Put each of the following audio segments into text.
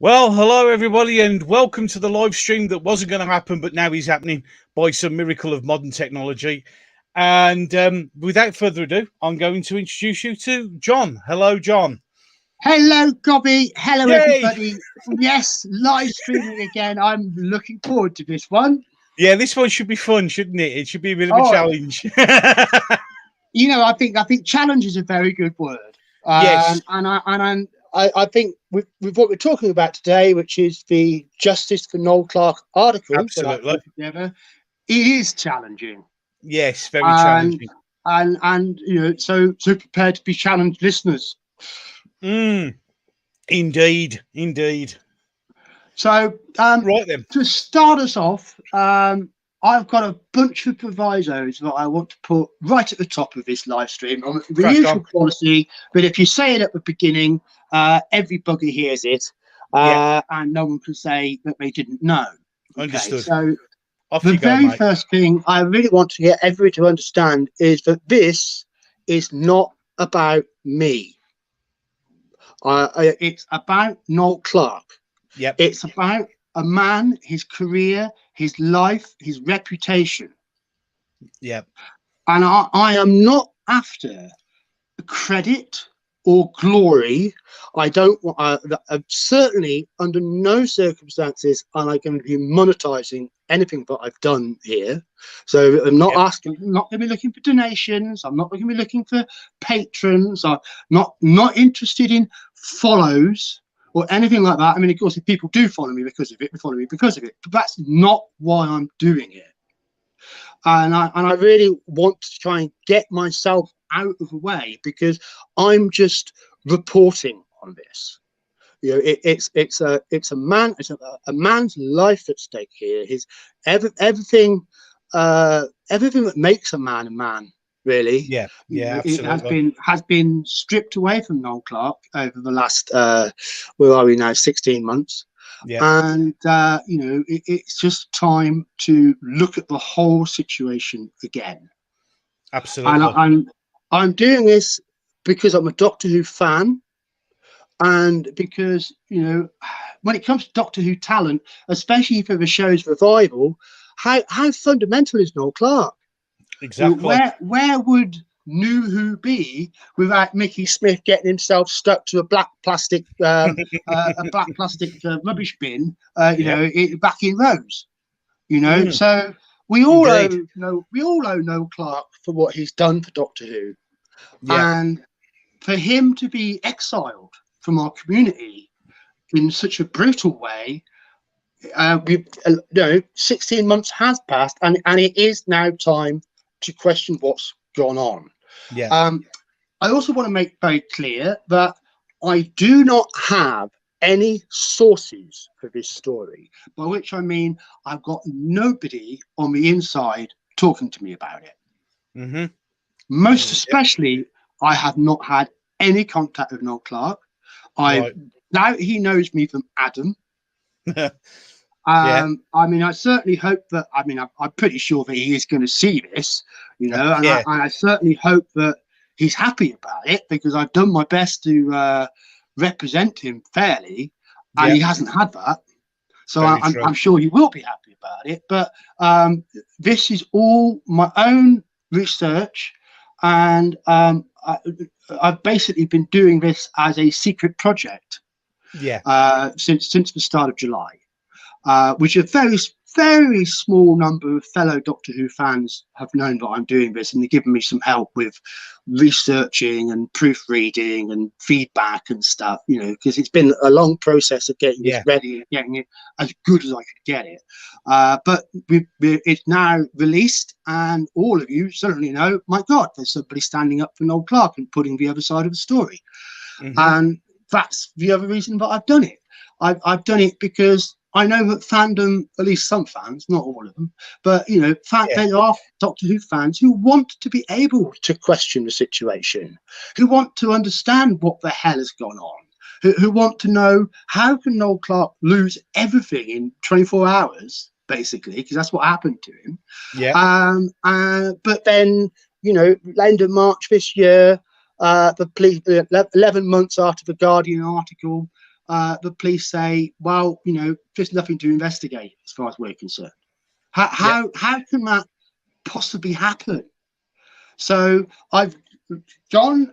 Well, hello everybody, and welcome to the live stream that wasn't going to happen, but now is happening by some miracle of modern technology. And without further ado, I'm going to introduce you to John. Hello, John. Hello, Gobby. Hello, Yay! everybody. Yes, live streaming again. I'm looking forward to this one. Yeah, this one should be fun, shouldn't it? It should be a bit of a challenge. You know, I think challenge is a very good word. Yes. And I think with what we're talking about today, which is the Justice for Noel Clarke article that I put together, it is challenging. Yes, very challenging. And you know, so prepared to be challenged, listeners. Indeed. So, right then. To start us off, I've got a bunch of provisos that I want to put right at the top of this live stream. The usual policy, but if you say it at the beginning, every bugger hears it, and no one can say that they didn't know. Understood. So the very first thing I really want to get everybody to understand is that this is not about me. It's about Noel Clarke. Yep. It's about a man, his career, his life, his reputation. Yep. And I am not after credit or glory. I don't. Certainly, under no circumstances, am I going to be monetizing anything that I've done here. So I'm not asking. I'm not going to be looking for donations. I'm not going to be looking for patrons. I'm not interested in follows or anything like that. I mean, of course, if people do follow me because of it, they follow me because of it. But that's not why I'm doing it. And I really want to try and get myself out of the way because I'm just reporting on this. You know, it's a man's life at stake here. His everything that makes a man. Really, yeah, absolutely. It has been stripped away from Noel Clarke over the last where are we now? 16 months. Yeah, and you know, it's just time to look at the whole situation again. Absolutely. And I'm doing this because I'm a Doctor Who fan, and because, you know, when it comes to Doctor Who talent, especially for the show's revival, how fundamental is Noel Clarke? Exactly. Where would New Who be without Mickey Smith getting himself stuck to a black plastic rubbish bin, you know, back in Rose, you know? So we all owe Noel Clarke for what he's done for Doctor Who, and for him to be exiled from our community in such a brutal way. 16 months has passed, and it is now time to question what's gone on. I also want to make very clear that I do not have any sources for this story, by which I mean I've got nobody on the inside talking to me about it. Most especially, I have not had any contact with Noel Clarke. I doubt he knows me from Adam. I mean, I certainly hope that, I mean, I'm pretty sure that he is going to see this, you know, and I certainly hope that he's happy about it, because I've done my best to represent him fairly, and he hasn't had that. So I'm sure he will be happy about it. But this is all my own research, and I've basically been doing this as a secret project since the start of July. Which a very small number of fellow Doctor Who fans have known that I'm doing this, and they've given me some help with researching and proofreading and feedback and stuff, you know, because it's been a long process of getting this ready and getting it as good as I could get it. But it's now released, and all of you certainly know, my God, there's somebody standing up for Noel Clarke and putting the other side of the story. And that's the other reason that I've done it. I've done it because I know that fandom, at least some fans, not all of them, but, you know, there are Doctor Who fans who want to be able to question the situation, who want to understand what the hell has gone on, who want to know how can Noel Clarke lose everything in 24 hours, basically, because that's what happened to him. But then, you know, end of March this year, 11 months after the Guardian article, the police say, well, there's nothing to investigate as far as we're concerned. How can that possibly happen? So I've gone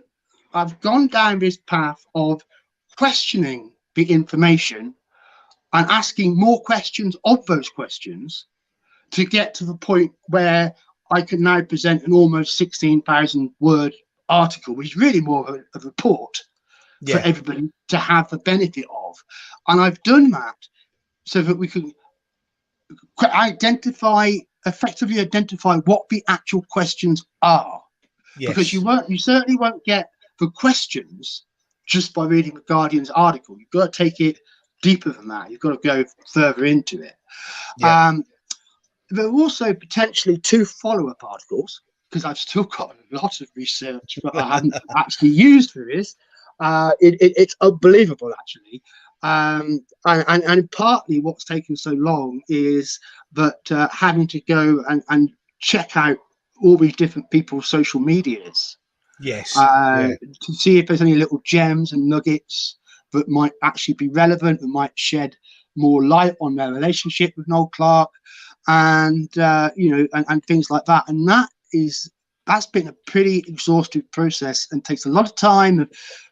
down this path of questioning the information and asking more questions of those questions to get to the point where I can now present an almost 16,000 word article, which is really more of a report for everybody to have the benefit of. And I've done that so that we can effectively identify what the actual questions are. Because you certainly won't get the questions just by reading the Guardian's article. You've got to take it deeper than that. You've got to go further into it. There are also potentially 2 follow-up articles, because I've still got a lot of research that I haven't actually used for this. It's unbelievable, actually. And partly what's taken so long is that having to go and check out all these different people's social medias. To see if there's any little gems and nuggets that might actually be relevant, that might shed more light on their relationship with Noel Clarke, and and things like that. And that's been a pretty exhaustive process and takes a lot of time of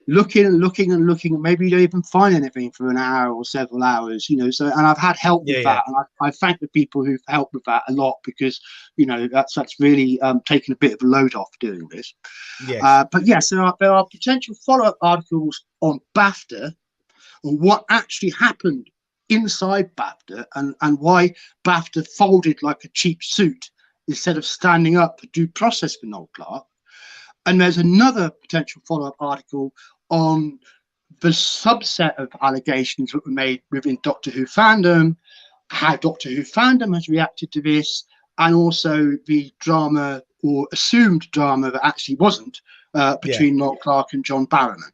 looking, and maybe you don't even find anything for an hour or several hours, so, and I've had help with that, and I thank the people who've helped with that a lot, because that's really taken a bit of a load off doing this. But yes, there are potential follow-up articles on BAFTA, on what actually happened inside BAFTA, and why BAFTA folded like a cheap suit instead of standing up for due process for Noel Clarke. And there's another potential follow-up article on the subset of allegations that were made within Doctor Who fandom, how Doctor Who fandom has reacted to this, and also the drama, or assumed drama, that actually wasn't between Noel Clarke and John Barrowman.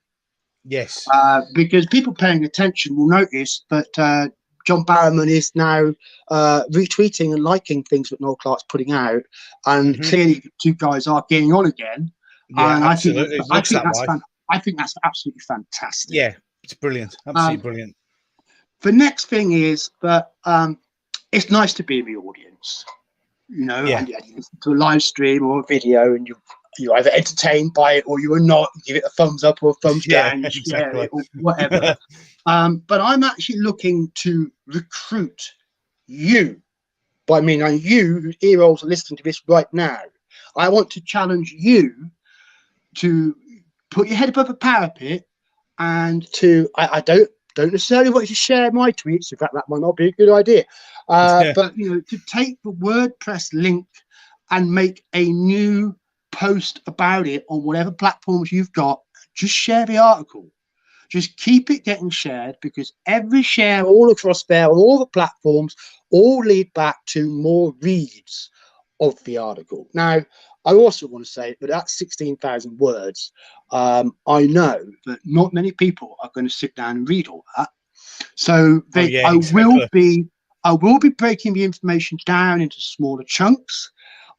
Because people paying attention will notice that John Barrowman is now retweeting and liking things that Noel Clarke's putting out, and clearly the 2 guys are getting on again. And Absolutely. I think that's absolutely fantastic. Yeah, it's brilliant. Absolutely brilliant. The next thing is that it's nice to be in the audience, and you listen to a live stream or a video, and you're either entertained by it or you are not. Give it a thumbs up or a thumbs down, share it or whatever. But I'm actually looking to recruit you. By me, and you whose ear holes are listening to this right now, I want to challenge you to put your head above a parapet, and I don't necessarily want you to share my tweets. In fact, that might not be a good idea. But to take the WordPress link and make a new post about it on whatever platforms you've got. Just share the article. Just keep it getting shared, because every share all across there on all the platforms all lead back to more reads of the article. Now, I also want to say that at 16,000 words, I know that not many people are going to sit down and read all that. So I will be breaking the information down into smaller chunks.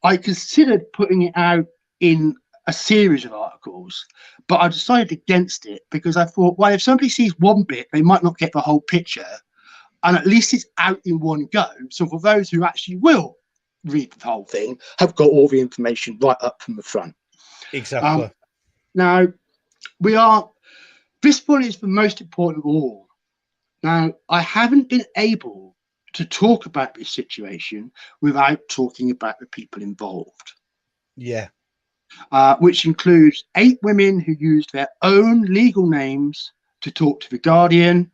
I considered putting it out in a series of articles, but I decided against it, because I thought, well, if somebody sees one bit, they might not get the whole picture, and at least it's out in one go. So for those who actually will read the whole thing, have got all the information right up from the front. Exactly. Now, this one is the most important of all. Now, I haven't been able to talk about this situation without talking about the people involved. Which includes 8 women who used their own legal names to talk to The Guardian,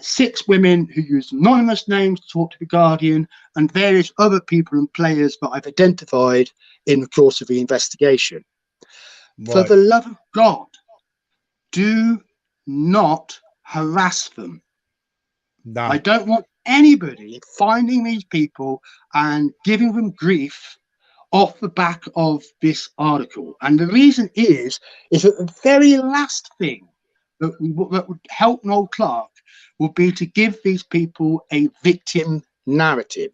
6 women who used anonymous names to talk to The Guardian, and various other people and players that I've identified in the course of the investigation. For the love of God, do not harass them. No. I don't want anybody finding these people and giving them grief off the back of this article. And the reason is that the very last thing that would help Noel Clarke would be to give these people a victim narrative.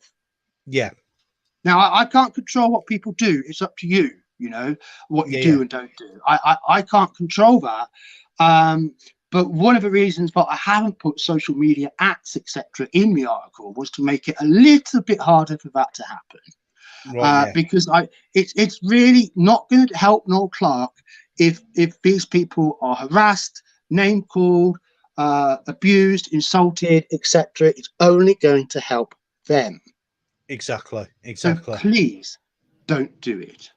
Now, I can't control what people do. It's up to you, what you do and don't do. I can't control that. But one of the reasons that I haven't put social media @ etc. in the article was to make it a little bit harder for that to happen. Right, Because it's really not going to help Noel Clarke if these people are harassed, name called, abused, insulted, etc. It's only going to help them. exactly. So please don't do it.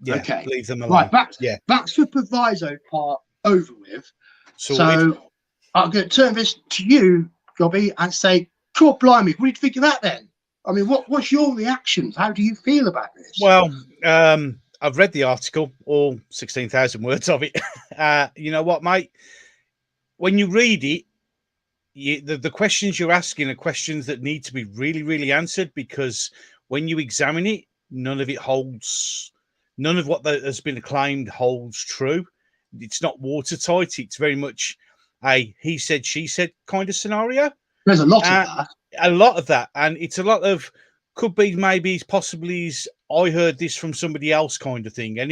Yeah, okay, leave them alone. Right, that's the proviso part over with. Sorted. So I'm going to turn this to you, Gobby, and say, God blimey, what did you think of that then? I mean, what's your reactions? How do you feel about this? Well, I've read the article, all 16,000 words of it. You know what, mate? When you read it, the questions you're asking are questions that need to be really, really answered, because when you examine it, none of what has been claimed holds true. It's not watertight. It's very much a he said, she said kind of scenario. There's a lot of that. A lot of that. And it's a lot of could be maybe possibly I heard this from somebody else kind of thing. And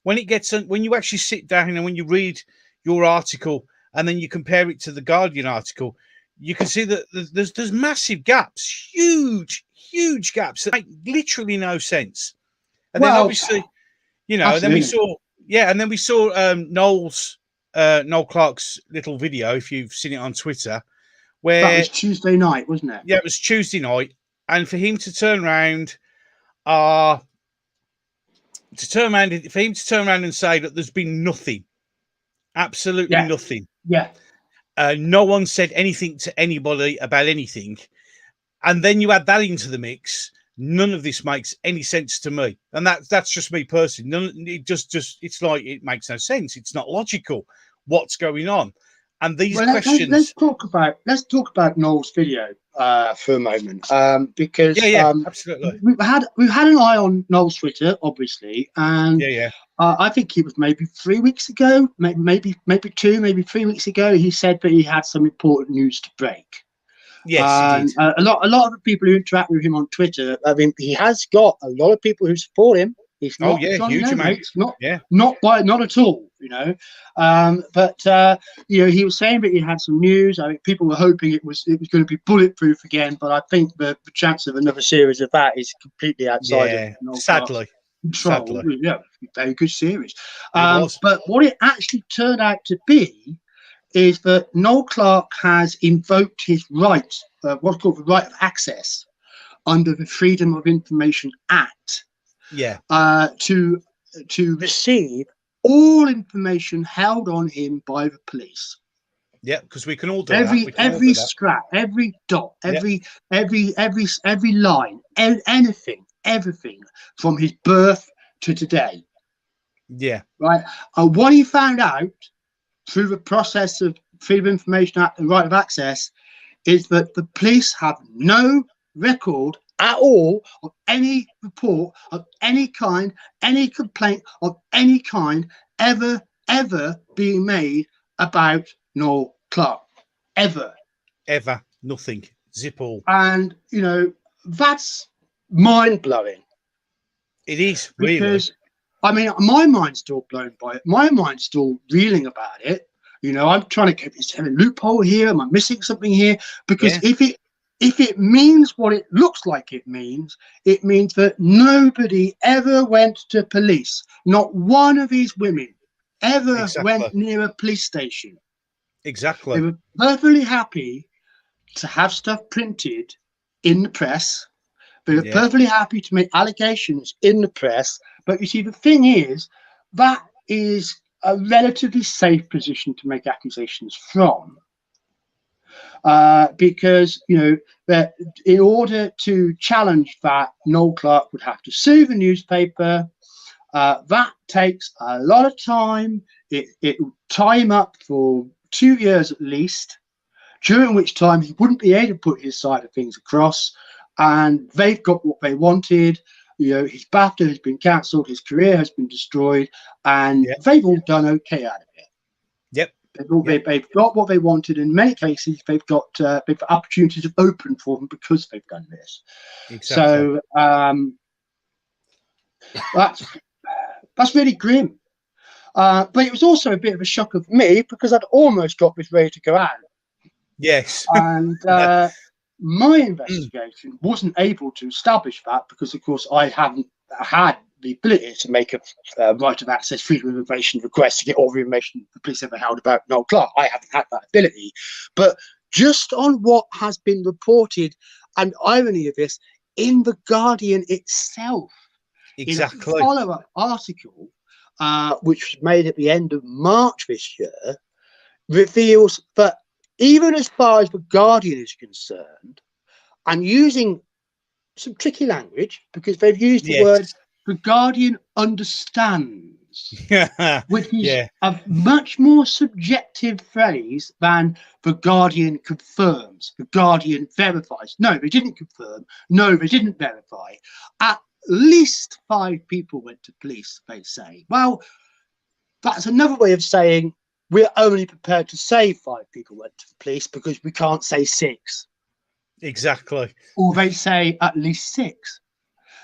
when you actually sit down and when you read your article and then you compare it to the Guardian article, you can see that there's massive gaps, huge gaps that make literally no sense. And then obviously, and then we saw Noel Clarke's little video, if you've seen it on Twitter, where that was Tuesday night, wasn't it? Yeah, it was Tuesday night, and for him to turn around, and say that there's been nothing, absolutely nothing. Yeah. No one said anything to anybody about anything, and then you add that into the mix. None of this makes any sense to me, and that's just me personally. It's like it makes no sense. It's not logical. What's going on? And these questions. Let's talk about Noel's video for a moment, because absolutely. we've had an eye on Noel's Twitter, obviously, and I think it was maybe 3 weeks ago, maybe 3 weeks ago, he said that he had some important news to break. Yes, a lot of the people who interact with him on Twitter, I mean, he has got a lot of people who support him. It's not huge amount. It's not at all, but he was saying that he had some news. I mean, people were hoping it was going to be bulletproof again, but I think the chance of another series of that is completely outside of sadly control. Yeah, very good series. But what it actually turned out to be is that Noel Clarke has invoked his right, what's called the right of access, under the Freedom of Information Act. To receive all information held on him by the police. Yeah, because we can all do every scrap, every dot, every line, anything, everything from his birth to today. Yeah. Right. What he found out through the process of Freedom of Information Act and right of access is that the police have no record at all of any report of any kind, any complaint of any kind ever being made about Noel Clarke. Ever. Nothing. Zip all. And, that's mind-blowing. It is, because, I mean, my mind's still blown by it. My mind's still reeling about it. I'm trying to is there a loophole here? Am I missing something here? Because if it means what it looks like it means that nobody ever went to police. Not one of these women ever went near a police station. Exactly. They were perfectly happy to have stuff printed in the press. They were perfectly happy to make allegations in the press. But you see, the thing is, that is a relatively safe position to make accusations from. Because that in order to challenge that, Noel Clarke would have to sue the newspaper. That takes a lot of time. It will tie him up for 2 years at least, during which time he wouldn't be able to put his side of things across. And they've got what they wanted. His BAFTA has been cancelled, his career has been destroyed, and they've all done okay out of it. They've got what they wanted. In many cases, they've got opportunities have opened for them because they've done this. So that's really grim. But it was also a bit of a shocker for me because I'd almost got this ready to go out. Yes. And my investigation wasn't able to establish that because, of course, I haven't had the ability to make a right of access, freedom of information request to get all the information the police ever held about Noel Clarke. I haven't had that ability. But just on what has been reported, and irony of this, in The Guardian itself, Exactly. in a follow-up article, which was made at the end of March this year, reveals that even as far as The Guardian is concerned, and using some tricky language, because they've used the word The Guardian understands, which is a much more subjective phrase than The Guardian confirms, The Guardian verifies. No, they didn't confirm. No, they didn't verify. At least 5 people went to police, they say. Well, that's another way of saying we're only prepared to say 5 people went to the police because we can't say 6. Exactly. Or they say at least 6.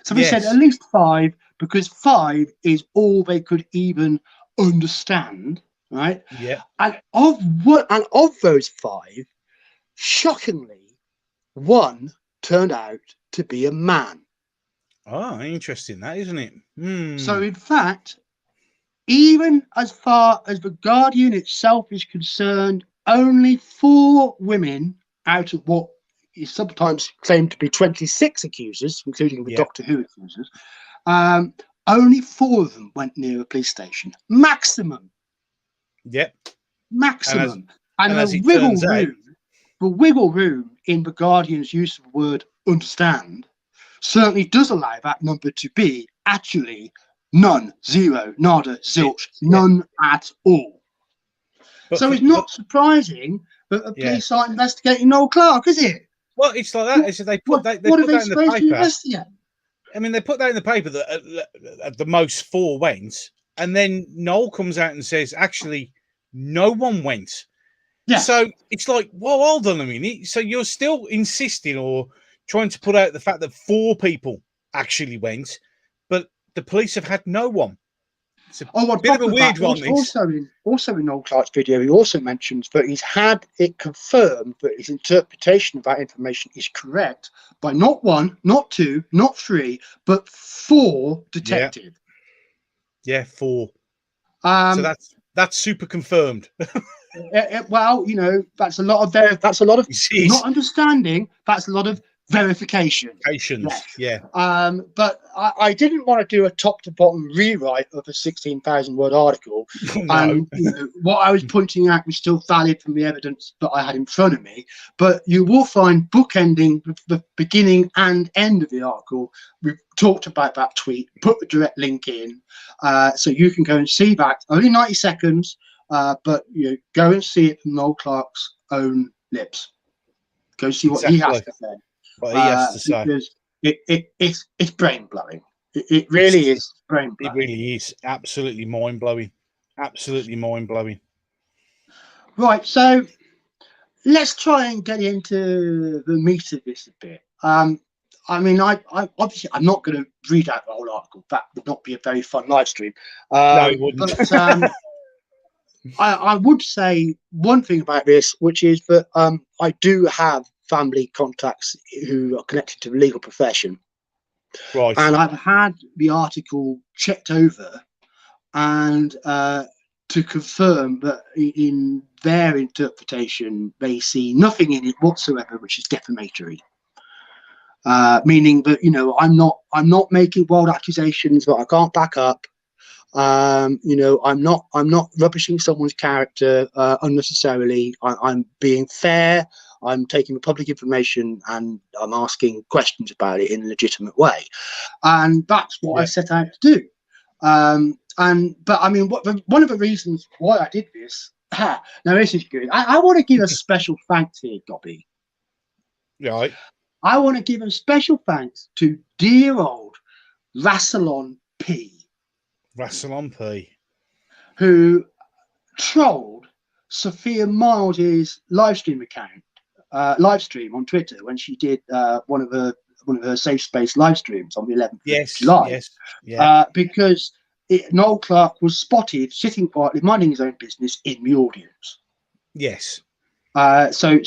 So they said at least 5 because 5 is all they could even understand, right? Yeah. And of those 5, shockingly, 1 turned out to be a man. Oh, interesting, that, isn't it? So in fact, even as far as The Guardian itself is concerned, only 4 women out of what is sometimes claimed to be 26 accusers, including the Doctor Who accusers, only 4 of them went near a police station. Maximum. Yep. Maximum. And the wiggle room in The Guardian's use of the word understand certainly does allow that number to be actually none, 0, nada, zilch, none at all. But so it's not surprising that the police aren't investigating Noel Clarke, is it? Well, it's like that. It's they put that in the paper. I mean, they put that in the paper that at the most 4 went, and then Noel comes out and says, actually, no one went. Yeah. So it's like, well, hold on a minute. So you're still insisting or trying to put out the fact that 4 people actually went, but the police have had no one. It's a bit of a weird one. Also in Noel Clarke's video, he also mentions that he's had it confirmed that his interpretation of that information is correct by not 1, not 2, not 3, but 4 detectives. Yeah, 4. So that's super confirmed. Well, you know, that's a lot of not understanding. That's a lot of verification. Yeah. But I didn't want to do a top to bottom rewrite of a 16,000 word article. No. And you know, what I was pointing out was still valid from the evidence that I had in front of me. But you will find bookending the beginning and end of the article. We've talked about that tweet, put the direct link in, so you can go and see that. Only 90 seconds, but you know, go and see it from Noel Clarke's own lips. Go see what he has to say. What he has to say. Because it's brain blowing. It really is brain blowing. It really is absolutely mind blowing. Absolutely mind blowing. Right, so let's try and get into the meat of this a bit. I mean, I obviously I'm not going to read out the whole article. That would not be a very fun live stream. No, it wouldn't. But, I would say one thing about this, which is that I do have family contacts who are connected to the legal profession. Right. And I've had the article checked over and to confirm that in their interpretation, they see nothing in it whatsoever which is defamatory. Meaning that, you know, I'm not making wild accusations that I can't back up. You know, I'm not rubbishing someone's character unnecessarily. I'm being fair. I'm taking the public information and I'm asking questions about it in a legitimate way, and that's what I set out to do. But I mean, one of the reasons why I did this. Now this is good. I want to give a special thanks here, Gobby. Right. I want to give a special thanks to dear old Rassilon P. Rassilon P. Who trolled Sophia Miles's live stream on Twitter when she did one of her safe space live streams on the 11th of July. Yes. Yeah. Because Noel Clarke was spotted sitting quietly, minding his own business in the audience. Yes. So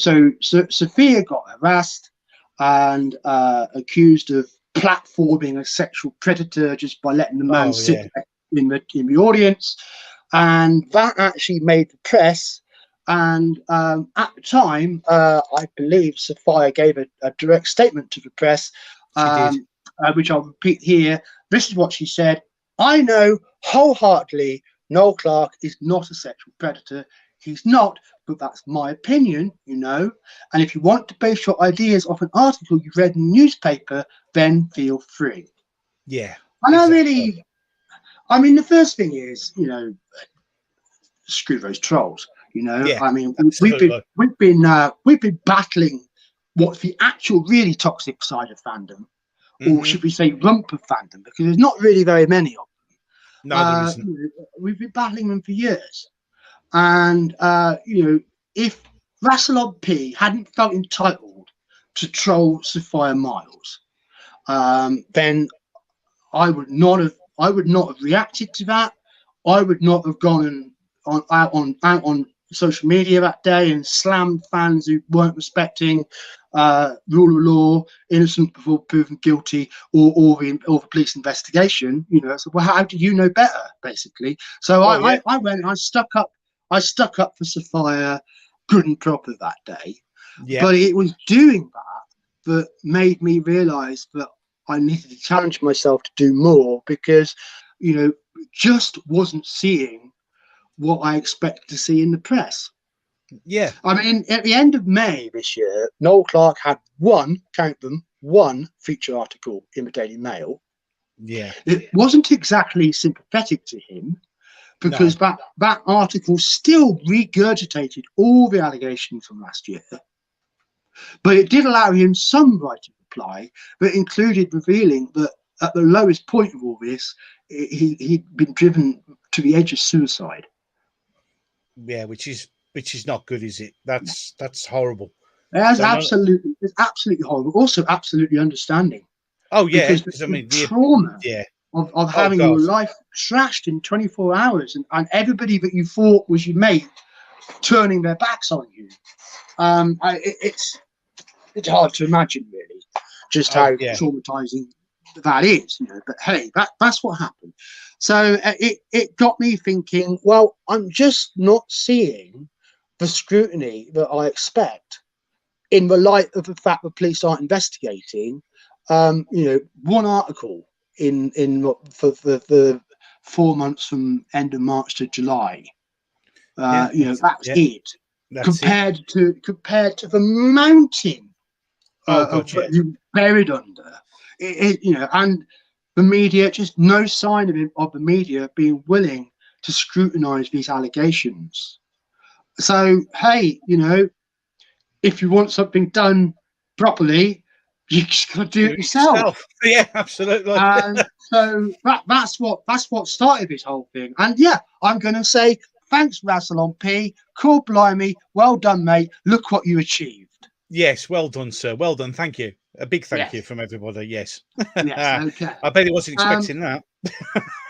Sophia got harassed and accused of platforming a sexual predator just by letting the man sit in the audience, and that actually made the press. And at the time, I believe Sophia gave a direct statement to the press, which I'll repeat here. This is what she said: "I know wholeheartedly Noel Clarke is not a sexual predator. He's not, but that's my opinion, you know. And if you want to base your ideas off an article you've read in the newspaper, then feel free." Yeah. And I mean, the first thing is, you know, screw those trolls. You know, Yeah, I mean, absolutely. we've been battling what's the actual really toxic side of fandom, or should we say rump of fandom, because there's not really very many of them. No, there isn't. We've been battling them for years. And, you know, if Rassilon P hadn't felt entitled to troll Sophia Miles, then I would not have reacted to that. I would not have gone out on social media that day and slammed fans who weren't respecting rule of law, innocent before proven guilty, or the police investigation. You know, so well, how do you know better, basically? So I went and I stuck up for Sophia good and proper that day. Yeah. But it was doing that made me realise that I needed to challenge myself to do more, because, you know, just wasn't seeing what I expected to see in the press. Yeah. I mean, at the end of May this year, Noel Clarke had one feature article in the Daily Mail. Yeah. It wasn't exactly sympathetic to him, because that article still regurgitated all the allegations from last year. But it did allow him some right of reply, that included revealing that at the lowest point of all this, he'd been driven to the edge of suicide. Yeah, which is not good, is it? That's horrible. It's absolutely horrible. Also, absolutely understanding. Oh yeah, because I mean, the trauma of having your life trashed in 24 hours, and everybody that you thought was your mate turning their backs on you. It's hard to imagine, really, just how traumatizing that is, you know. But hey, that's what happened. So it got me thinking, well, I'm just not seeing the scrutiny that I expect in the light of the fact that police aren't investigating. You know, one article in for the 4 months from end of March to July. You know, that's it. Compared to the mountain buried under it, you know, and the media, just no sign of the media being willing to scrutinize these allegations. So hey, you know, if you want something done properly, you just got to do it yourself. Yeah, absolutely. So that's what started this whole thing. And yeah, I'm going to say thanks, Rassilon P. Cool, blimey, well done, mate. Look what you achieved. Yes, well done, sir. Well done. Thank you. A big thank you from everybody. Yes. Yes. Okay. I bet he wasn't expecting that.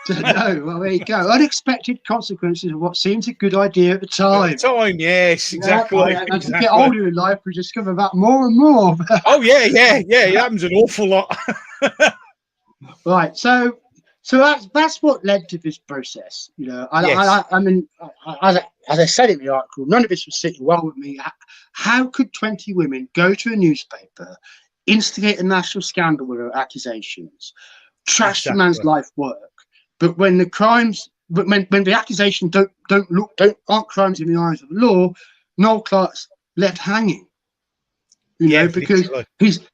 No, well, there you go. Unexpected consequences of what seems a good idea at the time. Yes, exactly. As we get older in life, we discover that more and more. Oh yeah. It happens an awful lot. Right. So that's what led to this process. You know, I mean, as I said in the article, none of this was sitting well with me. How could 20 women go to a newspaper, instigate a national scandal with their accusations, trash the man's life work, but when the crimes, when the accusations aren't crimes in the eyes of the law, Noel Clarke's left hanging. You know, because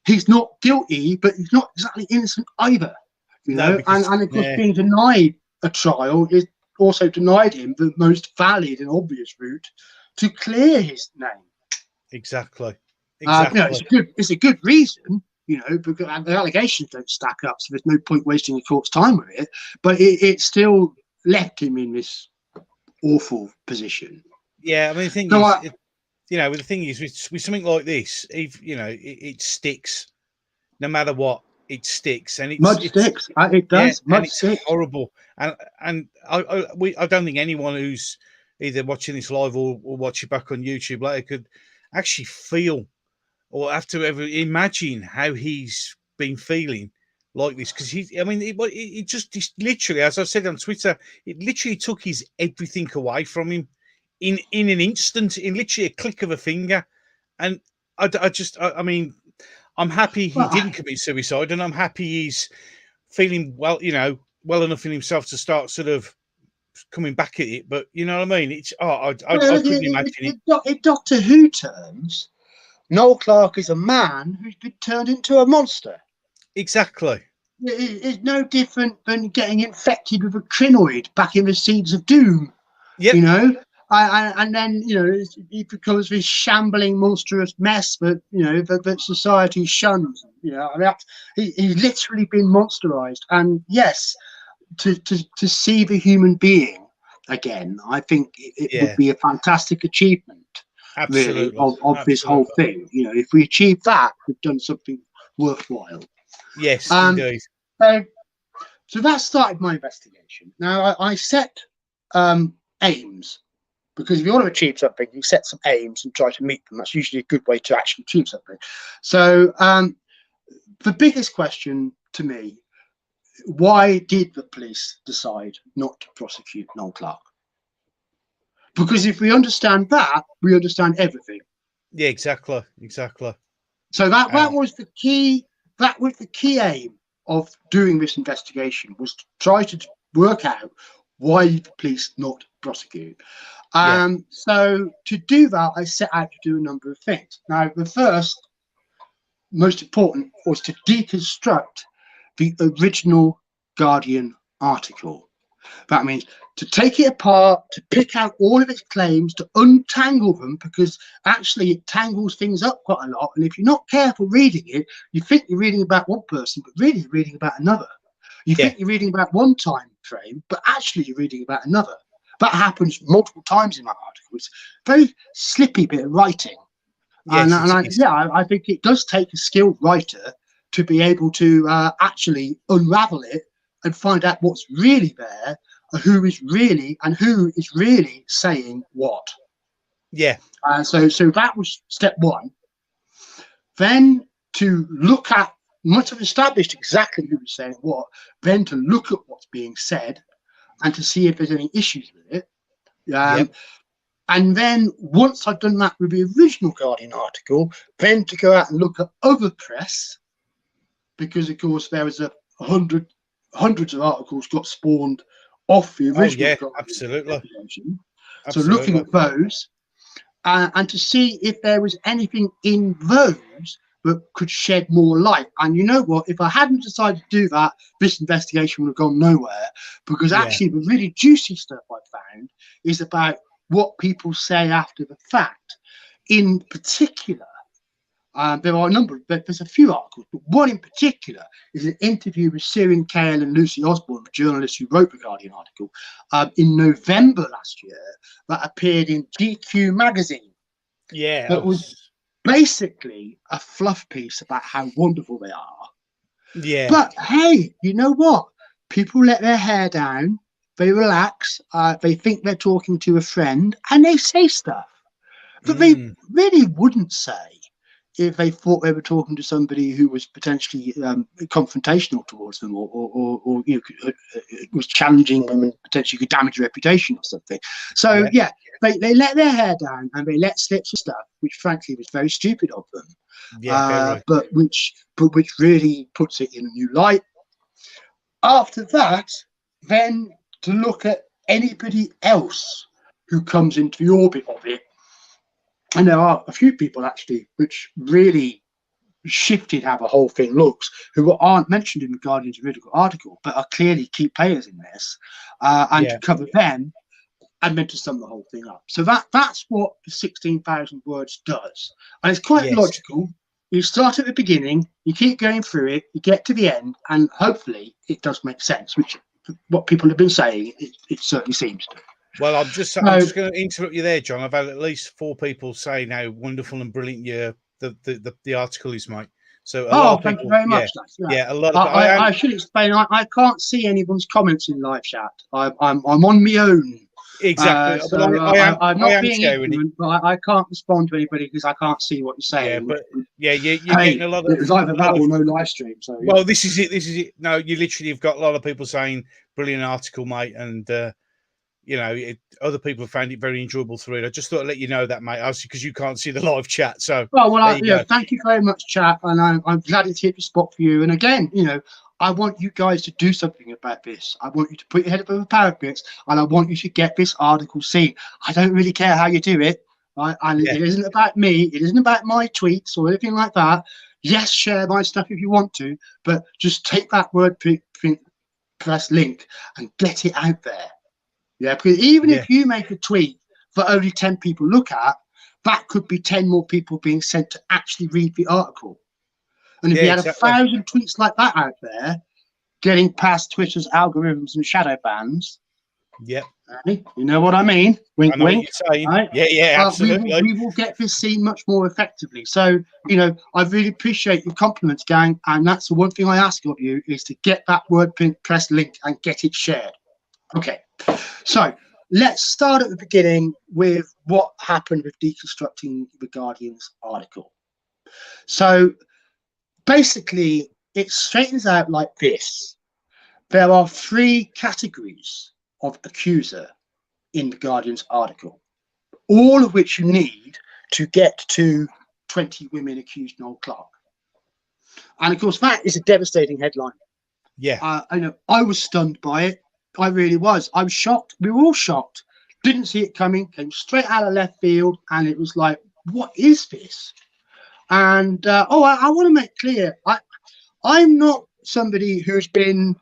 he's not guilty, but he's not exactly innocent either. You know, and of course, being denied a trial is also denied him the most valid and obvious route to clear his name. Exactly. You know, it's a good reason, you know, because the allegations don't stack up, so there's no point wasting the court's time with it. But it still left him in this awful position. Yeah, I mean, the thing is, you know, the thing is with something like this, if you know, it sticks no matter what. it sticks, and Mud sticks. It yeah, does. and Mud it's sticks. horrible. And I don't think anyone who's either watching this live or watch it back on YouTube later could actually feel or have to ever imagine how he's been feeling like this, because I mean, it just literally, as I said on Twitter, it literally took his everything away from him in an instant, in literally a click of a finger. And I mean, I'm happy he Well, didn't commit suicide, and I'm happy he's feeling well, well enough in himself to start sort of coming back at it. But you know what I mean? It's I couldn't imagine it. in Doctor Who terms, Noel Clarke is a man who's been turned into a monster. Exactly. It's no different than getting infected with a crinoid back in the Seeds of Doom. Yep. You know, and then he becomes this shambling, monstrous mess that society shuns. I mean, he's literally been monsterized. And yes, to see the human being again, I think it would be a fantastic achievement. Really, of this whole thing. If we achieve that, we've done something worthwhile. Yes, indeed. So that started my investigation. Now I set aims, because if you want to achieve something, you set some aims and try to meet them. That's usually a good way to actually achieve something. So the biggest question to me: why did the police decide not to prosecute Noel Clarke? Because if we understand that, we understand everything. Yeah, exactly. So that was the key. That was the key aim of doing this investigation, was to try to work out why did the police not prosecute. So to do that, I set out to do a number of things. Now, the first, most important, was to deconstruct the original Guardian article. That means to take it apart, to pick out all of its claims, to untangle them, because actually it tangles things up quite a lot. And if you're not careful reading it, you think you're reading about one person, but really you're reading about another. You think you're reading about one time frame, but actually you're reading about another. That happens multiple times in my article. It's a very slippy bit of writing. Yes, I think it does take a skilled writer to be able to actually unravel it and find out what's really there, who is really saying what. So that was step one. Then to look at, once I've established exactly who is saying what, then to look at what's being said and to see if there's any issues with it. And then once I've done that with the original Guardian article, then to go out and look at other press, because of course there was hundreds of articles got spawned off the original Guardian. Absolutely. So looking at those and to see if there was anything in those that could shed more light. And you know what? If I hadn't decided to do that, this investigation would have gone nowhere, because actually the really juicy stuff I found is about what people say after the fact. In particular, there are there's a few articles, but one in particular is an interview with Syrian Kale and Lucy Osborne, the journalists who wrote the Guardian article, in November last year, that appeared in GQ magazine. That was basically a fluff piece about how wonderful they are. But hey, you know what? People let their hair down, they relax, they think they're talking to a friend, and they say stuff that they really wouldn't say if they thought they were talking to somebody who was potentially confrontational towards them, or was challenging them and potentially could damage their reputation or something. So they let their hair down and they let slip some stuff, which frankly was very stupid of them. But which really puts it in a new light. After that, then to look at anybody else who comes into the orbit of it. And there are a few people actually which really shifted how the whole thing looks, who aren't mentioned in the Guardian's original article, but are clearly key players in this, and to cover them and then to sum the whole thing up. So that's what the 16,000 words does. And it's quite logical. You start at the beginning, you keep going through it, you get to the end, and hopefully it does make sense, which what people have been saying, it certainly seems to. Well, I'm just going to interrupt you there, John. I've had at least 4 people saying how wonderful and brilliant the article is, mate. So a lot Oh, of thank you people, very yeah, much. Yeah. a lot of I should explain. I can't see anyone's comments in live chat. I'm on my own. exactly. But I'm I not am being sharing it. ignorant, but I can't respond to anybody because I can't see what you're Yeah, saying. but yeah, you're Hey, getting a lot it was either that of. or no live stream. So yeah. Well, this is it. This is it. No, you literally have got a lot of people saying brilliant article, mate, and other people have found it very enjoyable to read. I just thought I'd let you know that, mate, because you can't see the live chat. So there you go. Thank you very much, chat, and I'm glad it's hit the spot for you. And again, I want you guys to do something about this. I want you to put your head above the parapet, and I want you to get this article seen. I don't really care how you do it, right? And Yeah. it isn't about me. It isn't about my tweets or anything like that. Yes, share my stuff if you want to, but just take that WordPress link and get it out there. Yeah, because even if you make a tweet that only 10 people look at, that could be 10 more people being sent to actually read the article. And if you had 1,000 tweets like that out there, getting past Twitter's algorithms and shadow bans, yeah, you know what I mean? Wink, I know wink. what you're saying. Right? Yeah, absolutely. We will get this seen much more effectively. So, I really appreciate your compliments, gang. And that's the one thing I ask of you is to get that WordPress link and get it shared. Okay. So let's start at the beginning with what happened with deconstructing the Guardian's article. So basically, it straightens out like this. There are 3 categories of accuser in the Guardian's article, all of which you need to get to 20 women accused Noel Clarke. And of course, that is a devastating headline. Yeah. I was stunned by it. I really was. I was shocked. We were all shocked. Didn't see it coming. Came straight out of left field, and it was like, what is this? And I want to make clear, I'm not somebody who's been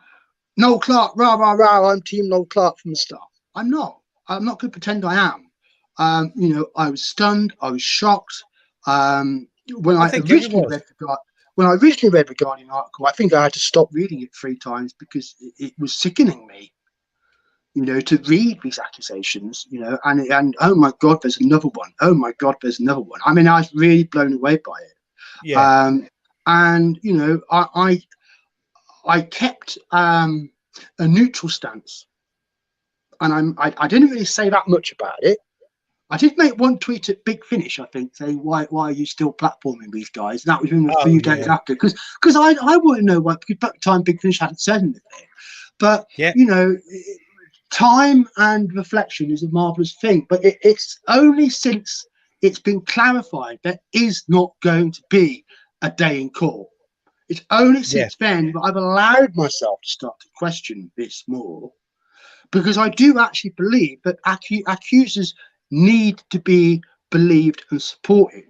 Noel Clarke, rah rah rah. I'm Team Noel Clarke from the start. I'm not. I'm not going to pretend I am. I was stunned. I was shocked. When I originally read the Guardian article, I think I had to stop reading it 3 times because it was sickening me, to read these accusations, and oh my God, there's another one. Oh my God, there's another one. I mean, I was really blown away by it. Yeah. And I kept a neutral stance, and I didn't really say that much about it. I did make one tweet at Big Finish, I think, saying why are you still platforming these guys? And that was in a few days after, because I want to know why. Because at the time Big Finish hadn't said anything, but time and reflection is a marvelous thing. But it's only since it's been clarified there is not going to be a day in court. It's only since then that I've allowed myself to start to question this more, because I do actually believe that accusers need to be believed and supported,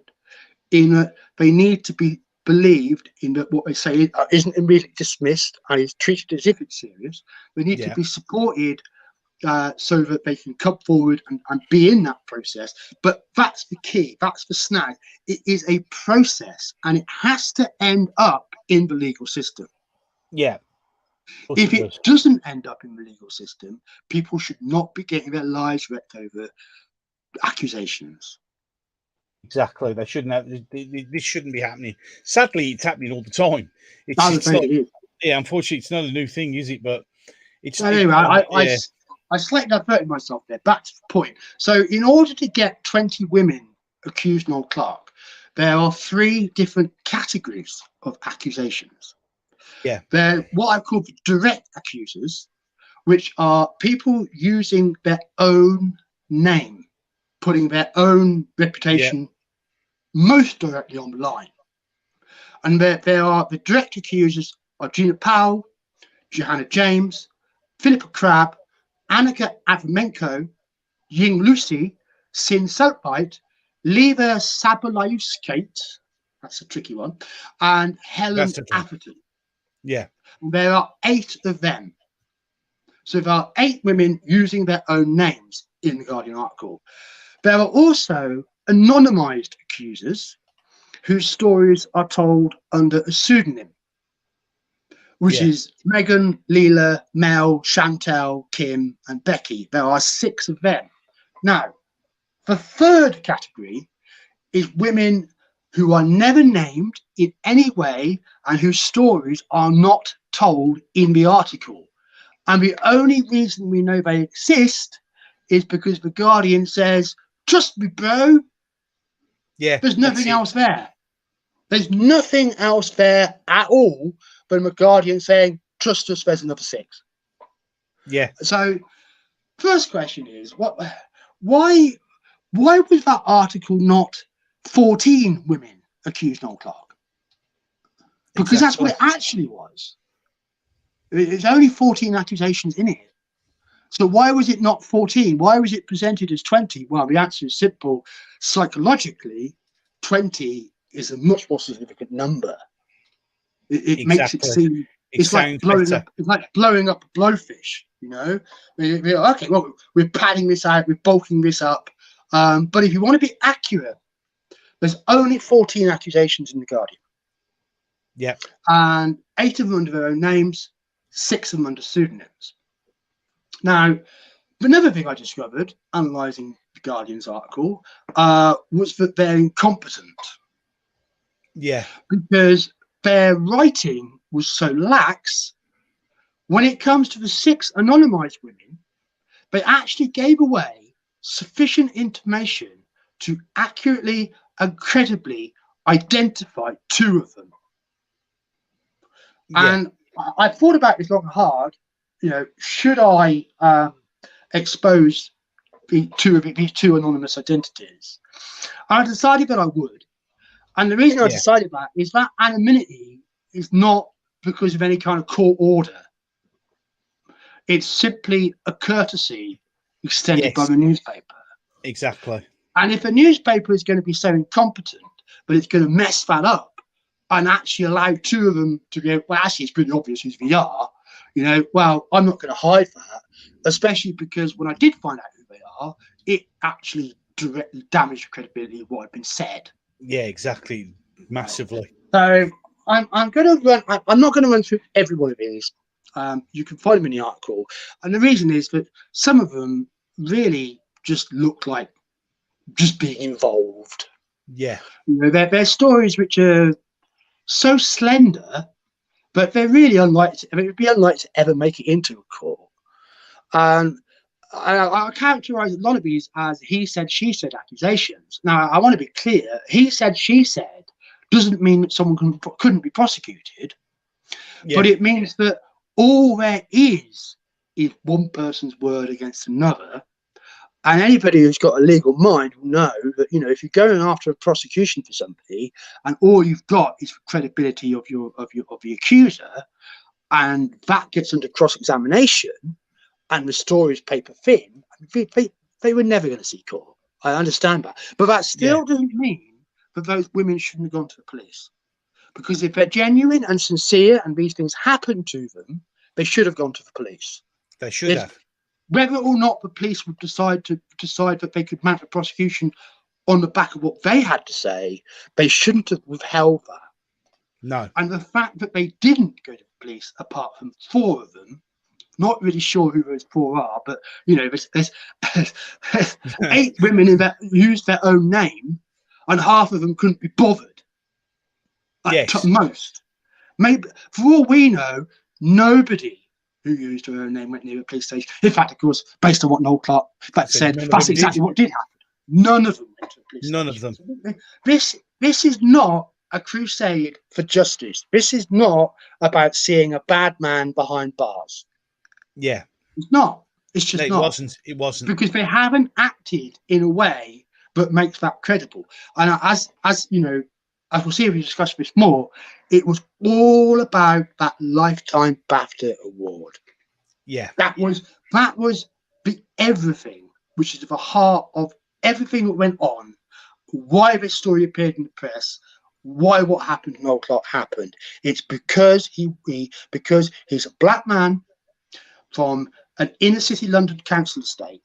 in that they need to be believed in that what they say isn't immediately dismissed and is treated as if it's serious. They need to be supported so that they can come forward and be in that process. But that's the key, that's the snag. It is a process, and it has to end up in the legal system. Yeah. If it doesn't end up in the legal system, people should not be getting their lives wrecked over accusations. Exactly. They shouldn't have. This shouldn't be happening. Sadly, it's happening all the time. It's not. Yeah, unfortunately, it's not a new thing, is it? But it's anyway. I slightly diverted myself there. Back to the point. So, in order to get 20 women accused Noel Clarke, there are 3 different categories of accusations. Yeah. They're what I call direct accusers, which are people using their own name, putting their own reputation most directly on the line. And there are the direct accusers of Gina Powell, Johanna James, Philippa Crabb, Annika Avamenko, Ying Lucy, Sin Soapbite, Leva Sabalayuskate, that's a tricky one, and Helen Atherton. Yeah. There are 8 of them. So there are 8 women using their own names in the Guardian article. There are also anonymized accusers whose stories are told under a pseudonym, which is Megan, Leela, Mel, Chantel, Kim, and Becky. There are 6 of them. Now, the third category is women who are never named in any way and whose stories are not told in the article. And the only reason we know they exist is because the Guardian says, trust me, bro. Yeah. There's nothing else there. There's nothing else there at all but the Guardian saying, trust us, there's another 6. Yeah. So, first question is, why was that article not 14 women accused Noel Clarke? Because that's what it actually was. There's only 14 accusations in it. So why was it not 14? Why was it presented as 20? Well, the answer is simple. Psychologically, 20 is a much more significant number. It makes it seem it's like blowing up. It's like blowing up a blowfish. You know, okay, well, we're padding this out, we're bulking this up. But if you want to be accurate, there's only 14 accusations in the Guardian. Yeah, and 8 of them under their own names, 6 of them under pseudonyms. Now, another thing I discovered analysing the Guardian's article was that they're incompetent. Yeah. Because their writing was so lax, when it comes to the 6 anonymised women, they actually gave away sufficient information to accurately and credibly identify 2 of them. Yeah. And I thought about this long and hard. You know, should I expose these 2 anonymous identities? And I decided that I would. And the reason I decided that is that anonymity is not because of any kind of court order. It's simply a courtesy extended by the newspaper. Exactly. And if a newspaper is going to be so incompetent, but it's going to mess that up and actually allow 2 of them to go, well, actually, it's pretty obvious who's we are. You know, well, I'm not going to hide that, especially because when I did find out who they are, it actually directly damaged the credibility of what had been said. Yeah, exactly. Massively. So I'm going to run. I'm not going to run through every one of these. You can find them in the article, and the reason is that some of them really just look like just being involved. Yeah, you know, they're stories which are so slender, but they're really unlikely. It would be unlikely to ever make it into a court. And I characterise a lot of these as he said, she said accusations. Now, I want to be clear. He said, she said doesn't mean that someone couldn't be prosecuted, but it means that all there is one person's word against another. And anybody who's got a legal mind will know that, you know, if you're going after a prosecution for somebody and all you've got is the credibility of the accuser, and that gets under cross-examination and the story is paper thin, they were never going to see court. I understand that. But that still doesn't mean that those women shouldn't have gone to the police. Because if they're genuine and sincere and these things happen to them, they should have gone to the police. They should have. Whether or not the police would decide that they could mount a prosecution on the back of what they had to say, they shouldn't have withheld that. No. And the fact that they didn't go to the police, apart from 4 of them, not really sure who those 4 are, but you know, there's 8 women that used their own name, and half of them couldn't be bothered. At most, maybe for all we know, nobody who used her own name went near a police station. In fact, of course, based on what Noel Clarke said, that's exactly what did happen. None of them went to a police station. None of them. This is not a crusade for justice. This is not about seeing a bad man behind bars. Yeah. It's not. It's just not. It wasn't. Because they haven't acted in a way that makes that credible. And as you know, as we'll see if we discuss this more, it was all about that lifetime BAFTA award. Yeah. That was the everything, which is at the heart of everything that went on, why this story appeared in the press, why what happened to Noel Clarke happened. It's because because he's a black man from an inner city London council estate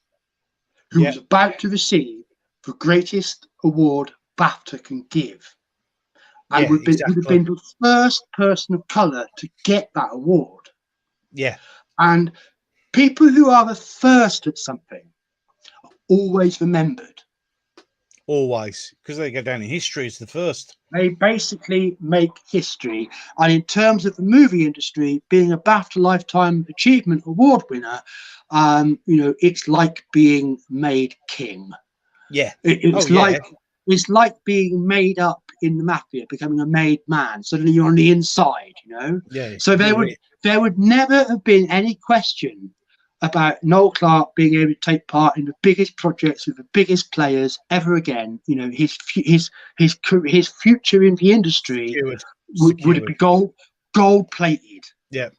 who was about to receive the greatest award BAFTA can give. And would have been the first person of colour to get that award. Yeah. And people who are the first at something are always remembered. always, because they go down in history as the first. They basically make history. And in terms of the movie industry, being a BAFTA Lifetime Achievement Award winner, it's like being made king. Yeah. It's like being made up in the mafia, becoming a made man. Suddenly you're on the inside, Yeah. So there would never have been any question about Noel Clarke being able to take part in the biggest projects with the biggest players ever again. His future in the industry would be gold plated. Yeah.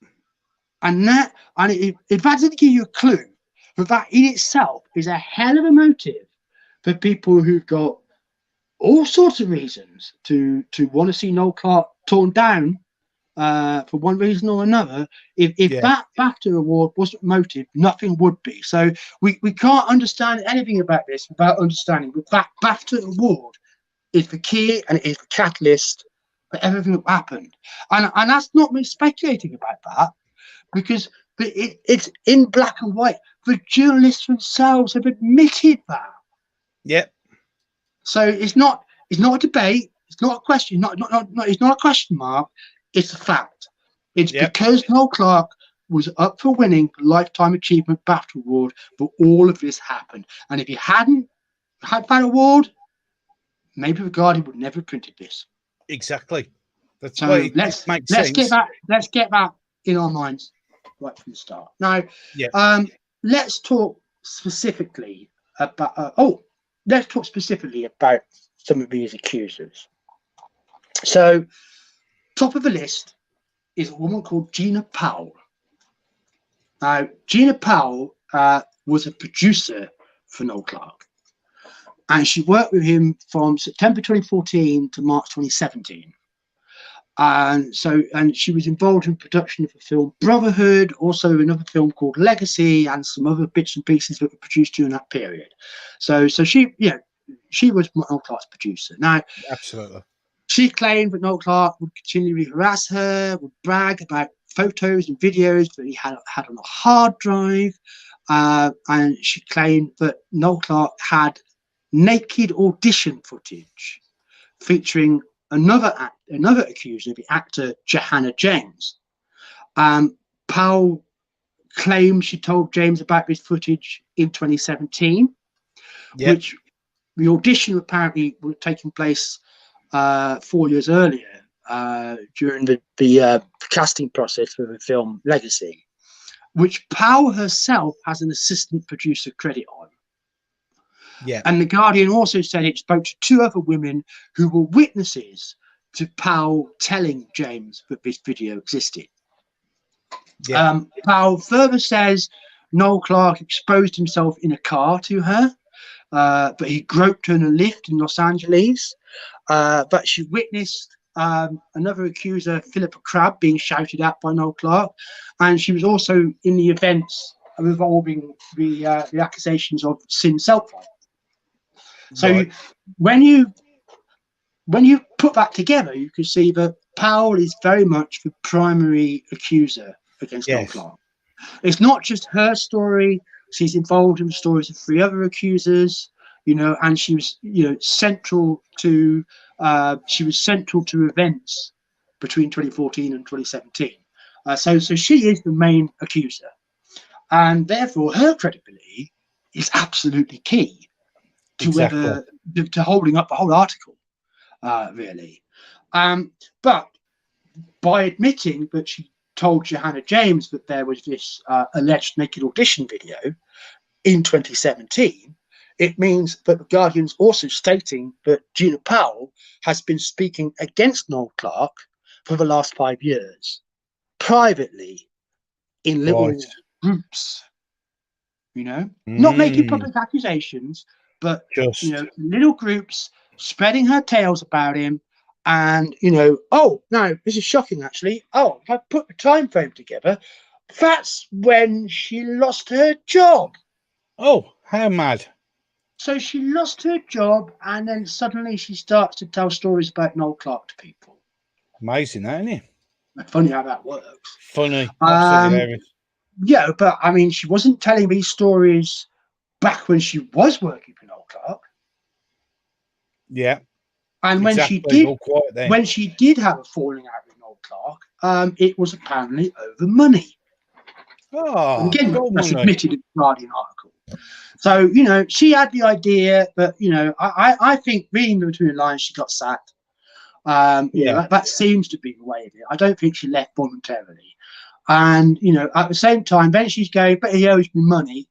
And if that doesn't give you a clue, but that in itself is a hell of a motive for people who've got all sorts of reasons to want to see Noel Clarke torn down for one reason or another. If that BAFTA award wasn't motive, nothing would be. So we can't understand anything about this without understanding that BAFTA award is the key and it is the catalyst for everything that happened. And that's not me speculating about that, because it's in black and white. The journalists themselves have admitted that. Yep. So it's not a debate. It's not a question. It's not a question mark. It's a fact. It's because Noel Clarke was up for winning the Lifetime Achievement BAFTA Award, but all of this happened. And if he hadn't had that award, maybe the Guardian would never have printed this. Exactly. Let's get that in our minds right from the start. Now, let's talk specifically about. Let's talk specifically about some of these accusers. So, top of the list is a woman called Gina Powell. Now, Gina Powell was a producer for Noel Clarke, and she worked with him from September 2014 to March 2017. And she was involved in production of the film Brotherhood, also another film called Legacy, and some other bits and pieces that were produced during that period. So she was Noel Clarke's producer. Now, absolutely, she claimed that Noel Clarke would continually harass her, would brag about photos and videos that he had on a hard drive, and she claimed that Noel Clarke had naked audition footage featuring another accuser, the actor Johanna James. Powell claimed she told James about this footage in 2017, which the audition apparently would have taken place 4 years earlier during the casting process for the film Legacy, which Powell herself has an assistant producer credit on. Yeah. And the Guardian also said it spoke to two other women who were witnesses to Powell telling James that this video existed. Yeah. Powell further says Noel Clarke exposed himself in a car to her, but he groped her in a lift in Los Angeles. But she witnessed another accuser, Philippa Crabb, being shouted at by Noel Clarke, and she was also in the events involving the accusations of Sin Self-harm. So when you put that together, you can see that Powell is very much the primary accuser against Noel Clarke. It's not just her story. She's involved in the stories of three other accusers, and she was, central to events between 2014 and 2017. So she is the main accuser, and therefore her credibility is absolutely key to to holding up the whole article, really. But by admitting that she told Johanna James that there was this alleged naked audition video in 2017, it means that the Guardian's also stating that Gina Powell has been speaking against Noel Clarke for the last 5 years, privately, in little groups, not making public accusations, but just little groups spreading her tales about him. And now this is shocking, actually. If I put the time frame together, that's when she lost her job. Oh, how mad. So she lost her job, and then suddenly she starts to tell stories about Noel Clarke to people. Amazing, isn't it? Funny how that works. Funny. Absolutely hilarious. Yeah, but I mean, she wasn't telling these stories back when she was working for Noel Clarke. Yeah. And Exactly. All quiet then. when she did have a falling out with Noel Clarke, it was apparently over money. Oh, And again, gold that's money. admitted in the Guardian article. So, you know, she had the idea, but, you know, I think reading between the lines, she got sacked. You know, that seems to be the way of it. I don't think she left voluntarily. And, you know, at the same time, then she's going, but he owes me money.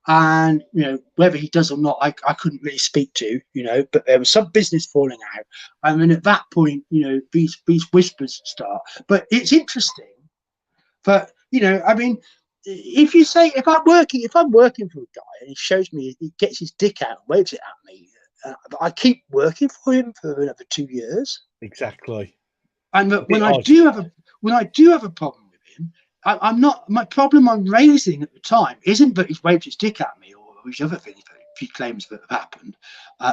And, you know, whether he does or not, I couldn't really speak to, you know, but there was some business falling out. I mean, at that point, you know, these whispers start. But it's interesting. But, you know, I mean, if you say, if I'm working for a guy and he shows me, he gets his dick out and waves it at me, I keep working for him for another 2 years. Exactly. And when I do have a problem with him, I'm not. My problem I'm raising at the time isn't that he's waved his dick at me or these other things that he claims that have happened.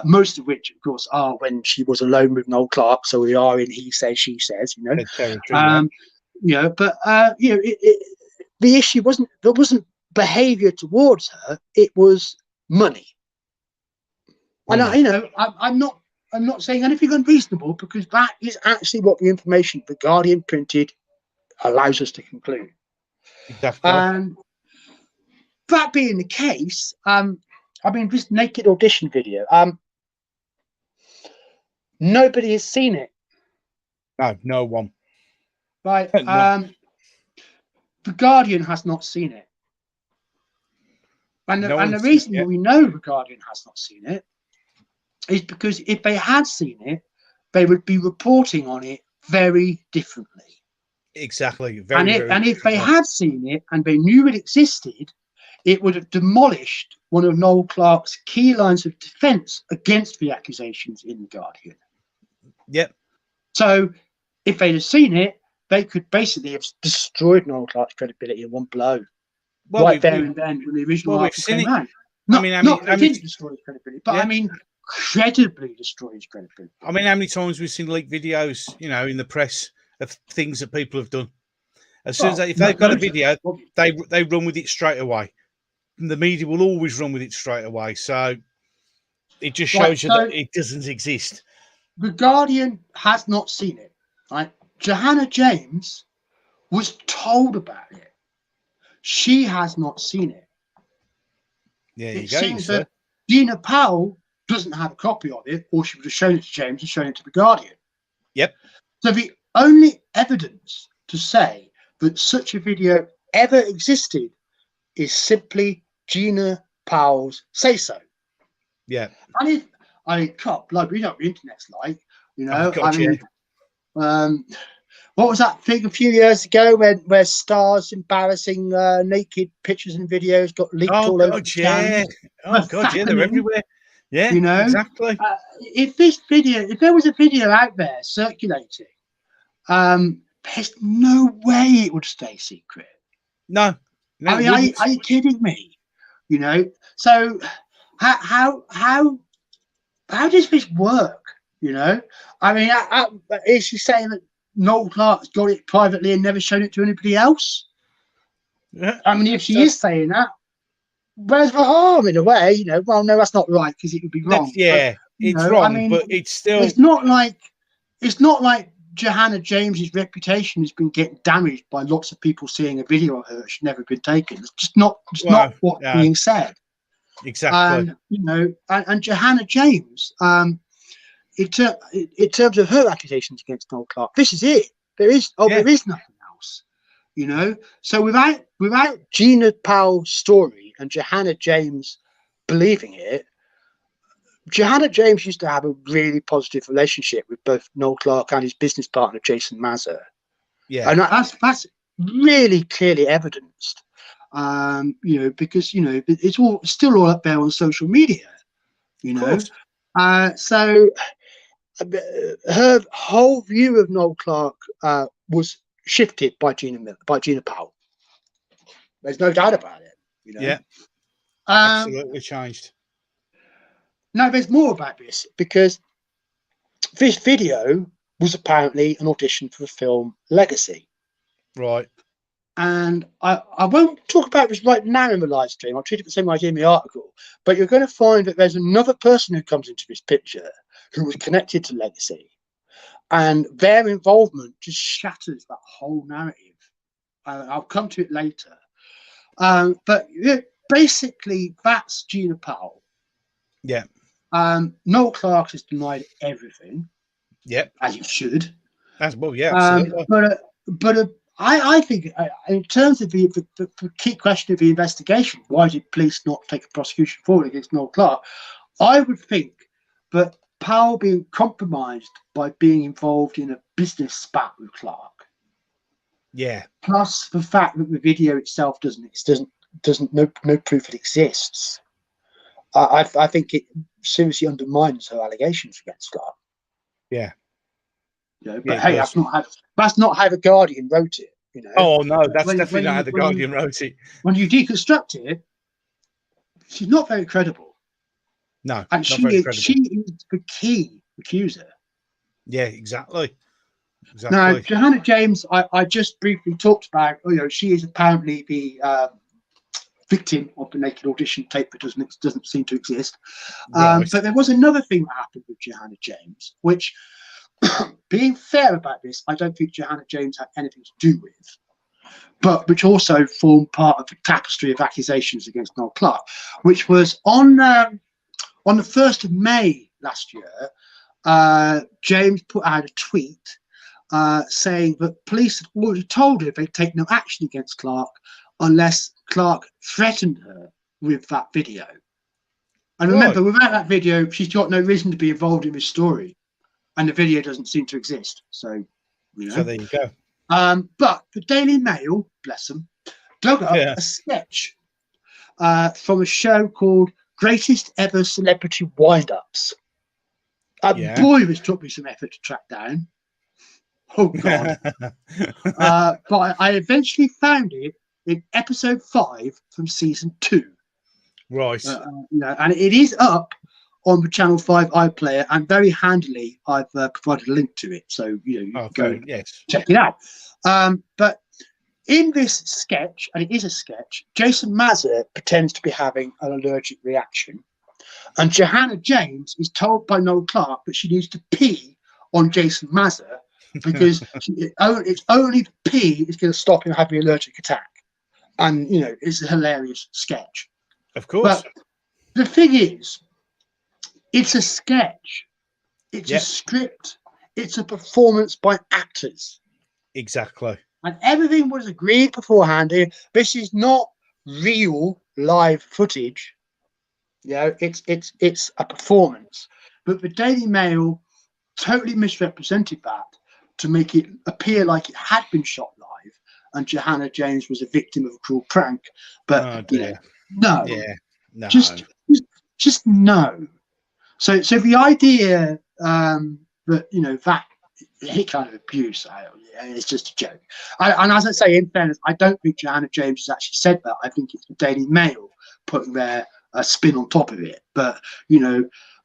Most of which, of course, are when she was alone with Noel Clarke. So we are in he says, she says. You know, territory, you know. But you know, the issue wasn't behaviour towards her; it was money. And you know, I'm not saying anything unreasonable, because that is actually what the information the Guardian printed allows us to conclude. Exactly. And that being the case, I mean, this naked audition video, nobody has seen it. No one. Right. No. The Guardian has not seen it. And the reason we know the Guardian has not seen it is because if they had seen it, they would be reporting on it very differently. Exactly. And if they had seen it and they knew it existed, it would have demolished one of Noel Clarke's key lines of defence against the accusations in the Guardian. Yep. So if they'd have seen it, they could basically have destroyed Noel Clarke's credibility in one blow. Well, and then when the original article came out. Not didn't destroy his credibility, but I mean, credibly destroy his credibility. I mean, how many times we've seen leaked videos, you know, in the press of things that people have done. As soon as if they've got a video, they run with it straight away. And the media will always run with it straight away. So it just shows you that it doesn't exist. The Guardian has not seen it. Right? Johanna James was told about it. She has not seen it. Yeah, it seems that Gina Powell doesn't have a copy of it, or she would have shown it to James and shown it to the Guardian. Yep. So the only evidence to say that such a video ever existed is simply Gina Powell's say so. Yeah. I mean, cop, like, we know what the internet's like, you know. What was that thing a few years ago where stars embarrassing naked pictures and videos got leaked all over the channel? Oh God, yeah, they're everywhere. Yeah, you know, exactly. If there was a video out there circulating, there's no way it would stay secret. No. I mean, are you kidding me? You know, so how does this work? You know, I mean, is she saying that Noel Clarke's got it privately and never shown it to anybody else? Yeah. I mean, if she is saying that, where's the harm in a way? You know, well, no, that's not right, because it would be wrong. It's wrong, I mean, but it's still. It's not like Johanna James's reputation has been getting damaged by lots of people seeing a video of her that's never been taken. It's just not. Not what's being said. Exactly. And you know, and Johanna James, in terms of her accusations against Noel Clarke, this is it. There is nothing else. You know, so without Gina Powell's story and Johanna James believing it, Johanna James used to have a really positive relationship with both Noel Clarke and his business partner Jason Mazur. Yeah, and that's really clearly evidenced. You know, because you know it's still all up there on social media. You know, so her whole view of Noel Clarke was shifted by Gina Powell. There's no doubt about it. You know? Yeah, absolutely changed. Now there's more about this, because this video was apparently an audition for the film Legacy. Right. And I won't talk about this right now in the live stream. I'll treat it the same way I did in the article. But you're going to find that there's another person who comes into this picture who was connected to Legacy, and their involvement just shatters that whole narrative. I'll come to it later. But basically, that's Gina Powell. Yeah. Noel Clarke has denied everything. Yeah. As he should. As well, yeah, absolutely. But I think, in terms of the key question of the investigation, why did police not take a prosecution forward against Noel Clarke? I would think that Powell being compromised by being involved in a business spat with Clarke. Yeah. Plus the fact that the video itself no proof it exists. I think it seriously undermines her allegations against Clarke. Yeah. But hey, that's not how the Guardian wrote it. Oh no, that's definitely not how the Guardian wrote it. When you deconstruct it, she's not very credible. No, and she is the key accuser. Yeah, exactly. Now, Johanna James, I just briefly talked about. She is apparently the victim of the naked audition tape that doesn't seem to exist. Right. But there was another thing that happened with Johanna James, which, being fair about this, I don't think Johanna James had anything to do with, but which also formed part of the tapestry of accusations against Noel Clarke, which was on the 1st of May last year. James put out a tweet saying that police had already told her they'd take no action against Clarke unless Clarke threatened her with that video. And remember, without that video, she's got no reason to be involved in this story, and the video doesn't seem to exist. So, So there you go. But the Daily Mail, bless them, dug up a sketch from a show called Greatest Ever Celebrity Wind-Ups. Boy, this took me some effort to track down. Oh, God. But I eventually found it in episode 5 from season 2. Right. And it is up on the Channel 5 iPlayer, and very handily, I've provided a link to it. So, you can go check it out. But in this sketch, and it is a sketch, Jason Mazza pretends to be having an allergic reaction. And Johanna James is told by Noel Clarke that she needs to pee on Jason Mazza because it's only the pee is going to stop him having an allergic attack. And, it's a hilarious sketch. Of course. But the thing is, it's a sketch. It's a script. It's a performance by actors. Exactly. And everything was agreed beforehand. This is not real live footage. It's a performance. But the Daily Mail totally misrepresented that to make it appear like it had been shot live and Johanna James was a victim of a cruel prank. But no. Yeah. No. Just no. So the idea that that hit kind of abuse, it's just a joke. And as I say, in fairness, I don't think Johanna James has actually said that. I think it's the Daily Mail putting their spin on top of it. But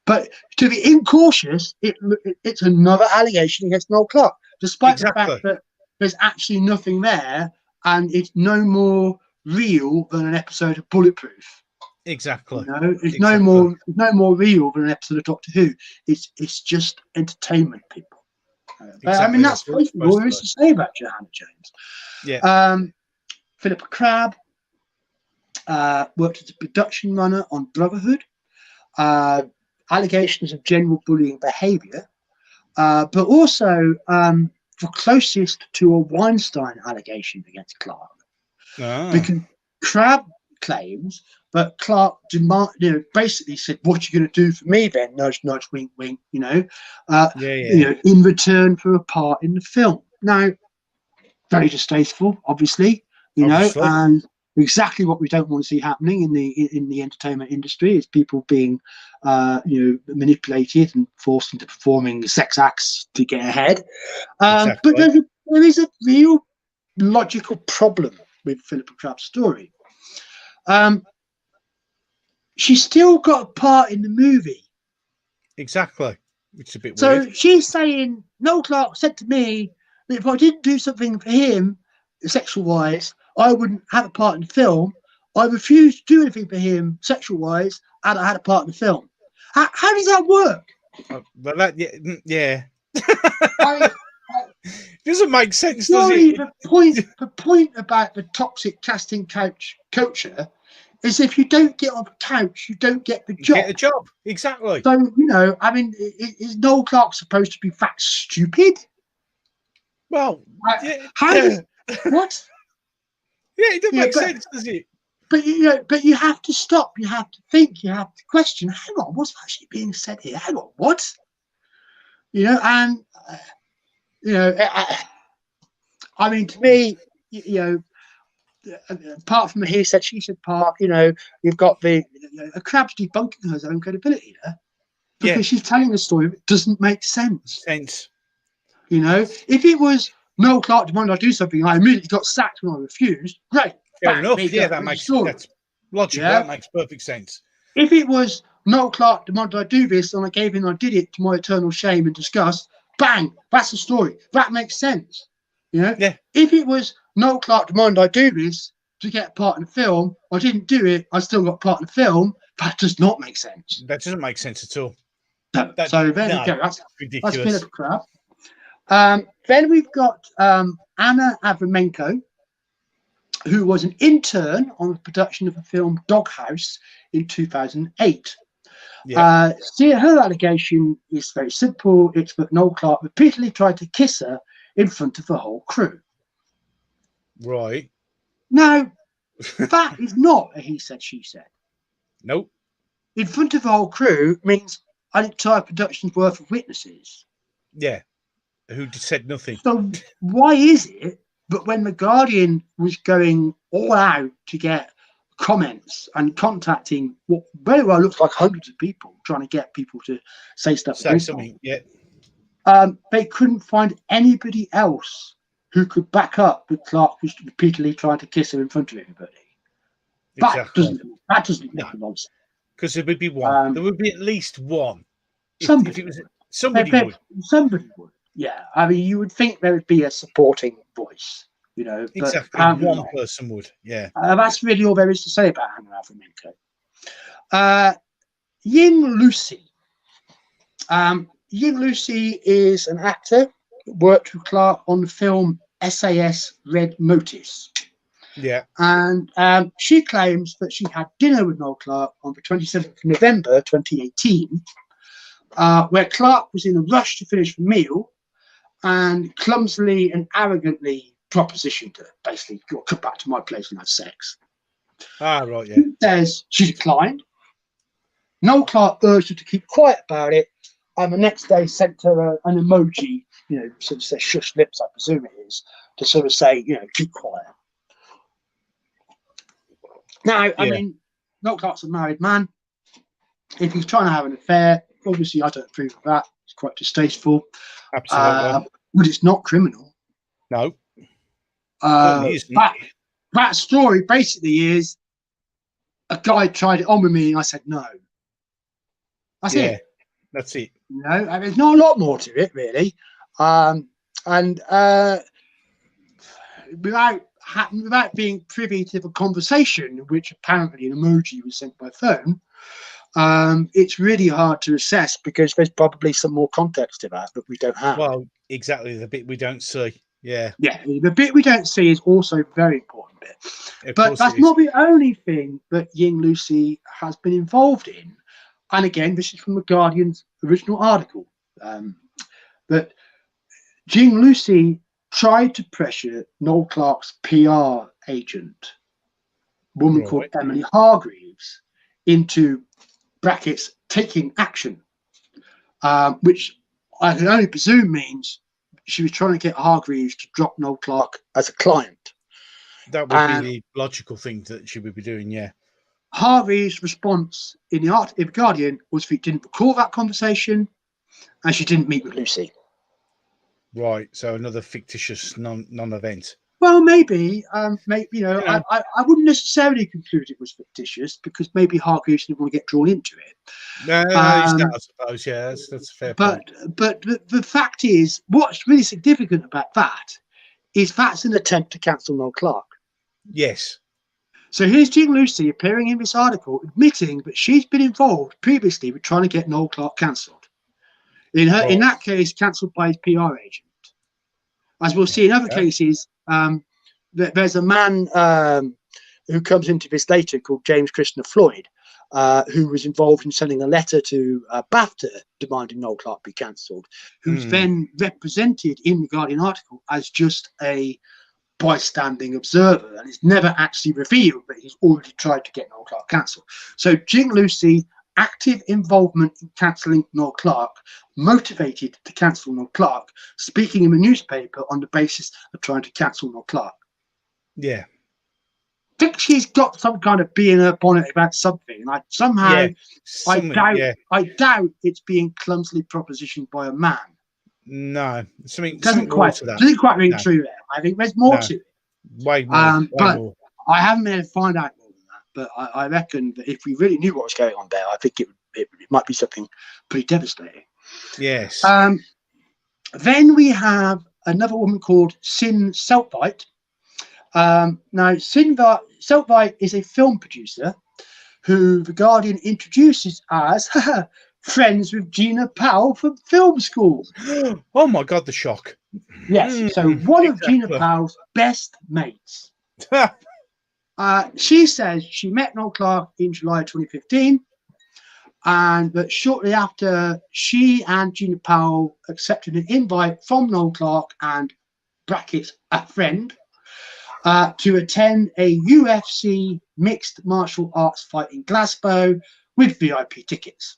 but to be incautious, it's another allegation against Noel Clarke, despite the fact that there's actually nothing there, and it's no more real than an episode of Bulletproof. Exactly. It's no more real than an episode of Doctor Who. It's just entertainment, people. I mean, that's basically all there is to say about Johanna James. Yeah. Philippa Crabb worked as a production runner on Brotherhood. Allegations of general bullying behaviour, but also the closest to a Weinstein allegation against Clarke. Because Crabb claims that Clarke basically said, "What are you going to do for me then?" Nudge, nudge, wink, wink. In return for a part in the film. Now, very distasteful, obviously. And exactly what we don't want to see happening in the entertainment industry is people being, manipulated and forced into performing sex acts to get ahead. But there is a real logical problem with Philippa Crabb's story. She still got a part in the movie. Exactly. Which is a bit weird. So she's saying, Noel Clarke said to me that if I didn't do something for him, sexual-wise, I wouldn't have a part in the film. I refused to do anything for him, sexual-wise, and I had a part in the film. How does that work? But that, yeah. I, Doesn't make sense, does surely it? the point about the toxic casting culture is if you don't get on the couch, you don't get the job. Get a job, exactly. So, you know, I mean, is Noel Clarke supposed to be that stupid? Well, how does what? Yeah, it doesn't make sense, does it? But you have to stop. You have to think. You have to question. Hang on, what's actually being said here? Hang on, what? You know, and I mean, to me, apart from the he said, she said part, you've got a crab's debunking her own credibility there because she's telling a story that doesn't make sense. You know, if it was Noel Clarke demanded I do something, I immediately got sacked when I refused. Great, fair enough. Yeah, that makes that's logical. Yeah? That makes perfect sense. If it was Noel Clarke demanded I do this and I gave in, I did it to my eternal shame and disgust. Bang, that's the story. That makes sense. You know, if it was Noel Clarke demanded I do this to get a part in the film, I didn't do it, I still got part in the film. That does not make sense. That doesn't make sense at all. No. So there you go. That's ridiculous. That's a bit of crap. Then we've got Anna Avramenko, who was an intern on the production of the film Doghouse in 2008. Yeah. Her allegation is very simple. It's that Noel Clarke repeatedly tried to kiss her in front of the whole crew. Right. Now, that is not a he said, she said. Nope. In front of the whole crew means an entire production's worth of witnesses. Yeah. Who said nothing. So why is it that when The Guardian was going all out to get comments and contacting what very well looks like hundreds of people, trying to get people to say stuff, something, they couldn't find anybody else who could back up that Clarke was repeatedly trying to kiss her in front of everybody? Exactly. That doesn't make nonsense. Because there would be one. There would be at least one. Somebody would. Somebody would. Yeah, I mean, you would think there would be a supporting voice, you know. Exactly, one person would, yeah. That's really all there is to say about Anna Avramenko. Ying Lucy. Ying Lucy is an actor who worked with Clarke on the film SAS Red Notice. Yeah. And she claims that she had dinner with Noel Clarke on the 27th of November 2018, where Clarke was in a rush to finish the meal and clumsily and arrogantly propositioned her, basically, you'll come back to my place and have sex. Ah, right, yeah. She says she declined. Noel Clarke urged her to keep quiet about it, and the next day sent her an emoji, sort of says shush lips, I presume it is, to sort of say, keep quiet. Now, I mean, Noel Clarke's a married man. If he's trying to have an affair, obviously I don't approve of that. It's quite distasteful. Absolutely. But it's not criminal. No. That story basically is a guy tried it on with me and I said no. That's it. That's it. There's not a lot more to it, really. Without being privy to the conversation, which apparently an emoji was sent by phone, it's really hard to assess because there's probably some more context to that we don't have. Well, exactly, the bit we don't see. Yeah, the bit we don't see is also a very important bit. But that's not the only thing that Ying Lucy has been involved in. And again, this is from The Guardian's original article, that Ying Lucy tried to pressure Noel Clarke's PR agent, a woman called Emily Hargreaves, into brackets taking action, which I can only presume means she was trying to get Hargreaves to drop Noel Clarke as a client. That would be the logical thing that she would be doing, yeah. Hargreaves' response in the Guardian was that he didn't recall that conversation and she didn't meet with Lucy. Right, so another fictitious non-event. Well, maybe. I wouldn't necessarily conclude it was fictitious because maybe Hargreaves didn't want to get drawn into it. No, I suppose. Yeah, that's a fair point. But the fact is, what's really significant about that is that's an attempt to cancel Noel Clarke. Yes. So here's Ying Lucy appearing in this article admitting that she's been involved previously with trying to get Noel Clarke cancelled. In that case, cancelled by his PR agent. As we'll see in other cases, there's a man who comes into this later called James Krishna Floyd, who was involved in sending a letter to BAFTA demanding Noel Clarke be cancelled, who's then represented in the Guardian article as just a bystanding observer, and it's never actually revealed that he's already tried to get Noel Clarke cancelled. So Jing Lucy, active involvement in cancelling Noel Clarke, motivated to cancel Noel Clarke, speaking in the newspaper on the basis of trying to cancel Noel Clarke. Yeah. I think she's got some kind of bee in her bonnet about something, and I doubt it's being clumsily propositioned by a man. No, something doesn't quite ring true there. I think there's more to it. Way more. I haven't been able to find out more than that. But I reckon that if we really knew what was going on there, I think it might be something pretty devastating. Yes. Then we have another woman called Sin Seltvite. Now, Sin Seltvite is a film producer who The Guardian introduces as friends with Gina Powell from film school. Oh my God, the shock. Yes, so one of Gina Powell's best mates. She says she met Noel Clarke in July 2015, and that shortly after, she and Gina Powell accepted an invite from Noel Clarke and brackets a friend to attend a UFC mixed martial arts fight in Glasgow with VIP tickets.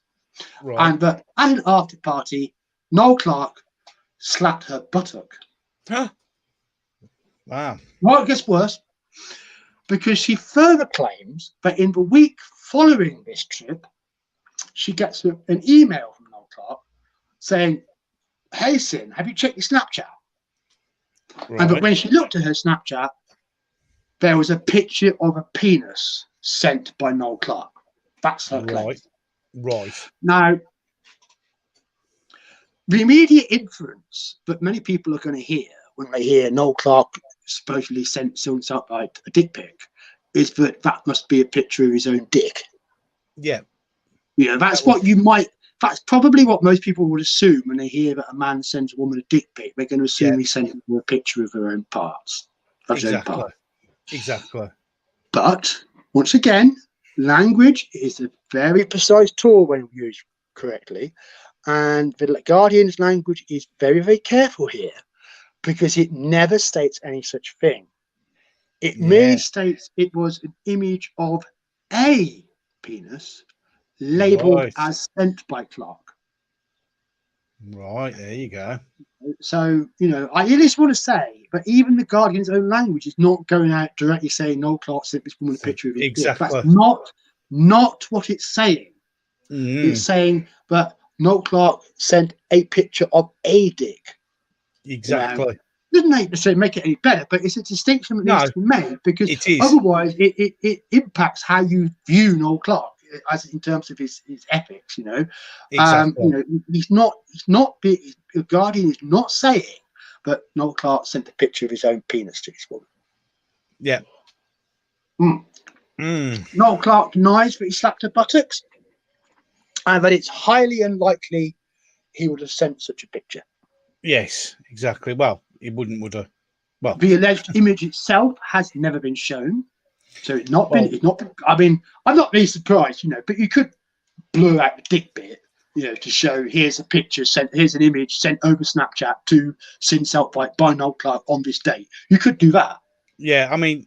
Right. And that at an after party, Noel Clarke slapped her buttock. Wow. Well, it gets worse, because she further claims that in the week following this trip, she gets an email from Noel Clarke saying, "Hey, Sin, have you checked your Snapchat?" Right. And that when she looked at her Snapchat, there was a picture of a penis sent by Noel Clarke. That's her claim. Right. Now, the immediate inference that many people are going to hear when they hear Noel Clarke supposedly sent Seltvite a dick pic is that must be a picture of his own dick. Yeah. That's probably what most people would assume when they hear that a man sends a woman a dick pic. They're going to assume he sent her a picture of her own parts. Exactly. But once again, language is a very precise tool when used correctly, and the Guardian's language is very, very careful here, because it never states any such thing. It merely states it was an image of a penis labelled as sent by Clarke. Right, there you go. So, I just want to say, but even the Guardian's own language is not going out directly saying Noel Clarke sent this woman a picture of his dick. That's not what it's saying. It's saying that Noel Clarke sent a picture of a dick. Exactly. Doesn't make it any better, but it's a distinction that needs to be made, because otherwise it impacts how you view Noel Clarke as in terms of his ethics. Exactly. The Guardian is not saying that Noel Clarke sent a picture of his own penis to this woman. Yeah. Noel Clarke denies that he slapped her buttocks, and that it's highly unlikely he would have sent such a picture. Yes, exactly. Well, he wouldn't, would have. Well, the alleged image itself has never been shown, so it's not been. I mean, I'm not really surprised, but you could blur out the dick bit, to show here's a picture sent, here's an image sent over Snapchat to Sin Seltvite by Noel Clarke on this date. You could do that. Yeah, I mean,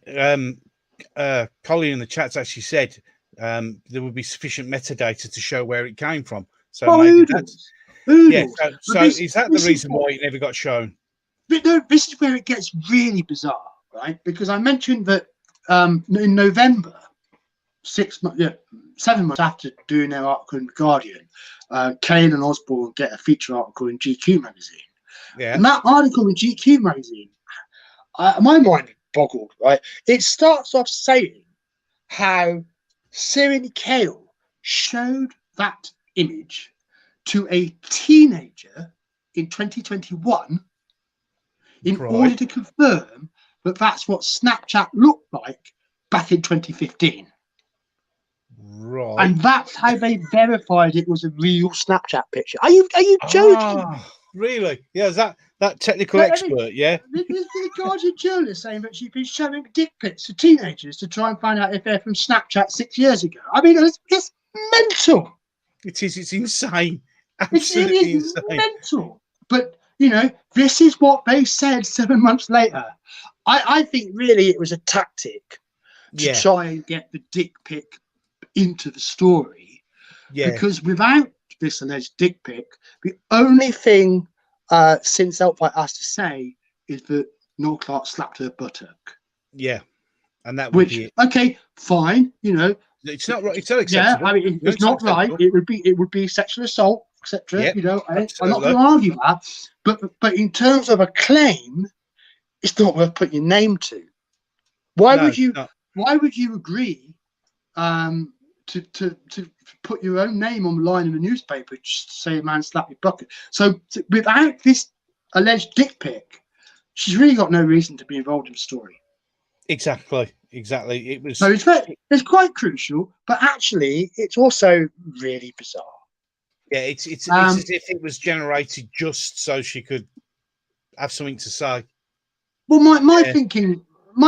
Colin in the chat's actually said there would be sufficient metadata to show where it came from. So maybe that's. Yeah, so is that the reason why it never got shown? But no, this is where it gets really bizarre, right? Because I mentioned that in November, 7 months after doing their article in The Guardian, Kane and Osborne get a feature article in GQ magazine. Yeah. And that article in GQ magazine, my mind boggled, right? It starts off saying how Cyril Kale showed that image to a teenager in 2021 in order to confirm that that's what Snapchat looked like back in 2015. Right. And that's how they verified it was a real Snapchat picture. Are you joking? Really? Yeah, is that technical expert? Yeah. This is the Guardian journalist saying that she's been showing dick pics to teenagers to try and find out if they're from Snapchat 6 years ago. I mean, it's mental. It is. It's insane. It Absolutely is insane. mental. But, you know, this is what they said 7 months later. I think really it was a tactic to try and get the dick pic into the story. Yeah. Because without this alleged dick pic, the only thing Sin Selflight has to say is that Noel Clarke slapped her buttock. Yeah. And that would be it. Okay, fine, you know. It's not right. It's not acceptable. Yeah, I mean, it's not right. It would be sexual assault, etc. Yep, you know, I'm not going to argue that. But in terms of a claim, it's not worth putting your name to. Why would you agree to put your own name on the line in the newspaper just to say a man slapped your bucket? So without this alleged dick pic, she's really got no reason to be involved in the story. Exactly. It was. So it's quite crucial, but actually, it's also really bizarre. Yeah, it's as if it was generated just so she could have something to say. Well, my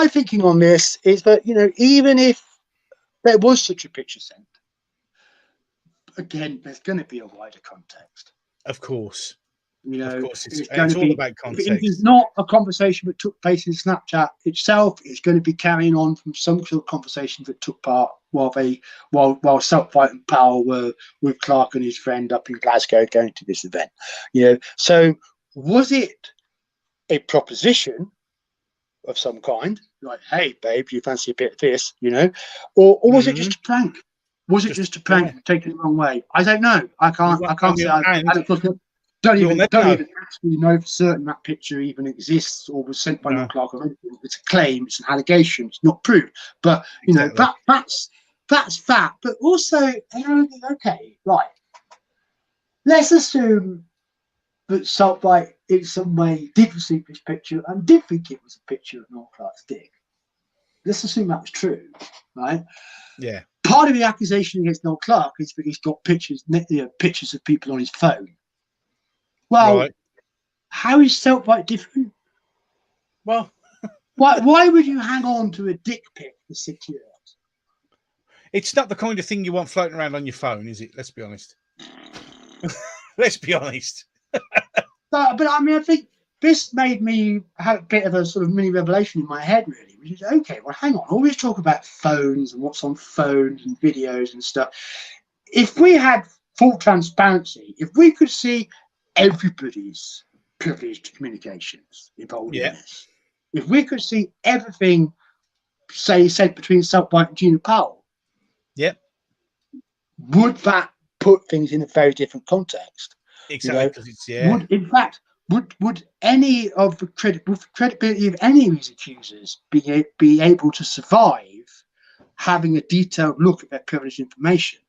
thinking on this is that, you know, even if there was such a picture sent, again, there's going to be a wider context. Of course. You know, of course, it's all about context. If it's not a conversation that took place in Snapchat itself, it's going to be carrying on from some sort of conversation that took part while Selflight and Powell were with Clarke and his friend up in Glasgow going to this event. You know, so was it a proposition of some kind, like, hey babe, you fancy a bit of this, you know, or was it just a prank? Was it just a prank taken the wrong way? I don't know. I can't say. Don't even actually know for certain that picture even exists or was sent by Noel Clarke or anything. It's a claim, it's an allegation, it's not proved. But you know, that's that. But also, okay, right. Let's assume that Selflight in some way did receive this picture and did think it was a picture of Noel Clarke's dick. Let's assume that was true, right? Yeah. Part of the accusation against Noel Clarke is that he's got pictures of people on his phone. Well, how is Selflight different? Well, why would you hang on to a dick pic for 6 years? It's not the kind of thing you want floating around on your phone, is it? Let's be honest. Let's be honest. But I mean, I think this made me have a bit of a sort of mini revelation in my head, really, which is, okay, well, hang on. Always talk about phones and what's on phones and videos and stuff. If we had full transparency, if we could see everybody's privileged communications involved in this, if we could see everything, said between Selflight and Gina Powell, would that put things in a very different context? Exactly. Would any of the credibility of any of these accusers be able to survive having a detailed look at their privileged information?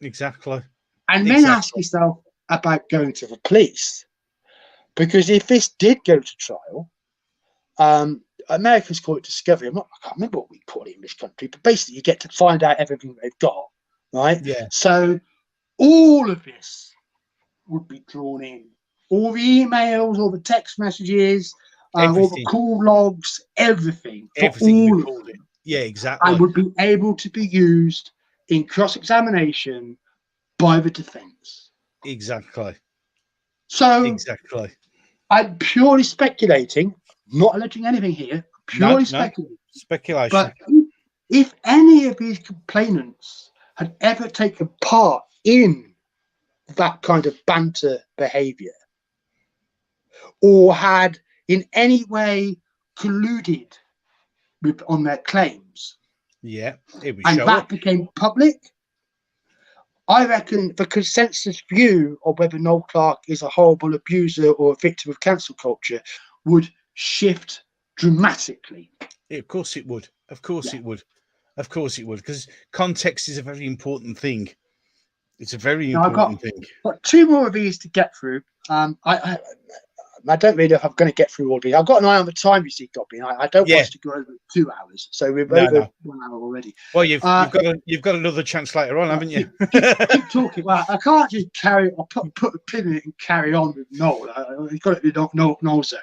Exactly. And then ask yourself about going to the police, because if this did go to trial, Americans call it discovery. I can't remember what we call it in this country, but basically you get to find out everything they've got, right? Yeah. So all of this would be drawn in, all the emails, all the text messages, all the call logs, everything recorded. Yeah, exactly. And would be able to be used in cross-examination by the defence. Exactly. So I'm purely speculating, not alleging anything here. Purely speculation. But if any of these complainants had ever taken part in that kind of banter behaviour, or had in any way colluded on their claims, it would and show that up. became public, I reckon the consensus view of whether Noel Clarke is a horrible abuser or a victim of cancel culture would shift dramatically. Of course it would. Of course it would. Of course it would. Because context is a very important thing. It's a very important thing. I've got 2 more of these to get through. I don't really know if I'm going to get through all of these. I've got an eye on the time, you see, Gobby. I don't want us to go over 2 hours, so we're over 1 hour already. Well, you've got another chance later on, haven't you? Keep talking. Well, I can't just carry. I'll put a pin in it and carry on with Noel. He's got to be Noel's zone.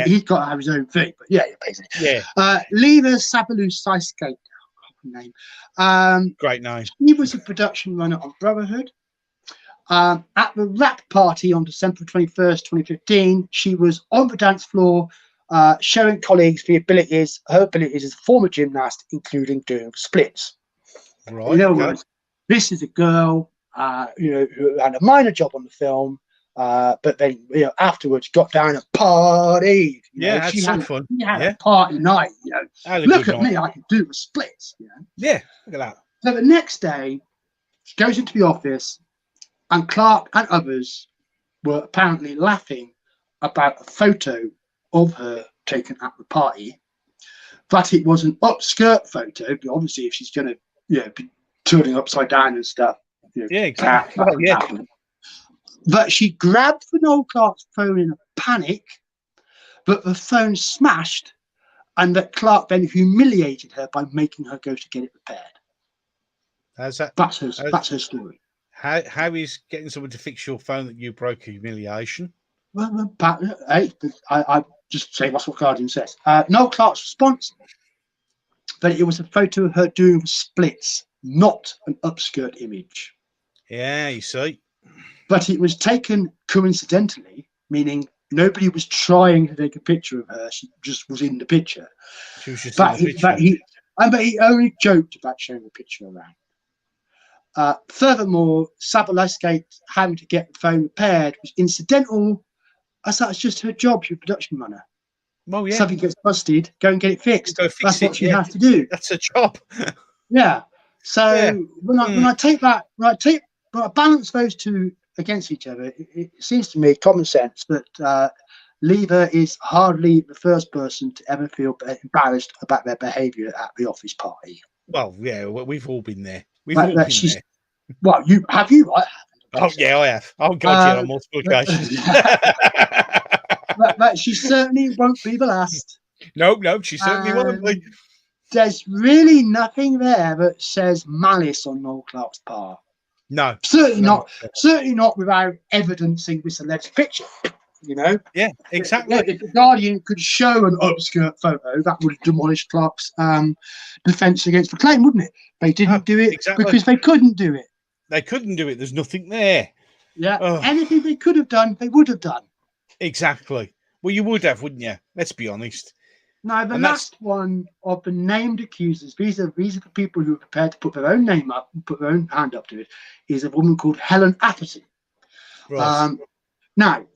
He's got to have his own thing. But yeah, basically. Yeah. Lever Sabaloo Syscape. Name. Great name. He was a production runner on Brotherhood. At the rap party on December 21st, 2015, she was on the dance floor showing colleagues her abilities as a former gymnast, including doing splits. Right. In other words, this is a girl, who had a minor job on the film, but then, afterwards got down and partied. Had some fun. She had a party night. Look at me, I can do the splits. Yeah, look at that. So the next day, she goes into the office, and Clarke and others were apparently laughing about a photo of her taken at the party. But it was an upskirt photo. But obviously, if she's going to, be turning upside down and stuff, exactly. But she grabbed the Noel Clarke's phone in a panic, but the phone smashed, and that Clarke then humiliated her by making her go to get it repaired. That's her story. How is getting someone to fix your phone that you broke a humiliation? Well, I just say that's what Guardian says. Noel Clarke's response, but it was a photo of her doing splits, not an upskirt image. Yeah, you see. But it was taken coincidentally, meaning nobody was trying to take a picture of her. She just was in the picture. She was just in the picture. But he only joked about showing the picture around. Furthermore, Sabaloo having to get the phone repaired was incidental, as that's just her job. She's a production runner. Well, yeah. Something gets busted, go and get it fixed. That's what she has to do. That's a job. Yeah. So when I balance those two against each other, it seems to me common sense that Lever is hardly the first person to ever feel embarrassed about their behaviour at the office party. Well, yeah, we've all been there. We've all been there. Well, you have, right? Oh, yeah, I have. Oh, God, yeah, on multiple occasions. but she certainly won't be the last. No, she certainly won't be. There's really nothing there that says malice on Noel Clarke's part. No. Certainly not without evidencing this alleged picture. Yeah, exactly. If the Guardian could show an upskirt photo, that would have demolished Clarke's defence against the claim, wouldn't it? They didn't do it because they couldn't do it. They couldn't do it. There's nothing there. Yeah. Anything they could have done, they would have done. Exactly. Well, you would have, wouldn't you? Let's be honest. Now, the last one of the named accusers, these are the people who are prepared to put their own name up and put their own hand up to it, is a woman called Helen Atherton. Right. Now,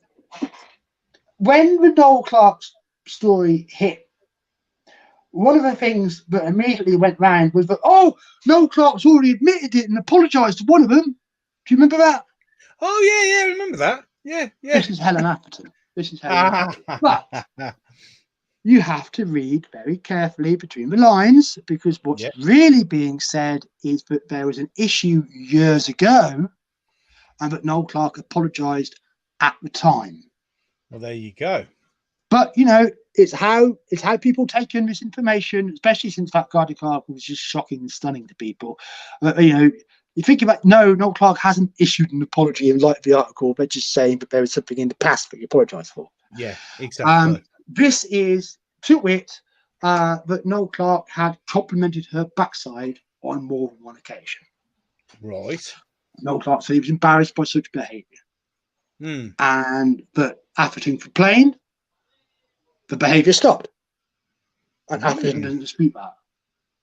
when the Noel Clarke story hit, one of the things that immediately went round was that, Noel Clarke's already admitted it and apologised to one of them. Do you remember that? Oh, yeah, I remember that. Yeah. This is Helen Atherton. But you have to read very carefully between the lines, because what's really being said is that there was an issue years ago and that Noel Clarke apologised at the time. Well, there you go. But, it's how people take in this information, especially since that article was just shocking and stunning to people. You think about, Noel Clarke hasn't issued an apology in light of the article. They're just saying that there was something in the past that he apologised for. Yeah, exactly. This is, to wit, that Noel Clarke had complimented her backside on more than one occasion. Right. Noel Clarke said he was embarrassed by such behaviour. And that Atherton complained, the behaviour stopped. And Atherton doesn't dispute that.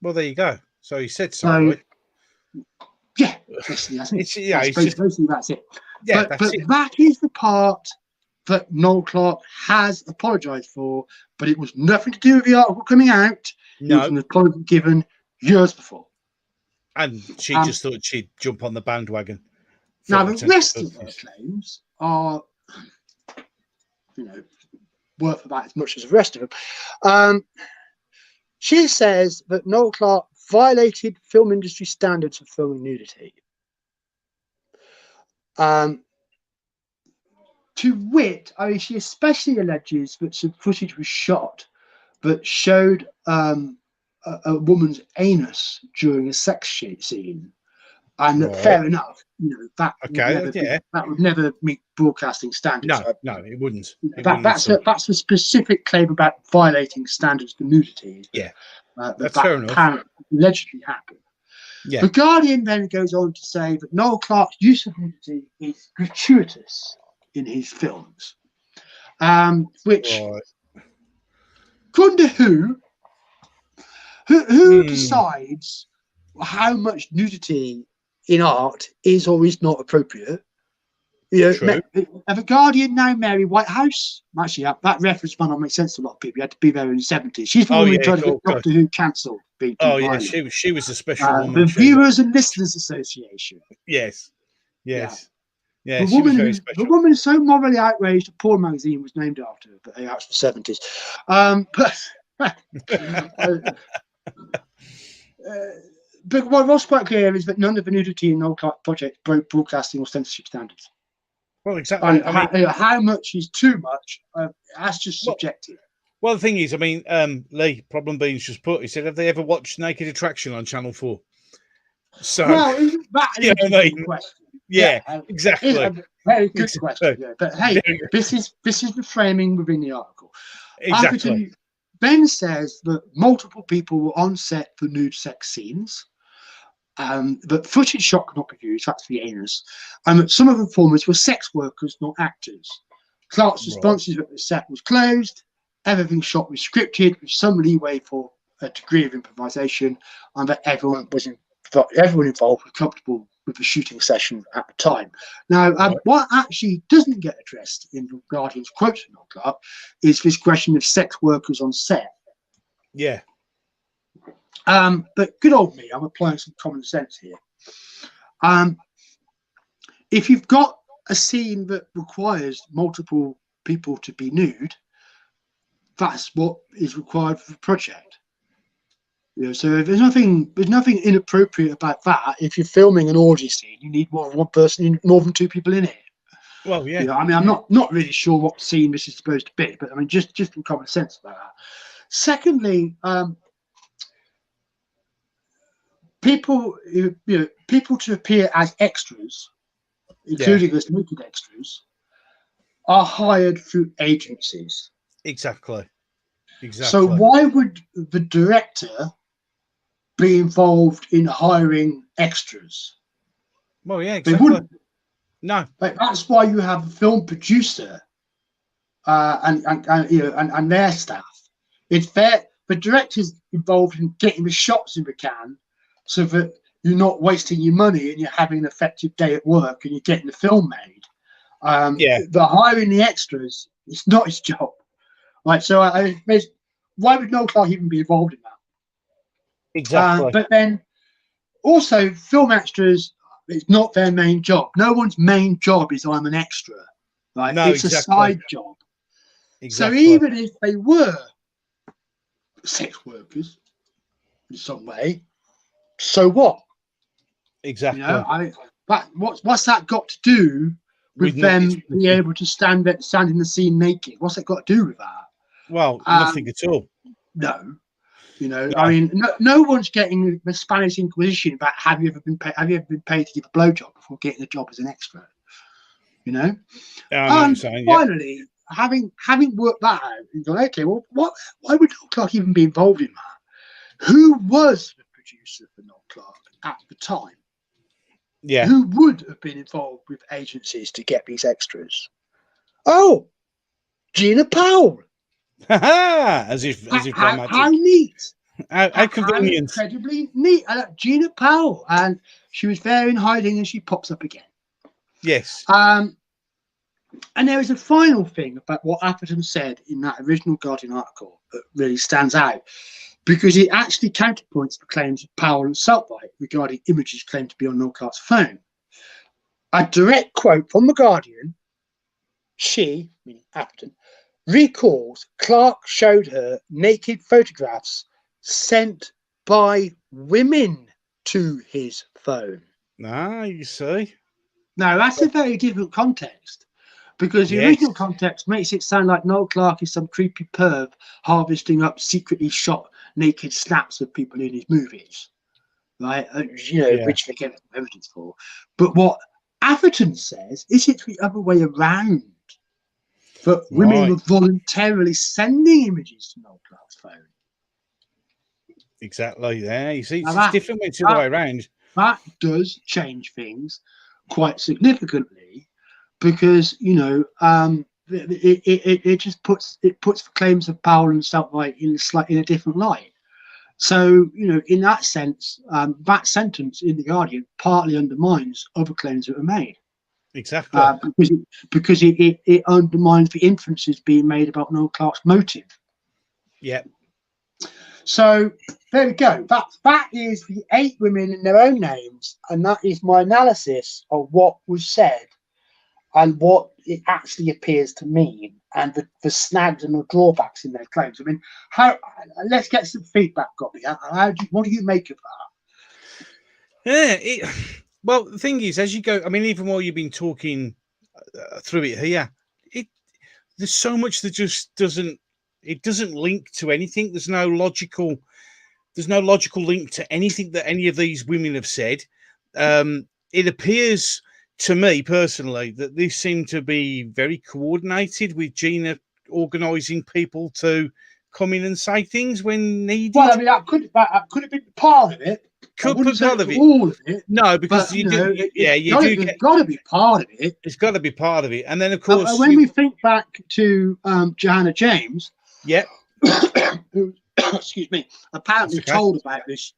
Well, there you go. So he said so, right? Yeah, basically that's it. That's it. Yeah, but that is the part that Noel Clarke has apologised for, but it was nothing to do with the article coming out. No. It was an apology given years before. And she just thought she'd jump on the bandwagon. Now, the rest of her claims are, worth about as much as the rest of them. She says that Noel Clarke violated film industry standards for filming nudity. To wit, I mean, she especially alleges that some footage was shot that showed a woman's anus during a sex scene, and that Right. fair enough, that would Okay. never Yeah. meet broadcasting standards. No, it wouldn't. It wouldn't That's at all. that's a specific claim about violating standards for nudity. Yeah, that that's fair enough. apparently allegedly happened. Yeah. The Guardian then goes on to say that Noel Clarke's use of nudity is gratuitous in his films, which Right. wonder who decides how much nudity in art is or is not appropriate. True. Have a Guardian now Mary Whitehouse? Actually, that reference might not make sense to a lot of people. You had to be there in the 70s. She's the woman who tried to get Doctor Who cancelled. Oh yeah, she was a special woman. The Viewers and Listeners Association. Yes. Yeah, the she was very special. The woman so morally outraged, a porn magazine was named after her, but that's the 70s. But what was quite clear is that none of the nudity in Noel Clarke project broke broadcasting or censorship standards. Well, exactly. And how much is too much? That's just subjective. Well, the thing is, I mean, Lee, Problem Beans just put, he said, have they ever watched Naked Attraction on Channel 4? So, well, isn't that a question? Yeah, exactly. It's a very good question. Yeah. But hey, this is the framing within the article. Exactly. Ben says that multiple people were on set for nude sex scenes. But footage shot could not be used, that's the anus, and that some of the performers were sex workers, not actors. Clarke's response is that the set was closed, everything shot was scripted with some leeway for a degree of improvisation, and that everyone involved was comfortable with the shooting session at the time. Now, what actually doesn't get addressed in the Guardian's quote from Noel Clarke is this question of sex workers on set. Yeah. But good old me, I'm applying some common sense here. If you've got a scene that requires multiple people to be nude, that's what is required for the project. So if there's nothing inappropriate about that. If you're filming an orgy scene, you need more than one person, more than two people in it. Well, yeah. I mean, I'm not really sure what scene this is supposed to be, but I mean, just in common sense about that. Secondly, people to appear as extras, including as naked extras, are hired through agencies. Exactly. So why would the director be involved in hiring extras? Well, yeah, exactly. They wouldn't. No. That's why you have a film producer and their staff. It's the director's involved in getting the shots in the can, so that you're not wasting your money and you're having an effective day at work and you're getting the film made. The hiring the extras, it's not his job. Right, so why would Noel Clarke even be involved in that? Exactly. But then also, film extras, it's not their main job. No one's main job is I'm an extra. Right? No, it's a side job. Exactly. So even if they were sex workers in some way, so what? Exactly. What's that got to do with them being able to stand in the scene naked? What's that got to do with that? Well, nothing at all. No. I mean, no one's getting the Spanish Inquisition about have you ever been paid to give a blowjob before getting a job as an expert? Finally, having worked that out, you go, okay, well, why would Noel Clarke even be involved in that? Who was the producer for Noel Clarke at the time? Yeah. Who would have been involved with agencies to get these extras? Oh, Gina Powell. as if how neat. How convenient. How incredibly neat. Gina Powell. And she was there in hiding and she pops up again. Yes. And there is a final thing about what Atherton said in that original Guardian article that really stands out, because it actually counterpoints the claims of Powell and Seltwright regarding images claimed to be on Noel Clarke's phone. A direct quote from the Guardian, she, meaning Atherton, recalls Clarke showed her naked photographs sent by women to his phone. You see. Now, that's a very different context. because the Yes. original context makes it sound like Noel Clarke is some creepy perv harvesting up secretly shot naked snaps of people in his movies, right? Yeah. Which they get evidence for. But what Atherton says is it's the other way around. But women were voluntarily sending images to Noel Clarke's phone. Exactly. Yeah. You see, it's different when it's the other way around. That does change things quite significantly, because it just puts the claims of Powell and Southlight in a different light. So in that sense, that sentence in the Guardian partly undermines other claims that were made. Exactly. Because it undermines the inferences being made about Noel Clarke's motive. Yeah. So there we go. That is the 8 women in their own names, and that is my analysis of what was said and what it actually appears to mean, and the snags and the drawbacks in their claims. I mean, let's get some feedback, Gobby. What do you make of that? Yeah. Well, the thing is, as you go, I mean, even while you've been talking through it here, there's so much that just doesn't link to anything. There's no logical link to anything that any of these women have said. It appears to me personally that these seem to be very coordinated, with Gina organising people to come in and say things when needed. Well, I mean, that could have been part of it. Could be part of it. All of it. No, because but, it's got to be part of it. It's got to be part of it. And then, of course, when we think back to Johanna James, who, excuse me, apparently told about this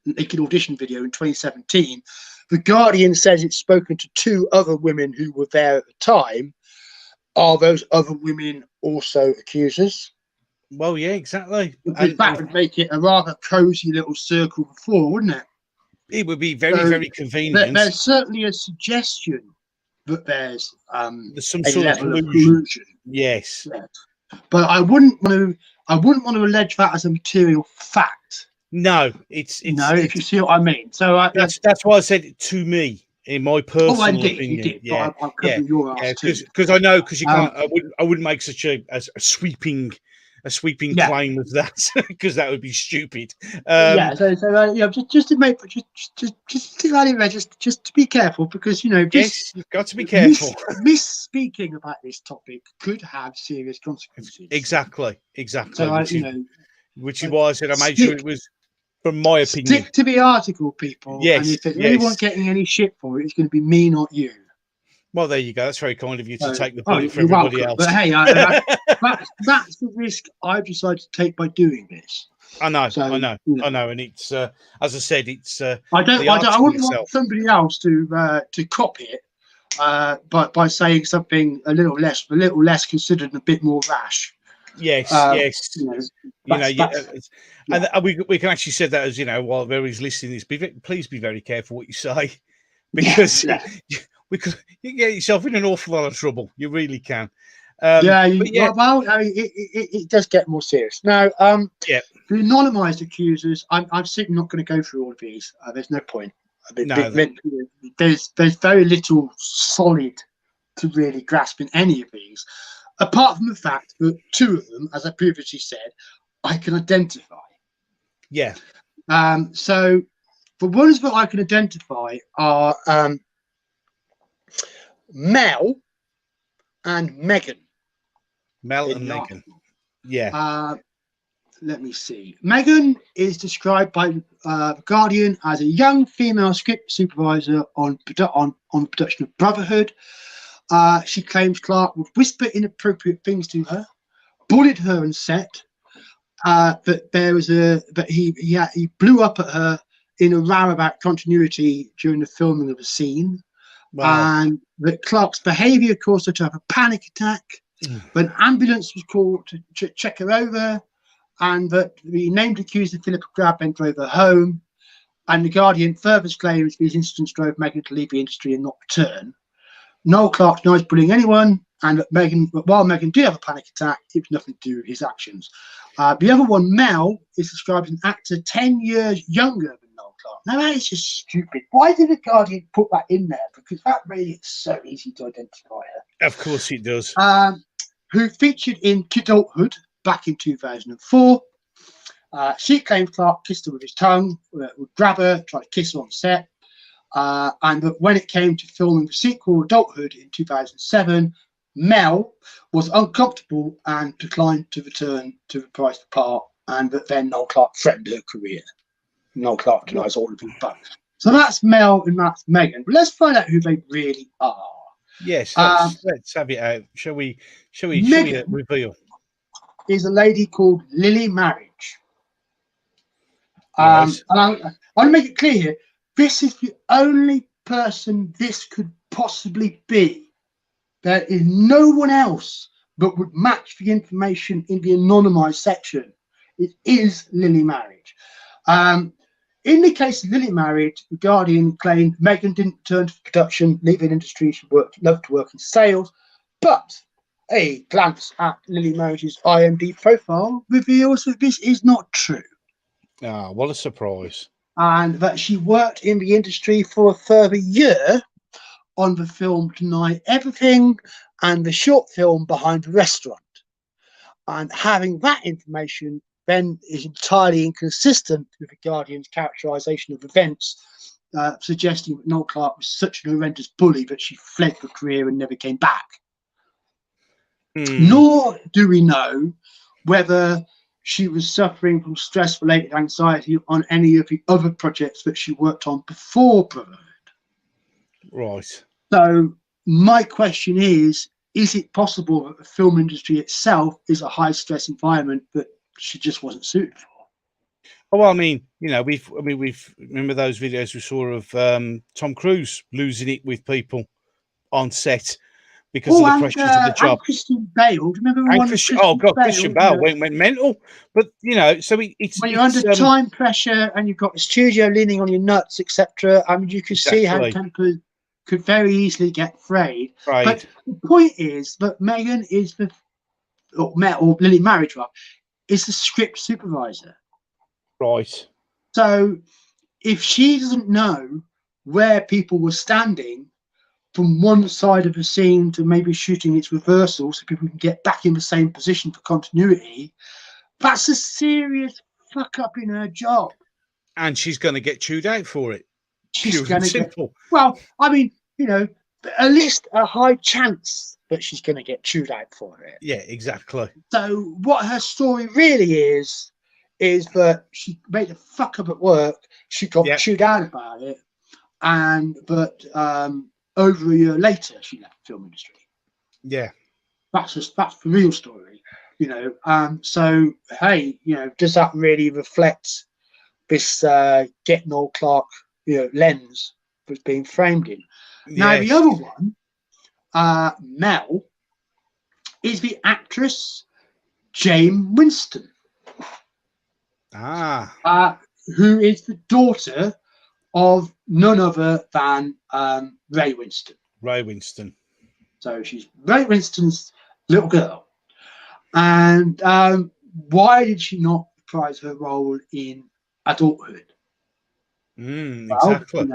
naked audition video in 2017, the Guardian says it's spoken to 2 other women who were there at the time. Are those other women also accusers? Well, yeah, exactly. And that would make it a rather cosy little circle before, wouldn't it? It would be very convenient. There's certainly a suggestion that there's some sort of collusion. Yes. But I wouldn't want to allege that as a material fact. No, it's if you see what I mean. So that's why I said it to me, in my personal opinion. You did. Yeah, I'm covering your ass too. Because you can't. I wouldn't make such a sweeping claim as that, because that would be stupid. Just to make just to that in there, just to be careful, because you've got to be careful. Misspeaking about this topic could have serious consequences. Exactly. So which is why I said I made sure it was from my opinion. Stick to the article, people. Yes. And if anyone's getting any shit for it, it's going to be me, not you. Well, there you go. That's very kind of you to take the bullet for everybody else. But hey, that's the risk I've decided to take by doing this. I know, and it's as I said, it's. I wouldn't want somebody else to copy it, by saying something a little less considered and a bit more rash. Yes. And we can actually say that as while everybody's listening to this, please be very careful what you say, because. Because you can get yourself in an awful lot of trouble. You really can. Well, I mean, it does get more serious. Now, the anonymised accusers, I'm simply not going to go through all of these. There's no point. There's very little solid to really grasp in any of these, apart from the fact that 2 of them, as I previously said, I can identify. Yeah. So the ones that I can identify are Mel and Megan. Mel and Megan. Yeah. Let me see. Megan is described by the Guardian as a young female script supervisor on production of Brotherhood. She claims Clarke would whisper inappropriate things to her, bullied her on set. That he blew up at her in a row about continuity during the filming of a scene. Wow. And that Clarke's behaviour caused her to have a panic attack. When ambulance was called to check her over, and that the named accuser Philippa Grab then drove her home. And the Guardian further claims these incidents drove Megan to leave the industry and not return. Noel Clarke denies bullying anyone, and that while Megan did have a panic attack, it was nothing to do with his actions. The other one, Mel, is described as an actor 10 years younger than Noel Clarke. Now, that is just stupid. Why did the Guardian put that in there? Because that made it so easy to identify her. Of course it does. Who featured in Kidulthood back in 2004. She claimed Clarke kissed her with his tongue, would grab her, try to kiss her on set. And that when it came to filming the sequel, Adulthood, in 2007, Mel was uncomfortable and declined to return to reprise the part, and that then Noel Clarke threatened her career. Noel Clarke denies all of it. But so that's Mel and that's Megan. But let's find out who they really are. Yes, let's have it out. Shall we reveal? Is a lady called Lily Marriage. Right. And I want to make it clear here, this is the only person this could possibly be. There is no one else that would match the information in the anonymised section. It is Lily Marriage. In the case of Lily Marriage, The Guardian claimed Megan didn't return to production, leaving industry. She loved to work in sales. But a glance at Lily Marriage's IMDb profile reveals that this is not true. Ah, what a surprise. And that she worked in the industry for a further year on the film Deny Everything and the short film Behind the Restaurant. And having that information then is entirely inconsistent with the Guardian's characterisation of events, suggesting that Noel Clarke was such an horrendous bully that she fled the career and never came back. Nor do we know whether she was suffering from stress-related anxiety on any of the other projects that she worked on before Brotherhood. Right. So my question is it possible that the film industry itself is a high-stress environment that she just wasn't suited for? Oh, well, I mean, we've remember those videos we saw of Tom Cruise losing it with people on set because of the pressures of the job. And Christian Bale. Do you remember one? Christian Bale went mental. But so it's when you're under time pressure and you've got the studio leaning on your nuts, etc. I mean, you can see how tempers could very easily get frayed. Right. But the point is that Megan is or Lily Marriage is the script supervisor. Right. So if she doesn't know where people were standing from one side of the scene to maybe shooting its reversal so people can get back in the same position for continuity, that's a serious fuck up in her job. And she's going to get chewed out for it. She's going to get... Well, I mean, at least a high chance that she's going to get chewed out for it. Yeah, exactly. So what her story really is that she made a fuck up at work. She got chewed out about it. But over a year later, she left the film industry. Yeah. That's the real story, So, hey, does that really reflect this get Noel Clarke, lens that's being framed in? Yes. Now, the other one, Mel, is the actress Jane Winston. Who is the daughter of none other than Ray Winston. Ray Winston. So she's Ray Winston's little girl. And why did she not reprise her role in Adulthood? Exactly.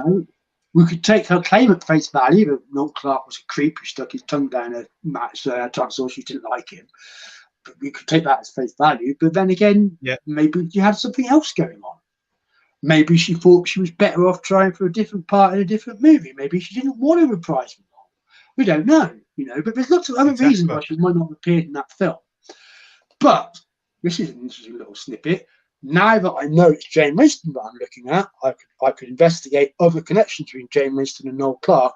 We could take her claim at face value that Noel Clarke was a creep who stuck his tongue down her tonsil. She didn't like him. But we could take that as face value. But then again, maybe she had something else going on. Maybe she thought she was better off trying for a different part in a different movie. Maybe she didn't want to reprise the role. We don't know, but there's lots of other reasons why she might not have appeared in that film. But this is an interesting little snippet. Now that I know it's Jane Winston that I'm looking at, I could investigate other connections between Jane Winston and Noel Clarke.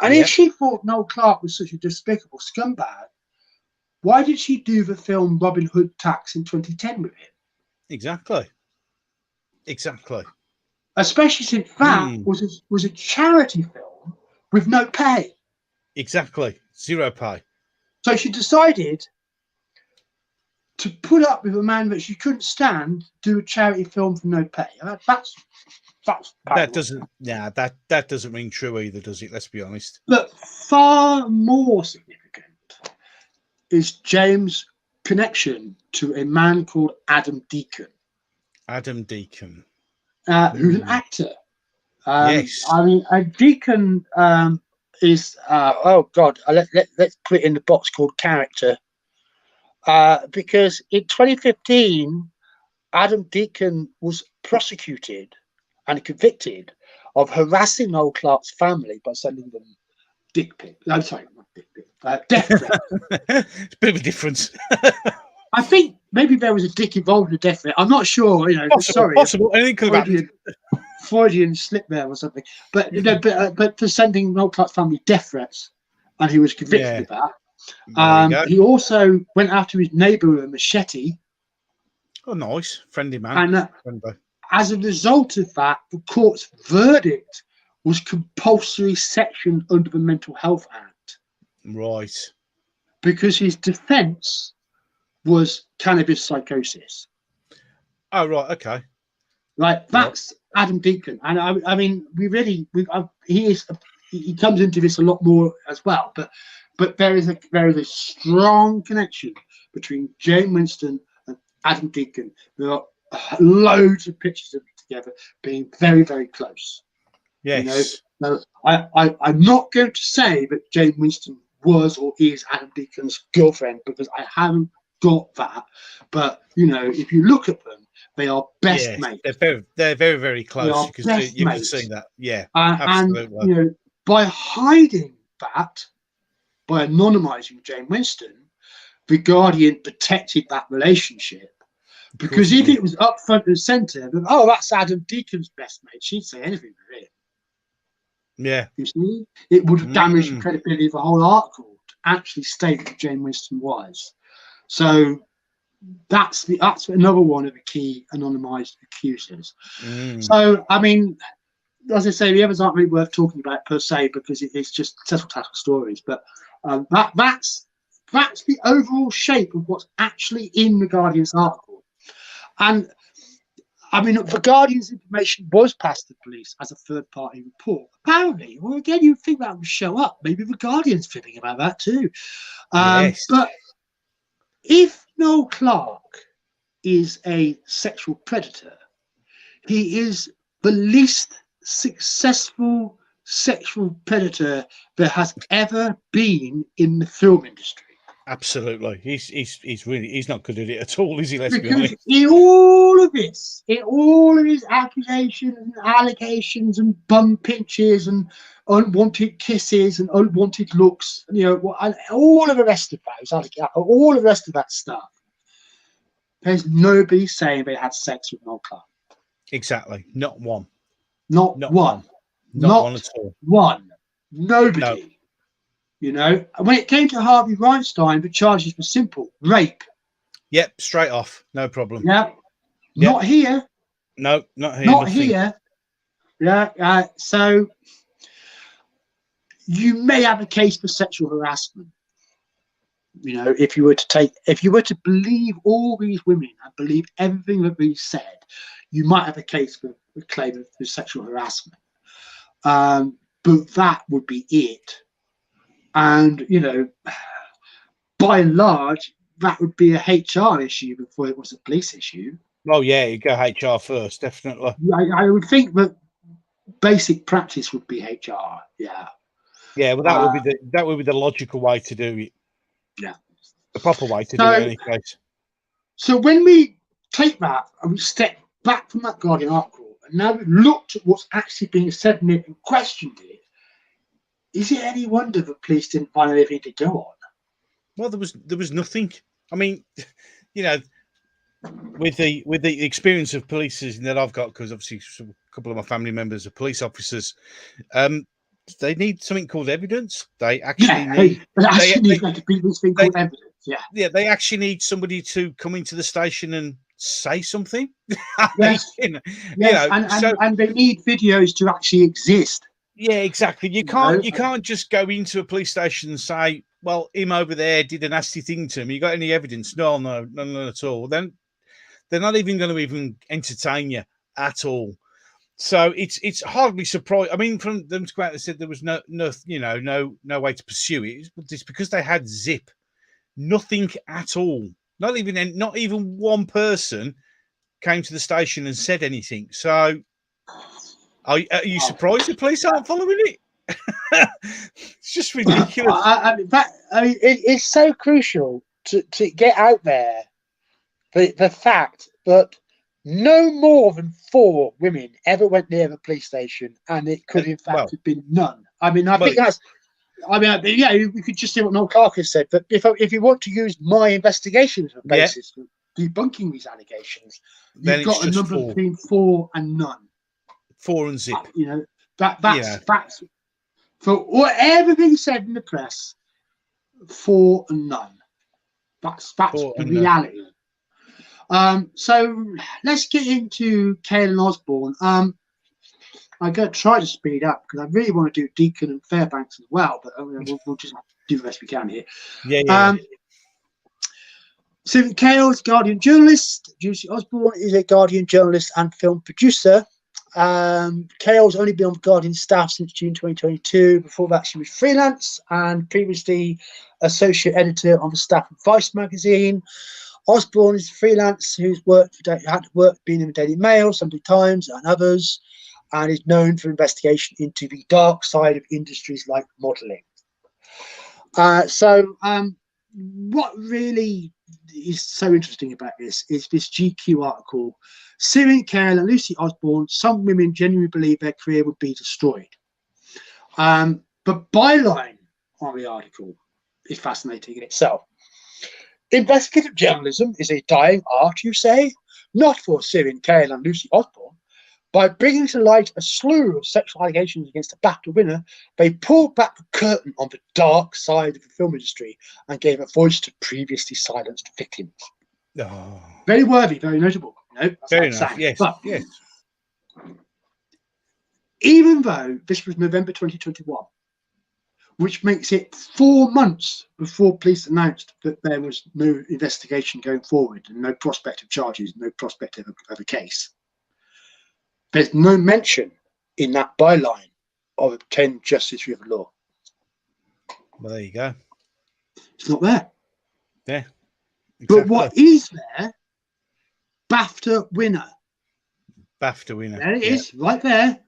And if she thought Noel Clarke was such a despicable scumbag, why did she do the film Robin Hood Tax in 2010 with him? Exactly. Especially since that was a charity film with no pay. Exactly. Zero pay. So she decided to put up with a man that she couldn't stand, do a charity film for no pay. That doesn't ring true either, does it? Let's be honest. But far more significant is James' connection to a man called Adam Deacon. Who's an actor. Yes. I mean, Deacon is oh God, let's put it in the box called character, because in 2015, Adam Deacon was prosecuted and convicted of harassing Noel Clarke's family by sending them dick pic. I'm sorry, not dick pic, death threat. It's a bit of a difference. I think maybe there was a dick involved in the death threat. I'm not sure. Possible. Anything could have happened. Freudian slip there or something. But but for sending Noel Clarke's family death threats, and he was convicted of that. He also went after his neighbour with a machete. Oh, nice, friendly man. And as a result of that, the court's verdict was compulsory section under the Mental Health Act. Right. Because his defence was cannabis psychosis. Oh, right. Okay. Right. That's Adam Deacon. And I mean, he comes into this a lot more as well. But there is a strong connection between Jane Winston and Adam Deacon. There are loads of pictures of them together being very, very close. Yes. Now, I'm not going to say that Jane Winston was or is Adam Deacon's girlfriend, because I haven't got that. But if you look at them, they are best mates. They're very, very close, because you can see that. Yeah, absolutely. And by hiding that, by anonymizing Jane Winston, the Guardian protected that relationship. Because if it was up front and centre, then that's Adam Deacon's best mate, she'd say anything for it. Yeah. You see, it would have damaged the credibility of the whole article to actually state that Jane Winston was. So that's another one of the key anonymised accusers. So I mean, as I say, the others aren't really worth talking about per se, because it's just tactical stories. But that's the overall shape of what's actually in the Guardian's article. And I mean, the Guardian's information was passed to police as a third-party report. Apparently, well, again, you'd think that would show up. Maybe the Guardian's fibbing about that too. Yes. But if Noel Clarke is a sexual predator, he is the least successful sexual predator there has ever been in the film industry. Absolutely. He's not good at it at all, is he? Let's be honest. In all of this, in all of his accusations and allegations and bum pinches and unwanted kisses and unwanted looks, all of the rest of that stuff, there's nobody saying they had sex with Noel Clarke. Exactly. Not one. Not one. Not one at all. One. Nobody. No. When it came to Harvey Weinstein, the charges were simple: rape. Yep, straight off, no problem. Yeah. Yep. Not here. No, not here. Not here. Yeah. So you may have a case for sexual harassment. If you were to believe all these women and believe everything that we said, you might have a case for a claim of sexual harassment. But that would be it. And by and large, that would be a HR issue before it was a police issue. Oh yeah, you go HR first, definitely. I would think that basic practice would be HR. Yeah. Yeah, well, that would be the logical way to do it. Yeah. The proper way to do it in any case. So when we take that and we step back from that Guardian article, and now we've looked at what's actually being said in it and questioned it, is it any wonder the police didn't find anything to go on? Well, there was nothing. I mean, with the experience of police that I've got, because obviously a couple of my family members are police officers, they need something called evidence. They actually need this thing called evidence. Yeah, they actually need somebody to come into the station and say something. Yes. And they need videos to actually exist. Yeah, exactly. You can't just go into a police station and say, well, him over there did a nasty thing to me. You got any evidence? No, at all. Then they're not even going to even entertain you at all. So it's hardly surprising. I mean, from them to go out, they said there was no way to pursue it. It's because they had zip, nothing at all. Not even one person came to the station and said anything. So, are you surprised the police aren't following it? It's ridiculous. It's so crucial to get out there the fact that no more than 4 women ever went near the police station, and it could in fact have been none. I think that's. Yeah, we could just see what Noel Clarke has said. But if you want to use my investigations as a basis for debunking these allegations, you've got a number between 4 and none. 4 and zip. That's for whatever being said in the press. 4 and none. That's the reality. So let's get into Kaylin Osborne. I'm going to try to speed up because I really want to do Deacon and Fairbanks as well, but we'll just do the best we can here. So Kayle's Guardian journalist. Juicy Osborne is a Guardian journalist and film producer. Kayle's only been on Guardian staff since June 2022. Before that, she was freelance and previously associate editor on the staff of Vice magazine. Osborne is freelance who's had work being in the Daily Mail, Sunday Times, and others, and is known for investigation into the dark side of industries like modelling. What really is so interesting about this is this GQ article. Syrian Kayle and Lucy Osborne, some women genuinely believe their career would be destroyed. The byline on the article is fascinating in itself. Investigative journalism is a dying art, you say? Not for Syrian Kayle and Lucy Osborne. By bringing to light a slew of sexual allegations against a BAFTA winner, they pulled back the curtain on the dark side of the film industry and gave a voice to previously silenced victims. Oh. Very worthy, very notable. Fair enough. Yes. But even though this was November 2021, which makes it 4 months before police announced that there was no investigation going forward and no prospect of charges, no prospect of a case, there's no mention in that byline of obtaining justice through the law. Well, there you go. It's not there. Yeah. Exactly. But what is there? BAFTA winner. BAFTA winner. There it is, right there.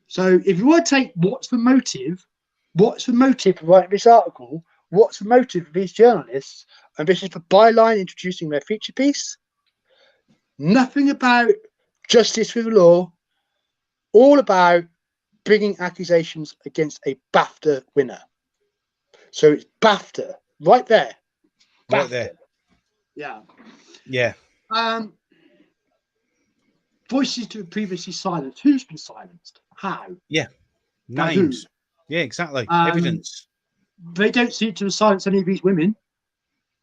So if you want to take what's the motive for writing this article, what's the motive of these journalists, and this is the byline introducing their feature piece, nothing about justice through the law, all about bringing accusations against a BAFTA winner. So it's BAFTA, right there. BAFTA. Right there. Yeah. Yeah. Voices to previously silenced. Who's been silenced? How? Yeah. Names. Yeah, exactly. Evidence. They don't seem to have silenced any of these women.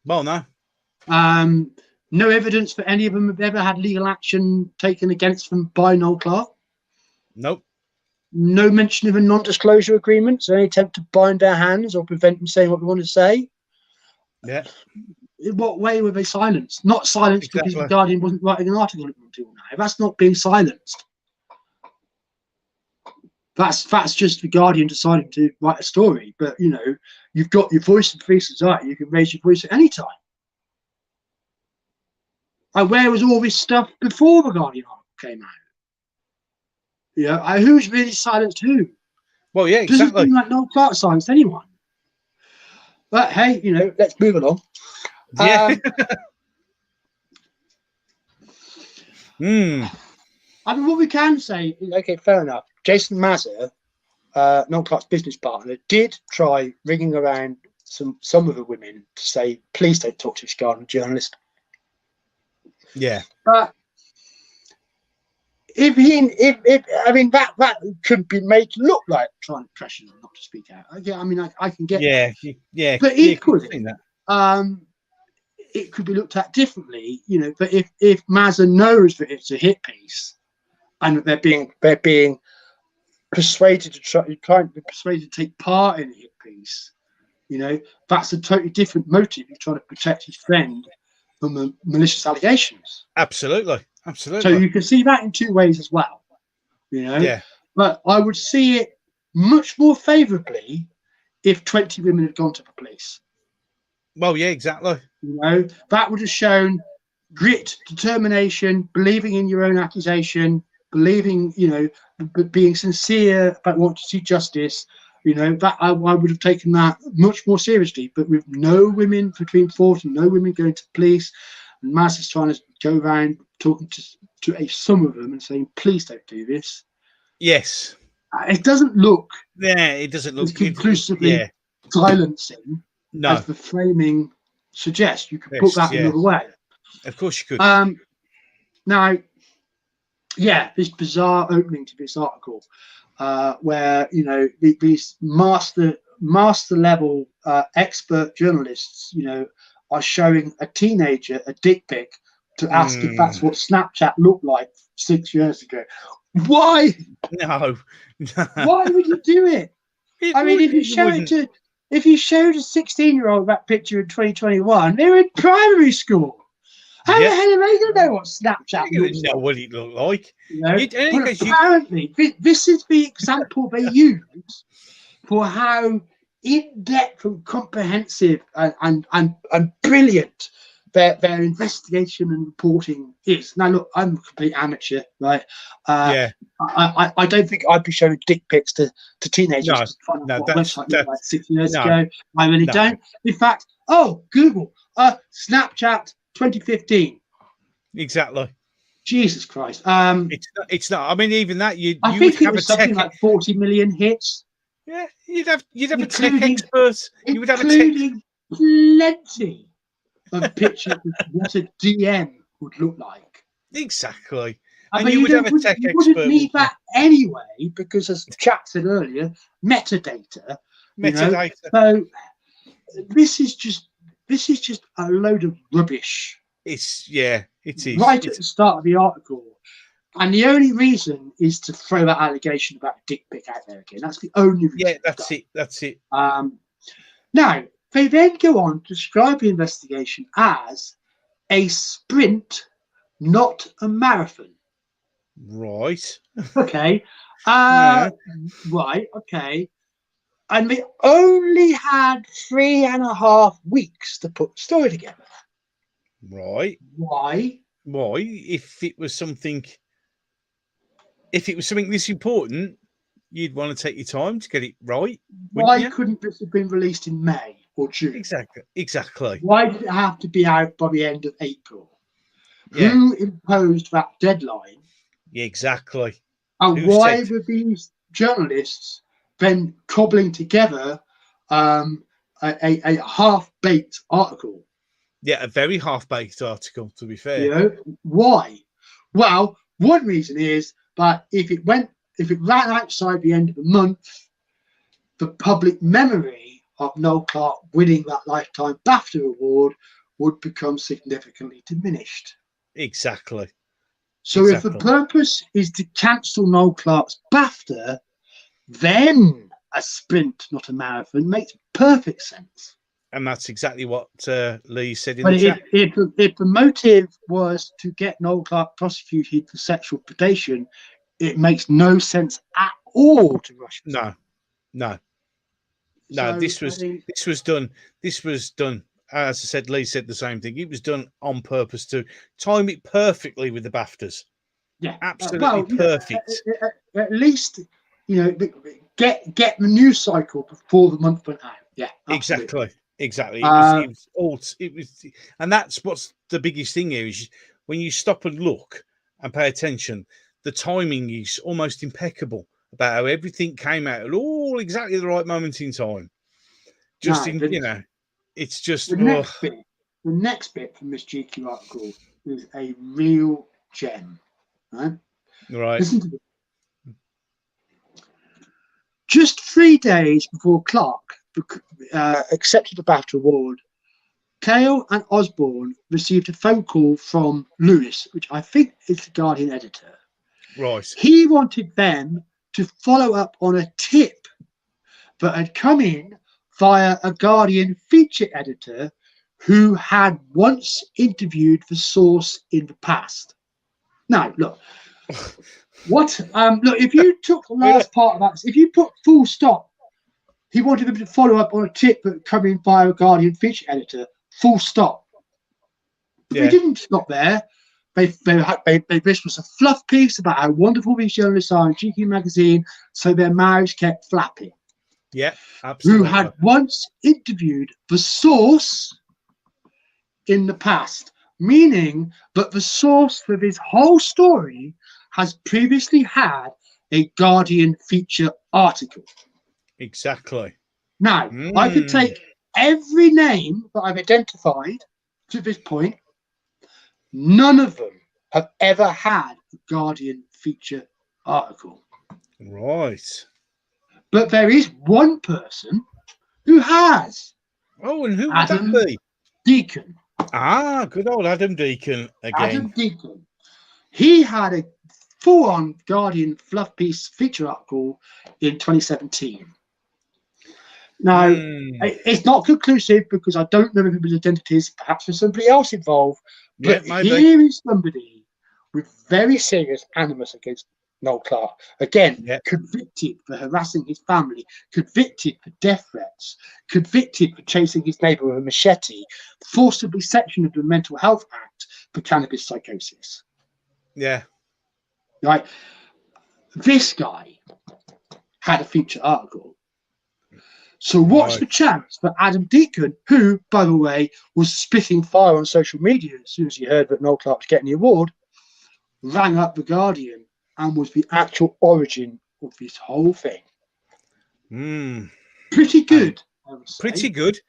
Well, no. No evidence for any of them have ever had legal action taken against them by Noel Clarke. Nope. No mention of a non-disclosure agreement, so any attempt to bind their hands or prevent them saying what we want to say. Yeah. In what way were they silenced? Not silenced because the Guardian wasn't writing an article until now. That's not being silenced. That's just the Guardian deciding to write a story. But, you know, you've got your voice in free society. You can raise your voice at any time. And where was all this stuff before the Guardian article came out? You know, who's really silenced who? Well, yeah, exactly. Doesn't seem like Noel Clarke silenced anyone. But hey, you know, let's move along. Yeah. I mean, what we can say is, okay, fair enough. Jason Mazur, Noel Clarke's business partner, did try ringing around some of the women to say, please don't talk to this Guardian journalist. Yeah. But if I mean that could be made to look like trying to pressure them not to speak out. Yeah, I mean I can get that. Yeah. But equally, it could be looked at differently, you know. But if Mazur knows that it's a hit piece and that they're being persuaded to persuaded to take part in a hit piece, you know, that's a totally different motive. He's trying to protect his friend from the malicious allegations. Absolutely. So you can see that in two ways as well, you know. Yeah. But I would see it much more favourably if 20 women had gone to the police. Well, yeah, exactly. You know, that would have shown grit, determination, believing in your own accusation, believing, you know, being sincere about wanting to see justice, that I would have taken that much more seriously. But with no women between 40, no women going to police, and Maz is trying to go around talking to some of them and saying, please don't do this. Yes. It doesn't look. Yeah, it doesn't look as conclusively silencing as the framing suggests. You could put that another way. Of course you could. Now, this bizarre opening to this article, where these master level expert journalists, are showing a teenager a dick pic to ask if that's what Snapchat looked like 6 years ago. Why? No. Why would you do it? If you showed a 16-year-old that picture in 2021, they were in primary school. How the hell are they going to know what Snapchat looks like? Know what it looked like. But apparently, this is the example they use for how in-depth and comprehensive and brilliant their investigation and reporting is. Now, look, I'm a complete amateur, right? I don't think I'd be showing dick pics to teenagers. No, that's like 6 years ago. I really don't. In fact, Google Snapchat 2015. Exactly. Jesus Christ. It's not. I mean, even that I think it was something like 40 million hits. Yeah, you'd have a tech expert. You would have including plenty of pictures of what a DM would look like. Exactly. And you would have a tech expert. You wouldn't need that anyway, because as Chat said earlier, metadata. So this is just a load of rubbish. It is. Right at the start of the article. And the only reason is to throw that allegation about a dick pic out there again. That's the only reason. Yeah, that's it. Now, they then go on to describe the investigation as a sprint, not a marathon. Right. Okay. Right, okay. And they only had 3.5 weeks to put the story together. Right. Why? If it was something this important, you'd want to take your time to get it right. Why couldn't this have been released in May or June? Exactly. Why did it have to be out by the end of April? Yeah. Who imposed that deadline? Yeah, exactly. And why were these journalists then cobbling together a half-baked article? Yeah, a very half-baked article, to be fair. Why? Well, one reason is that if it ran outside the end of the month, the public memory of Noel Clarke winning that Lifetime BAFTA award would become significantly diminished. Exactly. So if the purpose is to cancel Noel Clarke's BAFTA, then a sprint, not a marathon, makes perfect sense. And that's exactly what Lee said in the chat. If the motive was to get Noel Clarke prosecuted for sexual predation, it makes no sense at all to rush. No. This was done. As I said, Lee said the same thing. It was done on purpose to time it perfectly with the BAFTAs. Yeah, absolutely perfect. At least get the news cycle before the month went out. Yeah, absolutely. Exactly. It was, and that's what's the biggest thing here is when you stop and look and pay attention. The timing is almost impeccable about how everything came out at all exactly the right moment in time. It's just the next bit from this GQ article is a real gem, right? Listen to this. Just 3 days before Clarke accepted the BAFTA award, Cale and Osborne received a phone call from Lewis, which I think is the Guardian editor. Right. He wanted them to follow up on a tip that had come in via a Guardian feature editor who had once interviewed the source in the past. Now, look. Look, if you took the last part of that, if you put full stop, he wanted them to follow up on a tip that had come in via a Guardian feature editor, full stop. But they didn't stop there. This was a fluff piece about how wonderful these journalists are in GQ magazine, so their mouths kept flapping. Yeah, absolutely. Who had once interviewed the source in the past, meaning that the source for this whole story has previously had a Guardian feature article. Exactly. Now, I could take every name that I've identified to this point. None of them have ever had a Guardian feature article. Right. But there is one person who has. Oh, and who would Adam that be? Deacon. Ah, good old Adam Deacon again. Adam Deacon. He had a full-on Guardian fluff piece feature article in 2017. Now, it's not conclusive because I don't know if it was identities. Perhaps there's somebody else involved. But here is somebody with very serious animus against Noel Clarke. Again, convicted for harassing his family, convicted for death threats, convicted for chasing his neighbour with a machete, forcibly section of the Mental Health Act for cannabis psychosis. Yeah. Right. This guy had a feature article. So what's the chance that Adam Deacon, who, by the way, was spitting fire on social media as soon as he heard that Noel Clarke was getting the award, rang up the Guardian and was the actual origin of this whole thing? Pretty good. Pretty good.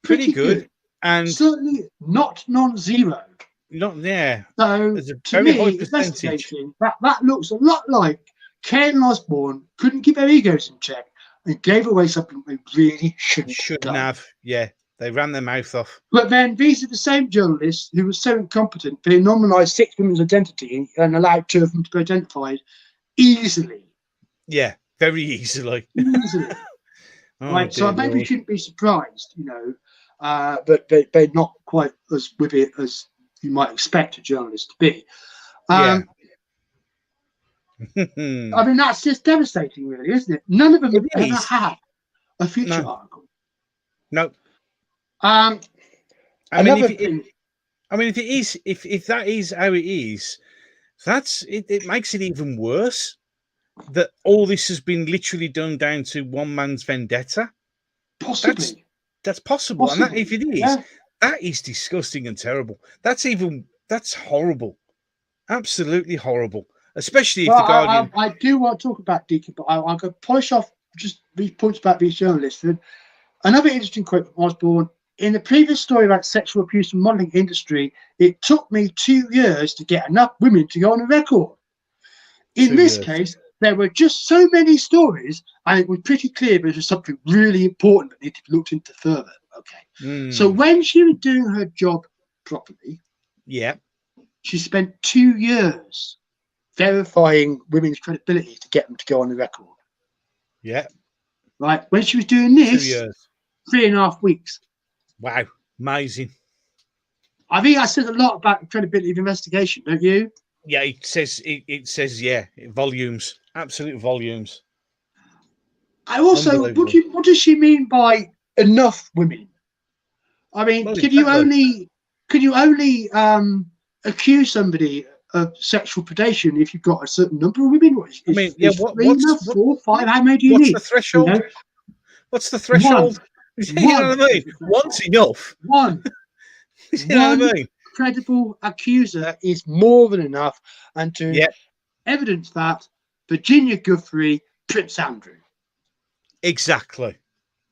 Pretty good. And certainly not non-zero. Not there. So to me, investigating that looks a lot like Kate and Osborne couldn't keep their egos in check and gave away something they really shouldn't have. Yeah, they ran their mouth off. But then these are the same journalists who were so incompetent they nominalised 6 women's identity and allowed 2 of them to be identified easily. Yeah, very easily. Right, so maybe we shouldn't be surprised, but they're not quite as with it as you might expect a journalist to be. I mean, that's just devastating, really, isn't it? None of them have ever had a feature article. No. I mean, if that is how it is, it makes it even worse that all this has been literally done down to one man's vendetta. Possibly. That's possible. And that, if it is, that is disgusting and terrible. That's horrible. Absolutely horrible. Especially if the Guardian... I do want to talk about Deacon, but I'm going to polish off just these points about these journalists. Another interesting quote from Osborne: in the previous story about sexual abuse in the modelling industry, it took me 2 years to get enough women to go on the record. In this case, there were just so many stories, and it was pretty clear there was something really important that needed to be looked into further. Okay. So when she was doing her job properly, she spent 2 years verifying women's credibility to get them to go on the record. Yeah. Right. When she was doing this, 2 years. 3.5 weeks. Wow. Amazing. I think that says a lot about the credibility of investigation, don't you? Yeah, it says volumes. Absolute volumes. I also, what does she mean by enough women? I mean, could you only accuse somebody of sexual predation if you've got a certain number of women? What's 4, 5? How many do you need? What's the threshold? What's the threshold? You know what I mean? One's enough. One. You know what I mean? Credible accuser is more than enough, and to evidence that, Virginia Guthrie, Prince Andrew. Exactly.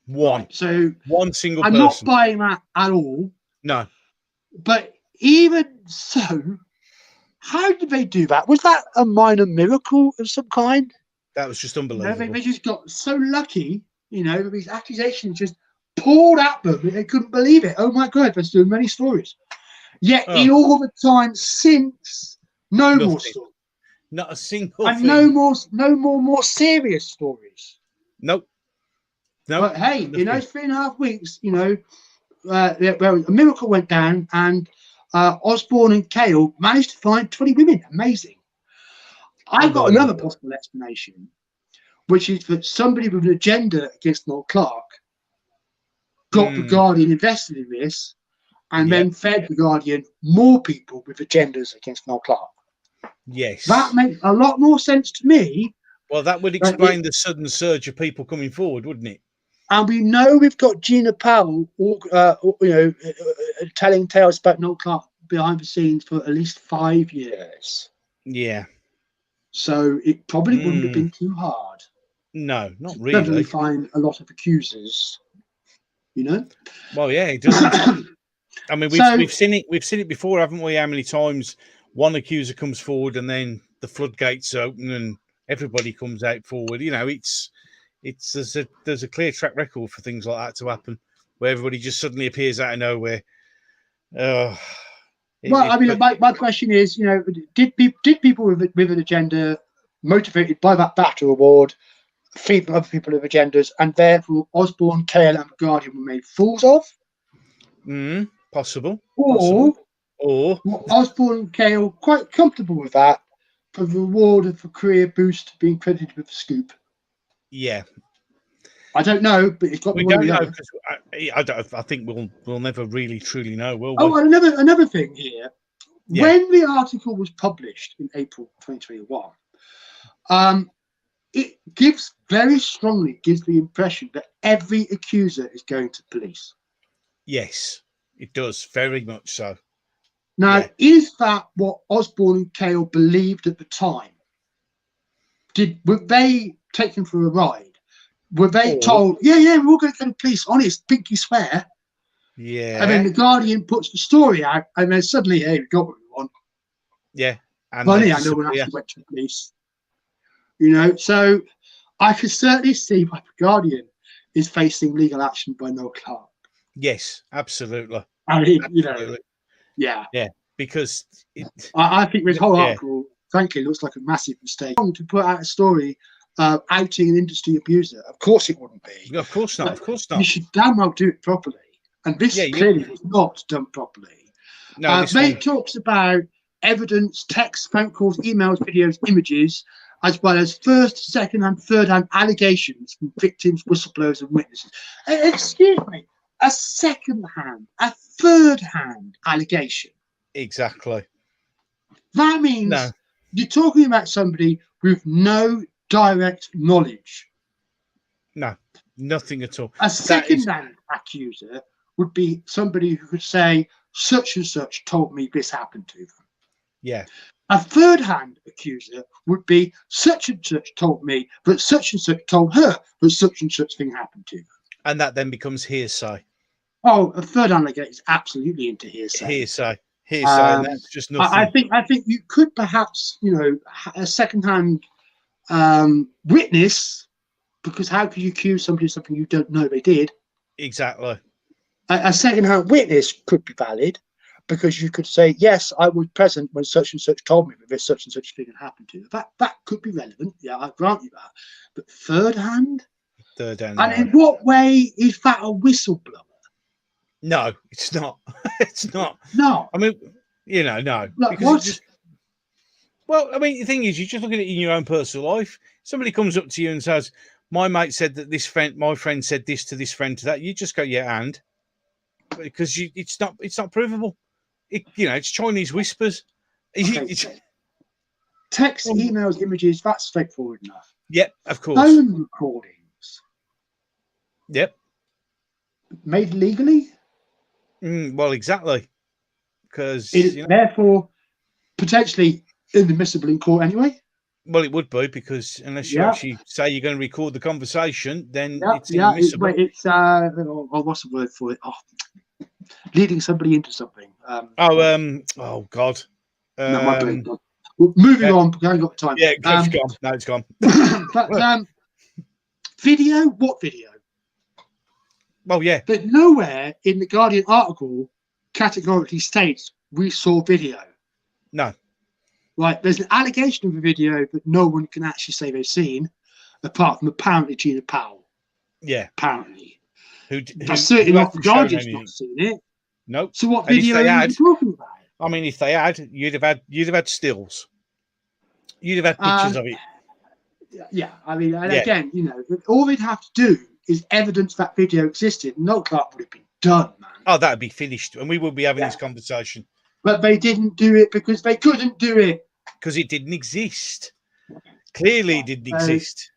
One. Right, so one single I'm person. not buying that at all. No. But even so, how did they do that? Was that a minor miracle of some kind? That was just unbelievable. They just got so lucky, these accusations just poured at them. They couldn't believe it. Oh my God, there's so many stories. Yet in all the time since, more stories. Not a single and thing. no more serious stories. Nope. But hey, in those 3.5 weeks, a miracle went down, and Osborne and Cale managed to find 20 women. Amazing. I've got another possible explanation, which is that somebody with an agenda against Noel Clarke got the Guardian invested in this, and then fed the Guardian more people with agendas against Noel Clarke. Yes. That makes a lot more sense to me. Well, that would explain the sudden surge of people coming forward, wouldn't it? And we know we've got Gina Powell, telling tales about Noel Clarke behind the scenes for at least 5 years. Yeah. So it probably wouldn't have been too hard. No, not to really. suddenly find a lot of accusers, Well, yeah, it doesn't. I mean, we've seen it. We've seen it before, haven't we? How many times one accuser comes forward and then the floodgates open and everybody comes out forward. There's a clear track record for things like that to happen, where everybody just suddenly appears out of nowhere. My question is, did people with an agenda, motivated by that BAFTA award, feed other people with agendas, and therefore Osborne, Kale, and the Guardian were made fools of? Possible. Or were Osborne and Kale quite comfortable with that for the reward of a career boost, being credited with the scoop? Yeah. I don't know, but it's got. We don't know because I think we'll never really truly know, will we? Oh, and another thing here. Yeah. When the article was published in April 2021, it very strongly gives the impression that every accuser is going to police. Yes, it does, very much so. Now, is that what Osborne and Kale believed at the time? Were they taken for a ride? Were they told, we're all going to go to police, honest, pinky swear? Yeah. And then the Guardian puts the story out, and then suddenly, hey, we got what we want. Yeah. And funny, I know when I actually went to the police. So I can certainly see why the Guardian is facing legal action by Noel Clarke. Yes, absolutely. I mean, yeah. Yeah, because I think this whole article, frankly, looks like a massive mistake. To put out a story outing an industry abuser, of course it wouldn't be. Of course not. Of course not. You should damn well do it properly, and this clearly was not done properly. No, It talks about evidence, text, phone calls, emails, videos, images, as well as first, second, and third-hand allegations from victims, whistleblowers, and witnesses. Excuse me, a second-hand, a third-hand allegation. Exactly. That means you're talking about somebody with no direct knowledge. No, nothing at all. A second-hand accuser would be somebody who could say, such and such told me this happened to them. Yeah. A third-hand accuser would be such and such told me, but such and such told her that such and such thing happened to them. And that then becomes hearsay. Oh, a third-hand allegation is absolutely into hearsay. Hearsay, and that's just nothing. I think you could perhaps, a second-hand witness, because how could you accuse somebody of something you don't know they did? Exactly. A second-hand witness could be valid, because you could say, yes, I was present when such and such told me that this such and such thing had happened to you. That could be relevant. Yeah, I grant you that. But third-hand? Third-hand. And in what way is that a whistleblower? No, it's not. It's not. No. I mean, no. Look, what? Well, I mean, the thing is, you just look at it in your own personal life. Somebody comes up to you and says, my mate said that my friend said this to this friend to that. You just go, yeah, and? Because it's not provable. It's Chinese whispers. Okay. Text, emails, images, that's straightforward enough. Yep, of course. Phone recordings. Yep. Made legally? Well, exactly. Because therefore potentially inadmissible in court anyway. Well, it would be, because unless you actually say you're going to record the conversation, then it's inadmissible. It's what's the word for it? Leading somebody into something. Oh God. No, my brain. Well, moving on, because I haven't got the time. Yeah, it's gone. No, it's gone. But video? What video? Well, yeah. But nowhere in the Guardian article categorically states we saw video. No. Right, there's an allegation of a video, but no one can actually say they've seen, apart from apparently Gina Powell. Yeah. Apparently. That's certainly not the Guardian's not seen it. Nope. So what video are you talking about? I mean, if they had, you'd have had stills. You'd have had pictures of it. Yeah, I mean, and again, all they'd have to do is evidence that video existed. Noel Clarke would have been done, man. Oh, that'd be finished, and we would be having this conversation. But they didn't do it because they couldn't do it. Because it didn't exist. Clearly, it didn't exist.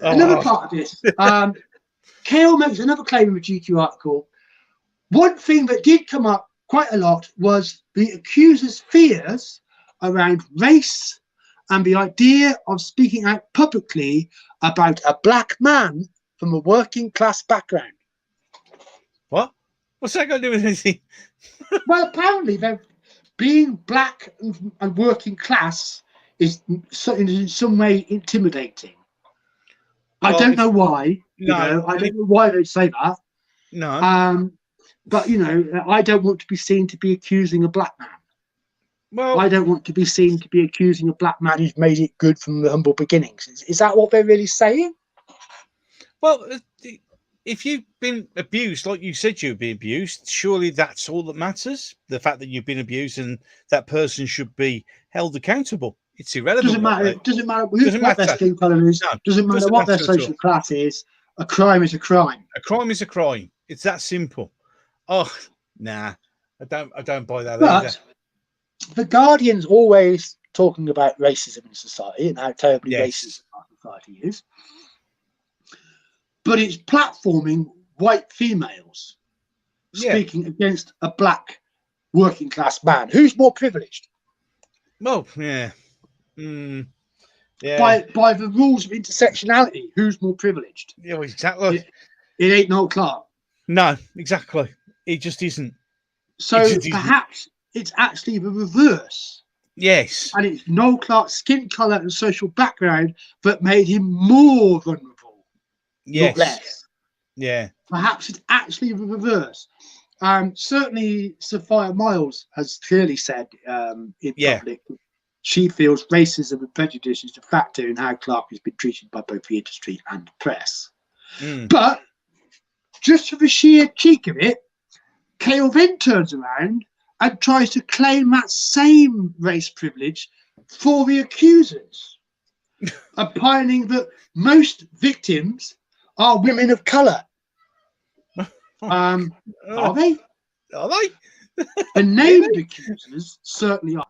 Another part of this. Kale makes another claim in the GQ article. One thing that did come up quite a lot was the accuser's fears around race and the idea of speaking out publicly about a black man from a working class background. What? What's that got to do with anything? Well, apparently, being black and working class is in some way intimidating. I don't know why. I don't know why they say that. No. But I don't want to be seen to be accusing a black man. Well, I don't want to be seen to be accusing a black man who's made it good from the humble beginnings. Is that what they're really saying? Well, if you've been abused, like you said you've been abused, surely that's all that matters. The fact that you've been abused and that person should be held accountable. It's irrelevant. Doesn't matter what their skin colour is. No, doesn't matter what their social class is. A crime is a crime. A crime is a crime. It's that simple. Oh, nah. I don't buy that either. The Guardian's always talking about racism in society and how terribly racist our society is. But it's platforming white females speaking against a black working class man. Who's more privileged? Well, yeah. By the rules of intersectionality, who's more privileged? Yeah, exactly. It ain't Noel Clarke. No, exactly. It just isn't. So perhaps it's actually the reverse. Yes. And it's Noel Clarke's skin colour and social background that made him more vulnerable. Yes. Not less. Yeah. Perhaps it's actually the reverse. Certainly, Sophia Miles has clearly said in public that she feels racism and prejudice is a factor in how Clarke has been treated by both the industry and the press. But just for the sheer cheek of it, Kale then turns around and tries to claim that same race privilege for the accusers, opining that most victims are women of colour. Are they? Are they? The named accusers certainly aren't.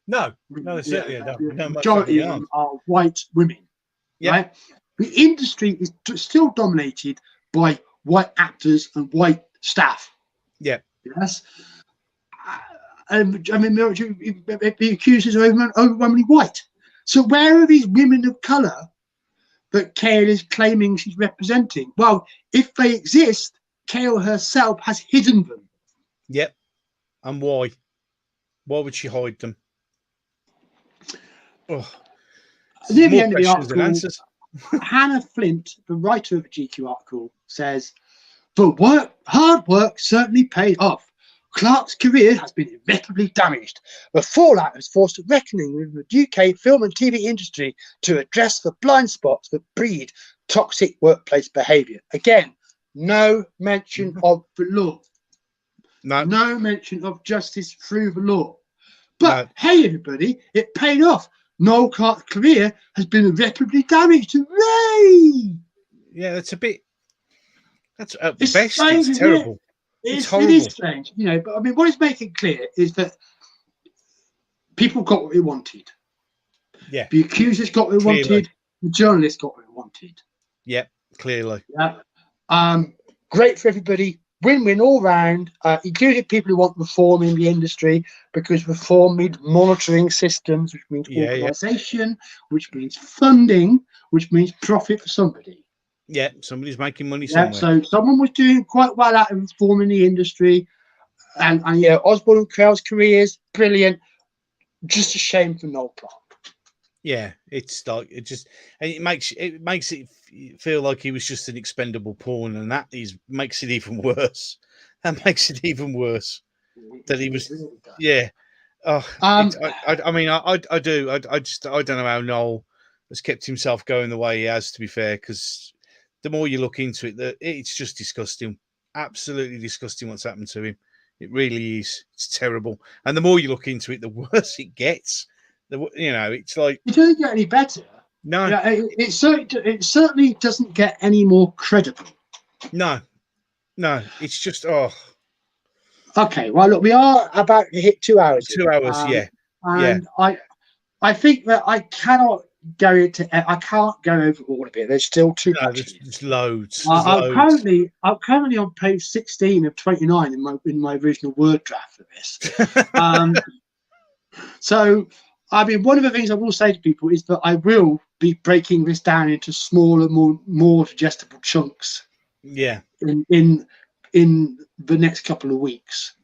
No, they certainly don't. The majority of them are white women. Yeah. Right? The industry is still dominated by white actors and white staff. Yeah. Yes. I mean, the accusers are overwhelmingly white. So where are these women of colour that Kale is claiming she's representing? Well, if they exist, Kale herself has hidden them. Yep. And why? Why would she hide them? Oh. Near the end of the article, Hannah Flint, the writer of the GQ article, says, "But hard work certainly paid off. Clarke's career has been irreparably damaged. The fallout has forced a reckoning with the UK film and TV industry to address the blind spots that breed toxic workplace behaviour." Again, no mention of the law. No mention of justice through the law. But hey, everybody, it paid off. Noel Clarke's career has been irreparably damaged. Hooray! Yeah, that's at best, strange, it's terrible. It's horrible. It is strange, but I mean, what is making clear is that people got what they wanted. Yeah. The accusers got what they wanted. The journalists got what they wanted. Yeah, clearly. Yeah. Great for everybody. Win-win all round, including people who want reform in the industry, because reform means monitoring systems, which means organisation, which means funding, which means profit for somebody. Yeah, somebody's making money somewhere. So someone was doing quite well at reforming the industry, and Osborne and Crowell's careers, brilliant. Just a shame for Noel Clarke. Yeah, it's like it makes it feel like he was just an expendable pawn, and that makes it even worse. That makes it even worse that he was. Yeah. Oh, I don't know how Noel has kept himself going the way he has. To be fair, because the more you look into it, it's just disgusting, absolutely disgusting what's happened to him. It really is. It's terrible, and the more you look into it, the worse it gets. It's like it doesn't get any better. No, it certainly doesn't get any more credible. No, it's just Okay, well, look, we are about to hit 2 hours. 2 hours, and I think that I cannot go into. I can't go over all of it. There's still too much. There's loads. I'm currently on page 16 of 29 in my original Word draft for this. So, I mean, one of the things I will say to people is that I will be breaking this down into smaller, more digestible chunks. Yeah. In the next couple of weeks,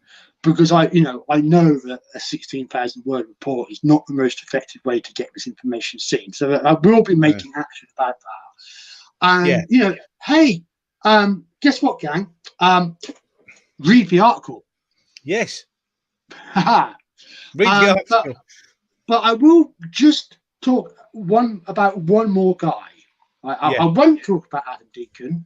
because I know that a 16,000 word report is not the most effective way to get this information seen. So I will be making action about that. And hey, guess what, gang? Read the article. Yes. Read the article. But I will just talk about one more guy. I won't talk about Adam Deacon,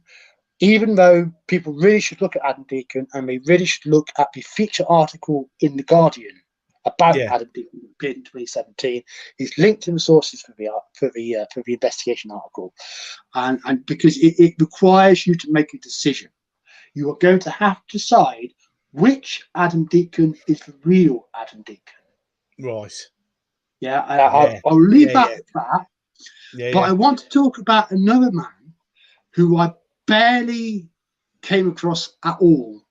even though people really should look at Adam Deacon, and they really should look at the feature article in The Guardian about Adam Deacon in 2017. He's linked to the sources for the investigation article, and because it requires you to make a decision. You are going to have to decide which Adam Deacon is the real Adam Deacon. Right. Yeah, I'll leave that at that. But I want to talk about another man who I barely came across at all,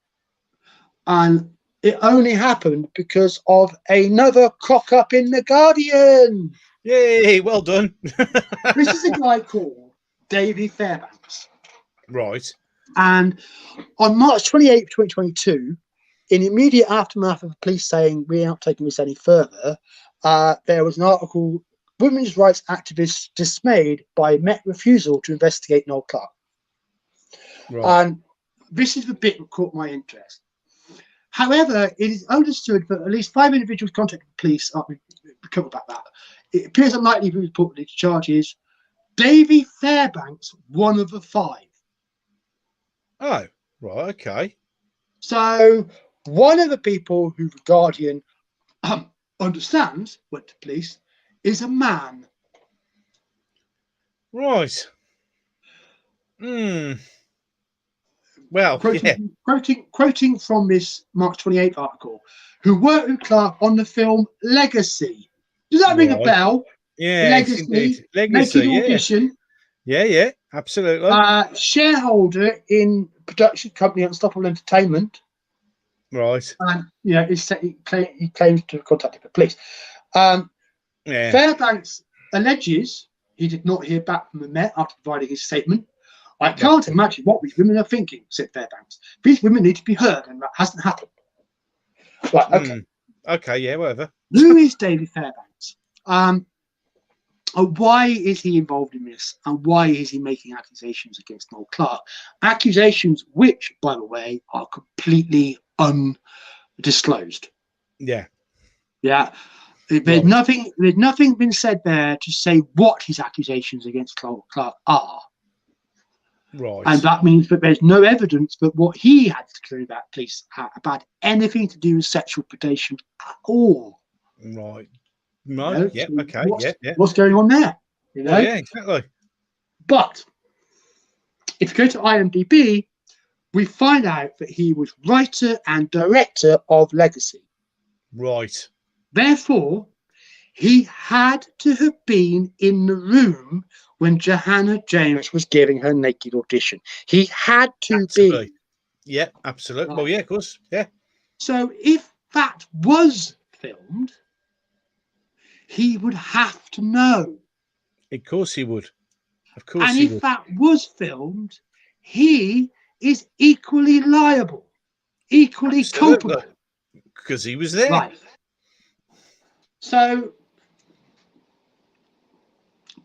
and it only happened because of another cock up in The Guardian. Yay, well done. This is a guy called Davy Fairbanks. Right. And on March 28th, 2022, in the immediate aftermath of the police saying we aren't taking this any further, there was an article, women's rights activists dismayed by Met refusal to investigate Noel Clarke. Right. And this is the bit that caught my interest. However, it is understood that at least 5 individuals contacted the police. We cover about that. It appears unlikely to report these charges. Davy Fairbanks, one of the 5. Oh, right, okay. So one of the people who the Guardian understands went to police is a man. Right. Well, quoting from this March 28th article, who worked with Clarke on the film Legacy. Does that ring a bell? Yeah, Legacy, Naked Audition. Yeah, absolutely. Shareholder in production company Unstoppable Entertainment. Right. And he claims to have contacted the police. Fairbanks alleges he did not hear back from the Met after providing his statement. I can't imagine what these women are thinking, said Fairbanks. These women need to be heard, and that hasn't happened. Right, okay. Okay, yeah, whatever. Who is David Fairbanks? Why is he involved in this? And why is he making accusations against Noel Clarke? Accusations which, by the way, are completely undisclosed. Yeah. Yeah. There's nothing been said there to say what his accusations against Clarke are. Right. And that means that there's no evidence that what he had to clear about police about anything to do with sexual predation at all. Right. No. Yeah. Okay. What's going on there? Yeah, exactly. But if you go to IMDb, we find out that he was writer and director of Legacy. Right. Therefore, he had to have been in the room when Johanna James was giving her naked audition. He had to be. Yeah, absolutely. Right. Well, yeah, of course. Yeah. So if that was filmed, he would have to know. Of course he would. Of course he would. And if that was filmed, he is equally liable, equally culpable. Because he was there. Right. So,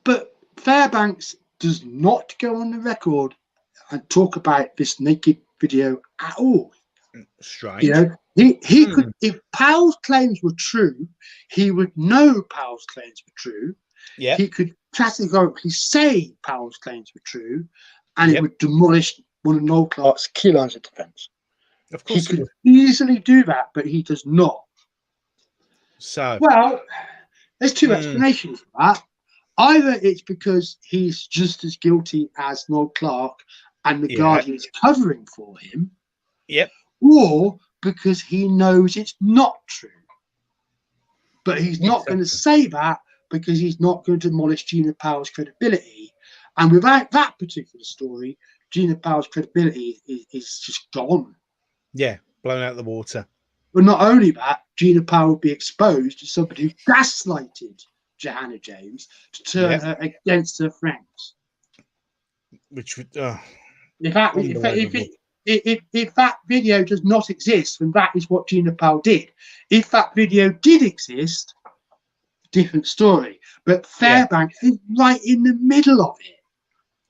but Fairbanks does not go on the record and talk about this naked video at all. Strange. You know, he could, if Powell's claims were true, he would know Powell's claims were true. Yeah. He could categorically say Powell's claims were true, and it would demolish one of Noel Clarke's key lines of defense. Of course, he could easily do that, but he does not. So, well, there's 2 explanations for that. Either it's because he's just as guilty as Noel Clarke, and the Guardian is covering for him. Yep. Or because he knows it's not true. But he's not going to say that because he's not going to demolish Gina Powell's credibility. And without that particular story, Gina Powell's credibility is just gone. Yeah, blown out of the water. But not only that, Gina Powell will be exposed as somebody who gaslighted Johanna James to turn her against her friends. Which would, if that video does not exist, then that is what Gina Powell did. If that video did exist, different story. But Fairbanks is right in the middle of it.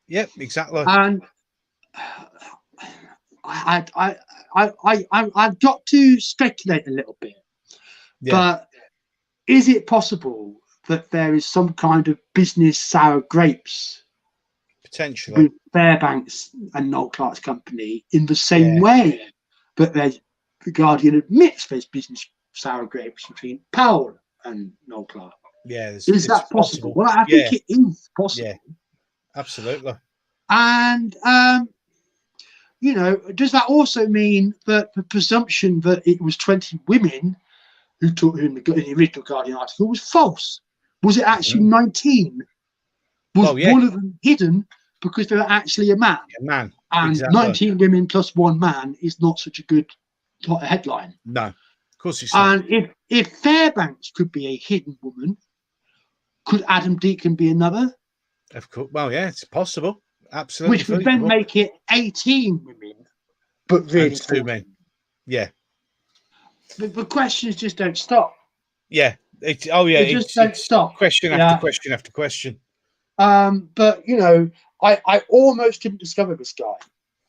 Yep, exactly. And I've got to speculate a little bit. Yeah. But is it possible that there is some kind of business sour grapes potentially with Fairbanks and Noel Clarke's company in the same way that the Guardian admits there's business sour grapes between Powell and Noel Clarke? Yeah, is that possible? Well, I think it is possible. Yeah, absolutely. And you know, does that also mean that the presumption that it was 20 women who talked in the original Guardian article was false? Was it actually 19? Was one of them hidden because they were actually a man? A man. And exactly. 19 women plus one man is not such a good headline. No, of course it's not. And if Fairbanks could be a hidden woman, could Adam Deacon be another? Of course. Well, yeah, it's possible. Absolutely. Which would then make it 18 women, but really 2 men. Yeah. The questions just don't stop. Yeah. They just don't stop. Question after question after question. But you know, I almost didn't discover this guy.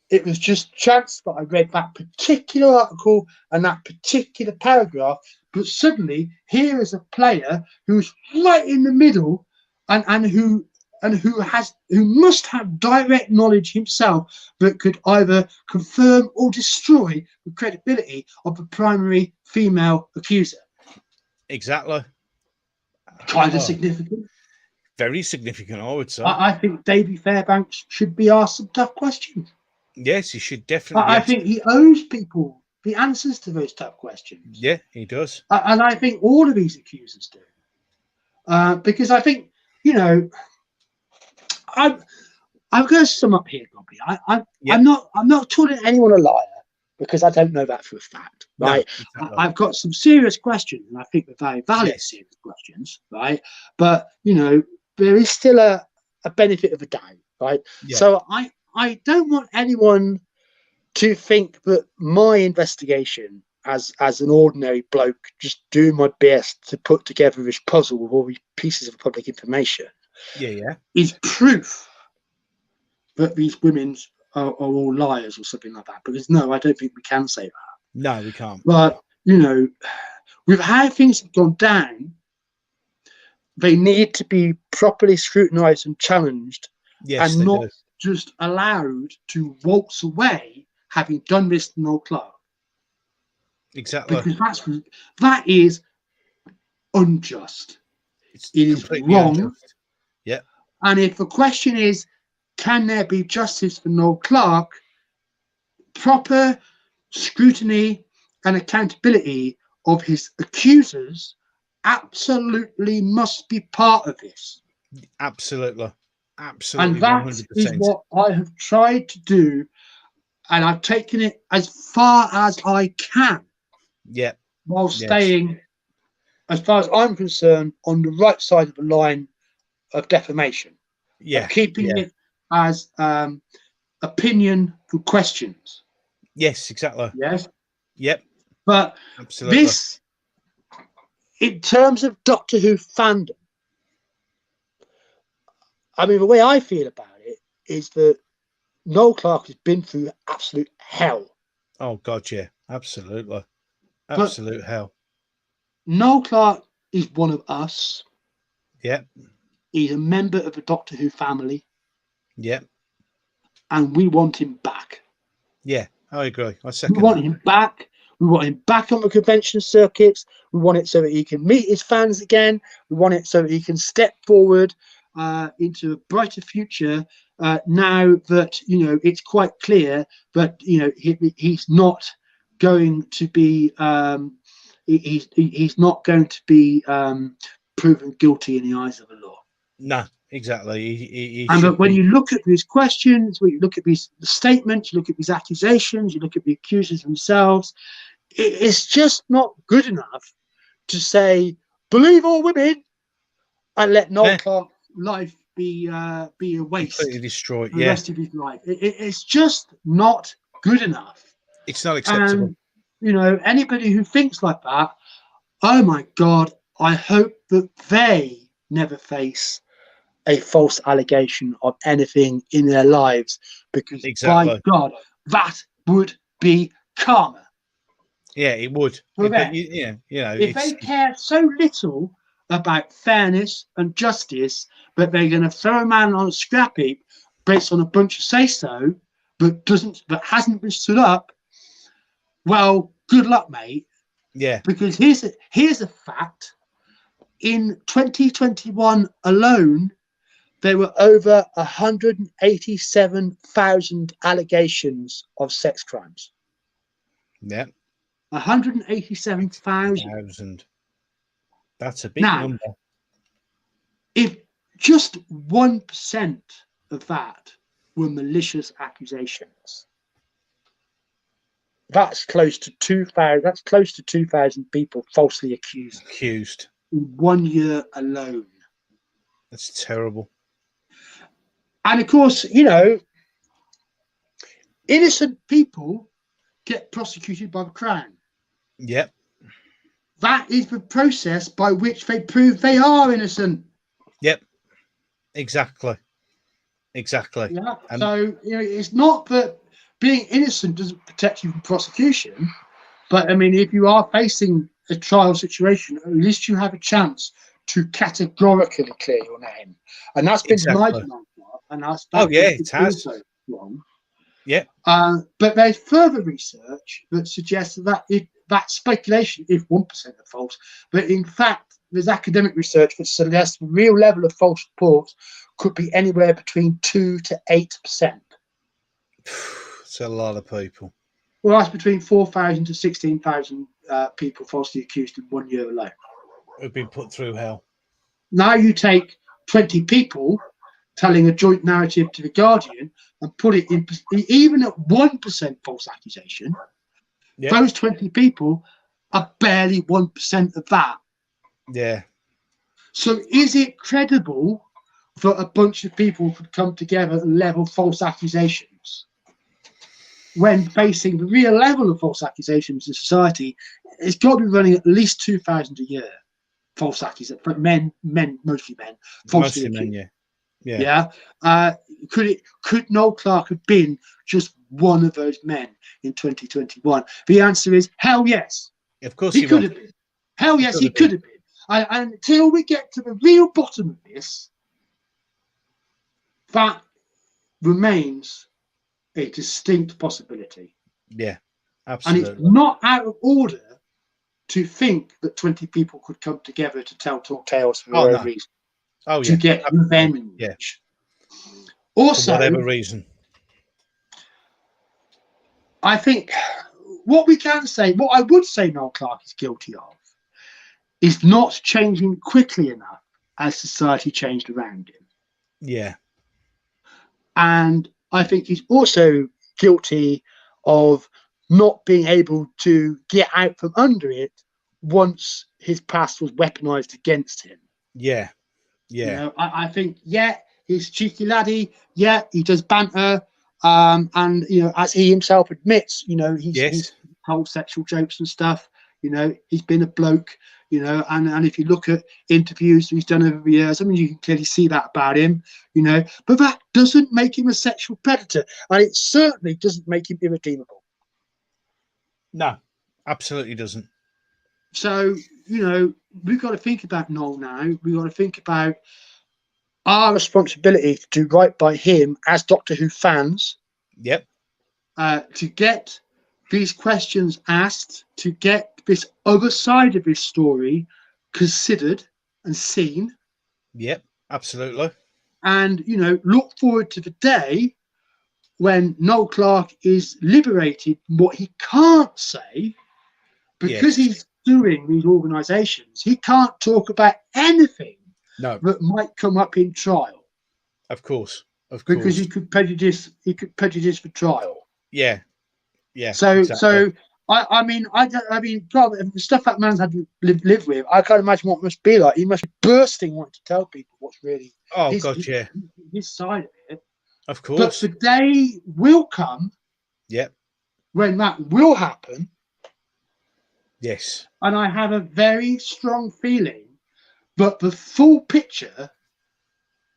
It was just chance that I read that particular article and that particular paragraph. But suddenly, here is a player who's right in the middle, and who must have direct knowledge himself that could either confirm or destroy the credibility of the primary female accuser. Exactly. Kind of significant. Very significant, I would say. I think Davy Fairbanks should be asked some tough questions. Yes, he should definitely. I think he owes people the answers to those tough questions. Yeah, he does. And I think all of these accusers do. Because I think, you know, I'm going to sum up here, Gobby. I'm not calling anyone a liar because I don't know that for a fact, right? No, exactly. I've got some serious questions, and I think they're very valid serious questions, right? But you know, there is still a benefit of a doubt, right? Yeah. So I don't want anyone to think that my investigation as an ordinary bloke just doing my best to put together this puzzle with all these pieces of public information is proof that these women are all liars or something like that. Because no, I don't think we can say that. No, we can't. But you know, with how things have gone down, they need to be properly scrutinized and challenged, and not just allowed to waltz away having done this to Noel Clarke. Exactly. Because that is unjust. It is wrong. Unjust. Yeah. And if the question is, can there be justice for Noel Clarke? Proper scrutiny and accountability of his accusers absolutely must be part of this. Absolutely. Absolutely. And that 100%. Is what I have tried to do. And I've taken it as far as I can. Yeah. While staying, as far as I'm concerned, on the right side of the line of defamation. Yeah. Keeping it as opinion and questions. Yes, exactly. Yes. Yep. But absolutely. This, in terms of Doctor Who fandom, I mean, the way I feel about it is that Noel Clarke has been through absolute hell. Oh, God, yeah. Absolutely. Absolute hell. Noel Clarke is one of us. Yep. He's a member of the Doctor Who family. Yep. And we want him back. Yeah, I agree. I second We want him back. We want him back on the convention circuits. We want it so that he can meet his fans again. We want it so that he can step forward into a brighter future. Now that, you know, it's quite clear that, you know, he's not going to be he's not going to be proven guilty in the eyes of the law. No, exactly. He But when you look at these questions, when you look at these statements, you look at these accusations, you look at the accusers themselves, it's just not good enough to say, believe all women and let Noel Clarke's life be a waste. Completely destroyed. The rest of his life. It's just not good enough. It's not acceptable. And, anybody who thinks like that, oh my God, I hope that they never face a false allegation of anything in their lives, because by God, that would be karma. Yeah, it would. If they care so little about fairness and justice, but they're going to throw a man on a scrap heap based on a bunch of say-so that hasn't been stood up, well, good luck, mate. Yeah. Because here's a fact. In 2021 alone, there were over 187,000 allegations of sex crimes. Yeah. 187,000. That's a big number. If just 1% of that were malicious accusations, that's close to 2,000. That's close to 2,000 people falsely accused in 1 year alone. That's terrible. And of course, innocent people get prosecuted by the Crown. Yep. That is the process by which they prove they are innocent. Yep. Exactly. Yeah. So, it's not that being innocent doesn't protect you from prosecution, but I mean, if you are facing a trial situation, at least you have a chance to categorically clear your name. And that's been denied tonight. And that's it has. Wrong. Yeah. But there's further research that suggests that that speculation is 1% of false, but in fact, there's academic research that suggests the real level of false reports could be anywhere between 2 to 8%. It's a lot of people. Well, that's between 4,000 to 16,000 people falsely accused in 1 year alone. Who've been put through hell. Now you take 20 people telling a joint narrative to the Guardian and put it in, even at 1% false accusation, those 20 people are barely 1% of that. Yeah. So is it credible that a bunch of people could come together and level false accusations when facing the real level of false accusations in society? It's got to be running at least 2,000 a year. False accusations, but mostly men. Mostly men, yeah. Could Noel Clarke have been just one of those men in 2021? The answer is hell yes. Of course he could have been. Hell yes, he could have been. And until we get to the real bottom of this, that remains a distinct possibility. Yeah, absolutely. And it's not out of order to think that 20 people could come together to tell tall tales for their own reason. To get revenge. Yeah. Also, for whatever reason. I think what I would say Noel Clarke is guilty of is not changing quickly enough as society changed around him. Yeah. And I think he's also guilty of not being able to get out from under it once his past was weaponized against him. Yeah. Yeah. I think, he's a cheeky laddie. Yeah, he does banter. And, as he himself admits, he's told sexual jokes and stuff. He's been a bloke, and if you look at interviews he's done over the years, I mean, you can clearly see that about him, but that doesn't make him a sexual predator. And it certainly doesn't make him irredeemable. No, absolutely doesn't. So, we've got to think about Noel now. We've got to think about our responsibility to do right by him as Doctor Who fans. Yep. To get these questions asked, to get this other side of his story considered and seen. Yep, absolutely. And, look forward to the day when Noel Clarke is liberated from what he can't say because he's suing these organisations, he can't talk about anything that might come up in trial. Of course. Because he could prejudice for trial. Yeah. So exactly. I mean, God, the stuff that man's had to live with, I can't imagine what it must be like. He must be bursting wanting to tell people what's really his side of it. Of course. But the day will come. Yep. When that will happen. Yes. And I have a very strong feeling that the full picture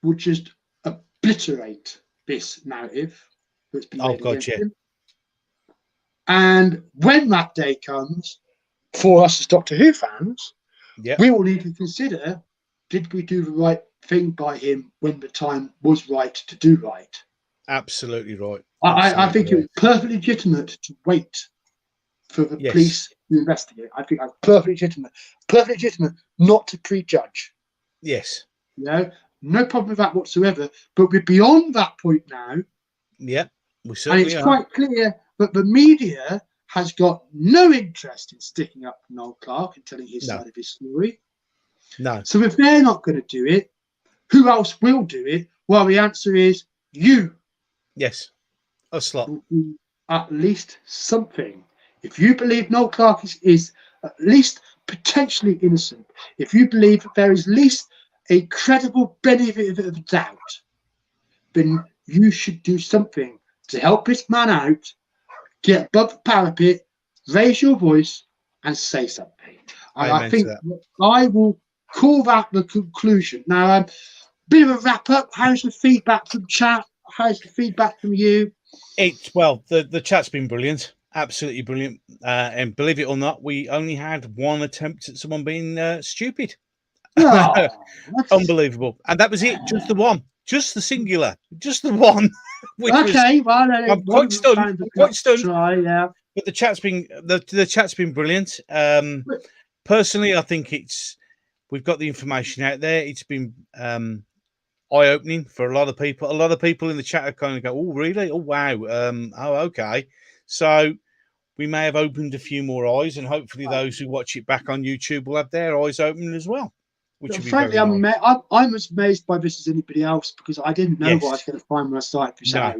would just obliterate this narrative that's been made against him. And when that day comes, for us as Doctor Who fans, we will need to consider, did we do the right thing by him when the time was right to do right? Absolutely right. I think it was perfectly legitimate to wait for the police to investigate. I think that's perfectly legitimate not to prejudge. Yes. No problem with that whatsoever. But we're beyond that point now. Yeah, we certainly and it's quite clear that the media has got no interest in sticking up for Noel Clarke and telling his side of his story. No. So if they're not going to do it, who else will do it? Well, the answer is you. Yes. A slot. At least something. If you believe Noel Clarke is at least potentially innocent, if you believe that there is at least a credible benefit of the doubt, then you should do something to help this man out, get above the parapet, raise your voice, and say something. And I think I will call that the conclusion. Now, bit of a wrap up. How's the feedback from chat? How's the feedback from you? The chat's been brilliant, absolutely brilliant. And believe it or not, we only had one attempt at someone being stupid. Oh, unbelievable, and that was it. Just the one, just the singular, just the one. Okay, I'm quite stunned. Try, yeah. But the chat's been brilliant. Personally, I think we've got the information out there. It's been eye-opening for a lot of people. A lot of people in the chat are kind of go, "Oh, really? Oh, wow. Oh, okay." So we may have opened a few more eyes, and hopefully those who watch it back on YouTube will have their eyes open as well. Which would be frankly, very nice. I'm as amazed by this as anybody else because I didn't know what I was going to find when I started this out.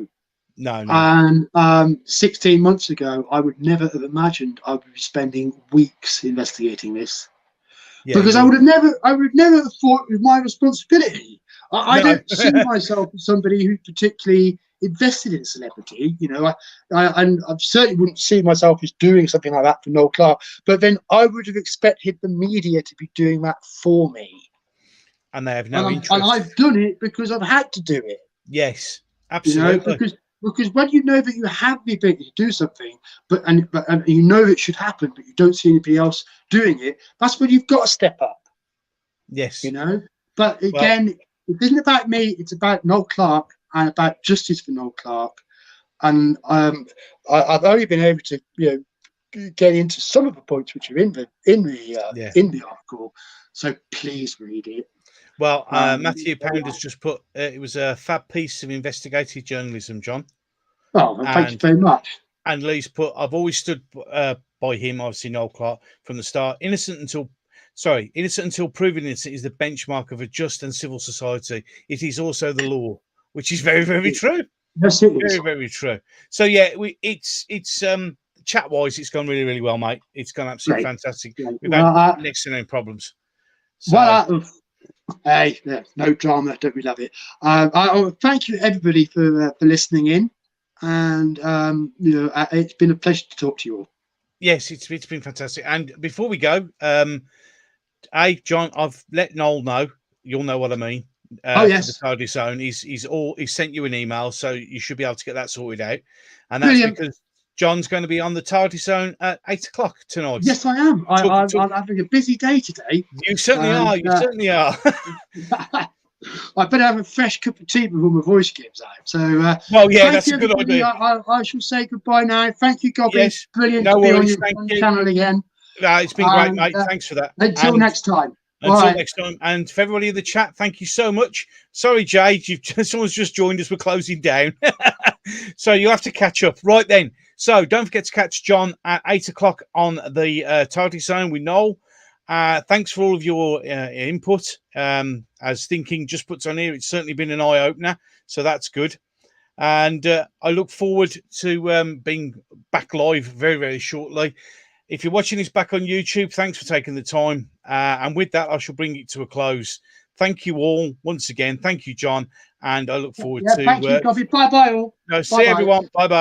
No. And 16 months ago, I would never have imagined I would be spending weeks investigating this. Because I would never have thought it was my responsibility. I don't see myself as somebody who particularly invested in celebrity, and I certainly wouldn't see myself as doing something like that for Noel Clarke. But then I would have expected the media to be doing that for me. And they have no interest. And I've done it because I've had to do it. Yes, absolutely. Because when you know that you have the ability to do something, and you know it should happen, but you don't see anybody else doing it, that's when you've got to step up. Yes. But again, it isn't about me, it's about Noel Clarke and about justice for Noel Clarke. And I've only been able to, get into some of the points which are in the article. So please read it. Well, Matthew Pound has just put it was a fab piece of investigative journalism, John. Oh, thank you very much. And Lee's put, I've always stood by him, obviously Noel Clarke, from the start. Innocent until proven innocent is the benchmark of a just and civil society. It is also the law, which is very, very true. Yes, it is. Very, very true. So yeah, it's chat wise, it's gone really, really well, mate. It's gone absolutely fantastic. We've had next to no problems. So, hey, no drama. Don't we love it? I thank you everybody for listening in, and it's been a pleasure to talk to you all. Yes, it's been fantastic. And before we go, John, I've let Noel know. You'll know what I mean. Yes. For the TARDIS Zone, he's sent you an email, so you should be able to get that sorted out. And that's because John's going to be on the TARDIS Zone at 8:00 tonight. Yes, I am. I'm having a busy day today. You certainly are. You certainly are. I better have a fresh cup of tea before my voice gives out. So, that's a good idea. I shall say goodbye now. Thank you, Gobby. Yes. Brilliant no to be worries. on your channel again. It's been great, mate. Thanks for that. Until next time. Next time. And for everybody in the chat, thank you so much. Sorry, Jade, someone's just joined us. We're closing down. So you'll have to catch up. Right then. So don't forget to catch John at 8 o'clock on the Tardy Zone with Noel. Thanks for all of your input. As thinking just puts on here, it's certainly been an eye opener, so that's good. And I look forward to being back live very, very shortly. If you're watching this back on YouTube, thanks for taking the time. And with that, I shall bring it to a close. Thank you all once again. Thank you, John. And I look forward to. Thank you, Gobby. Bye bye all. See everyone. Bye bye.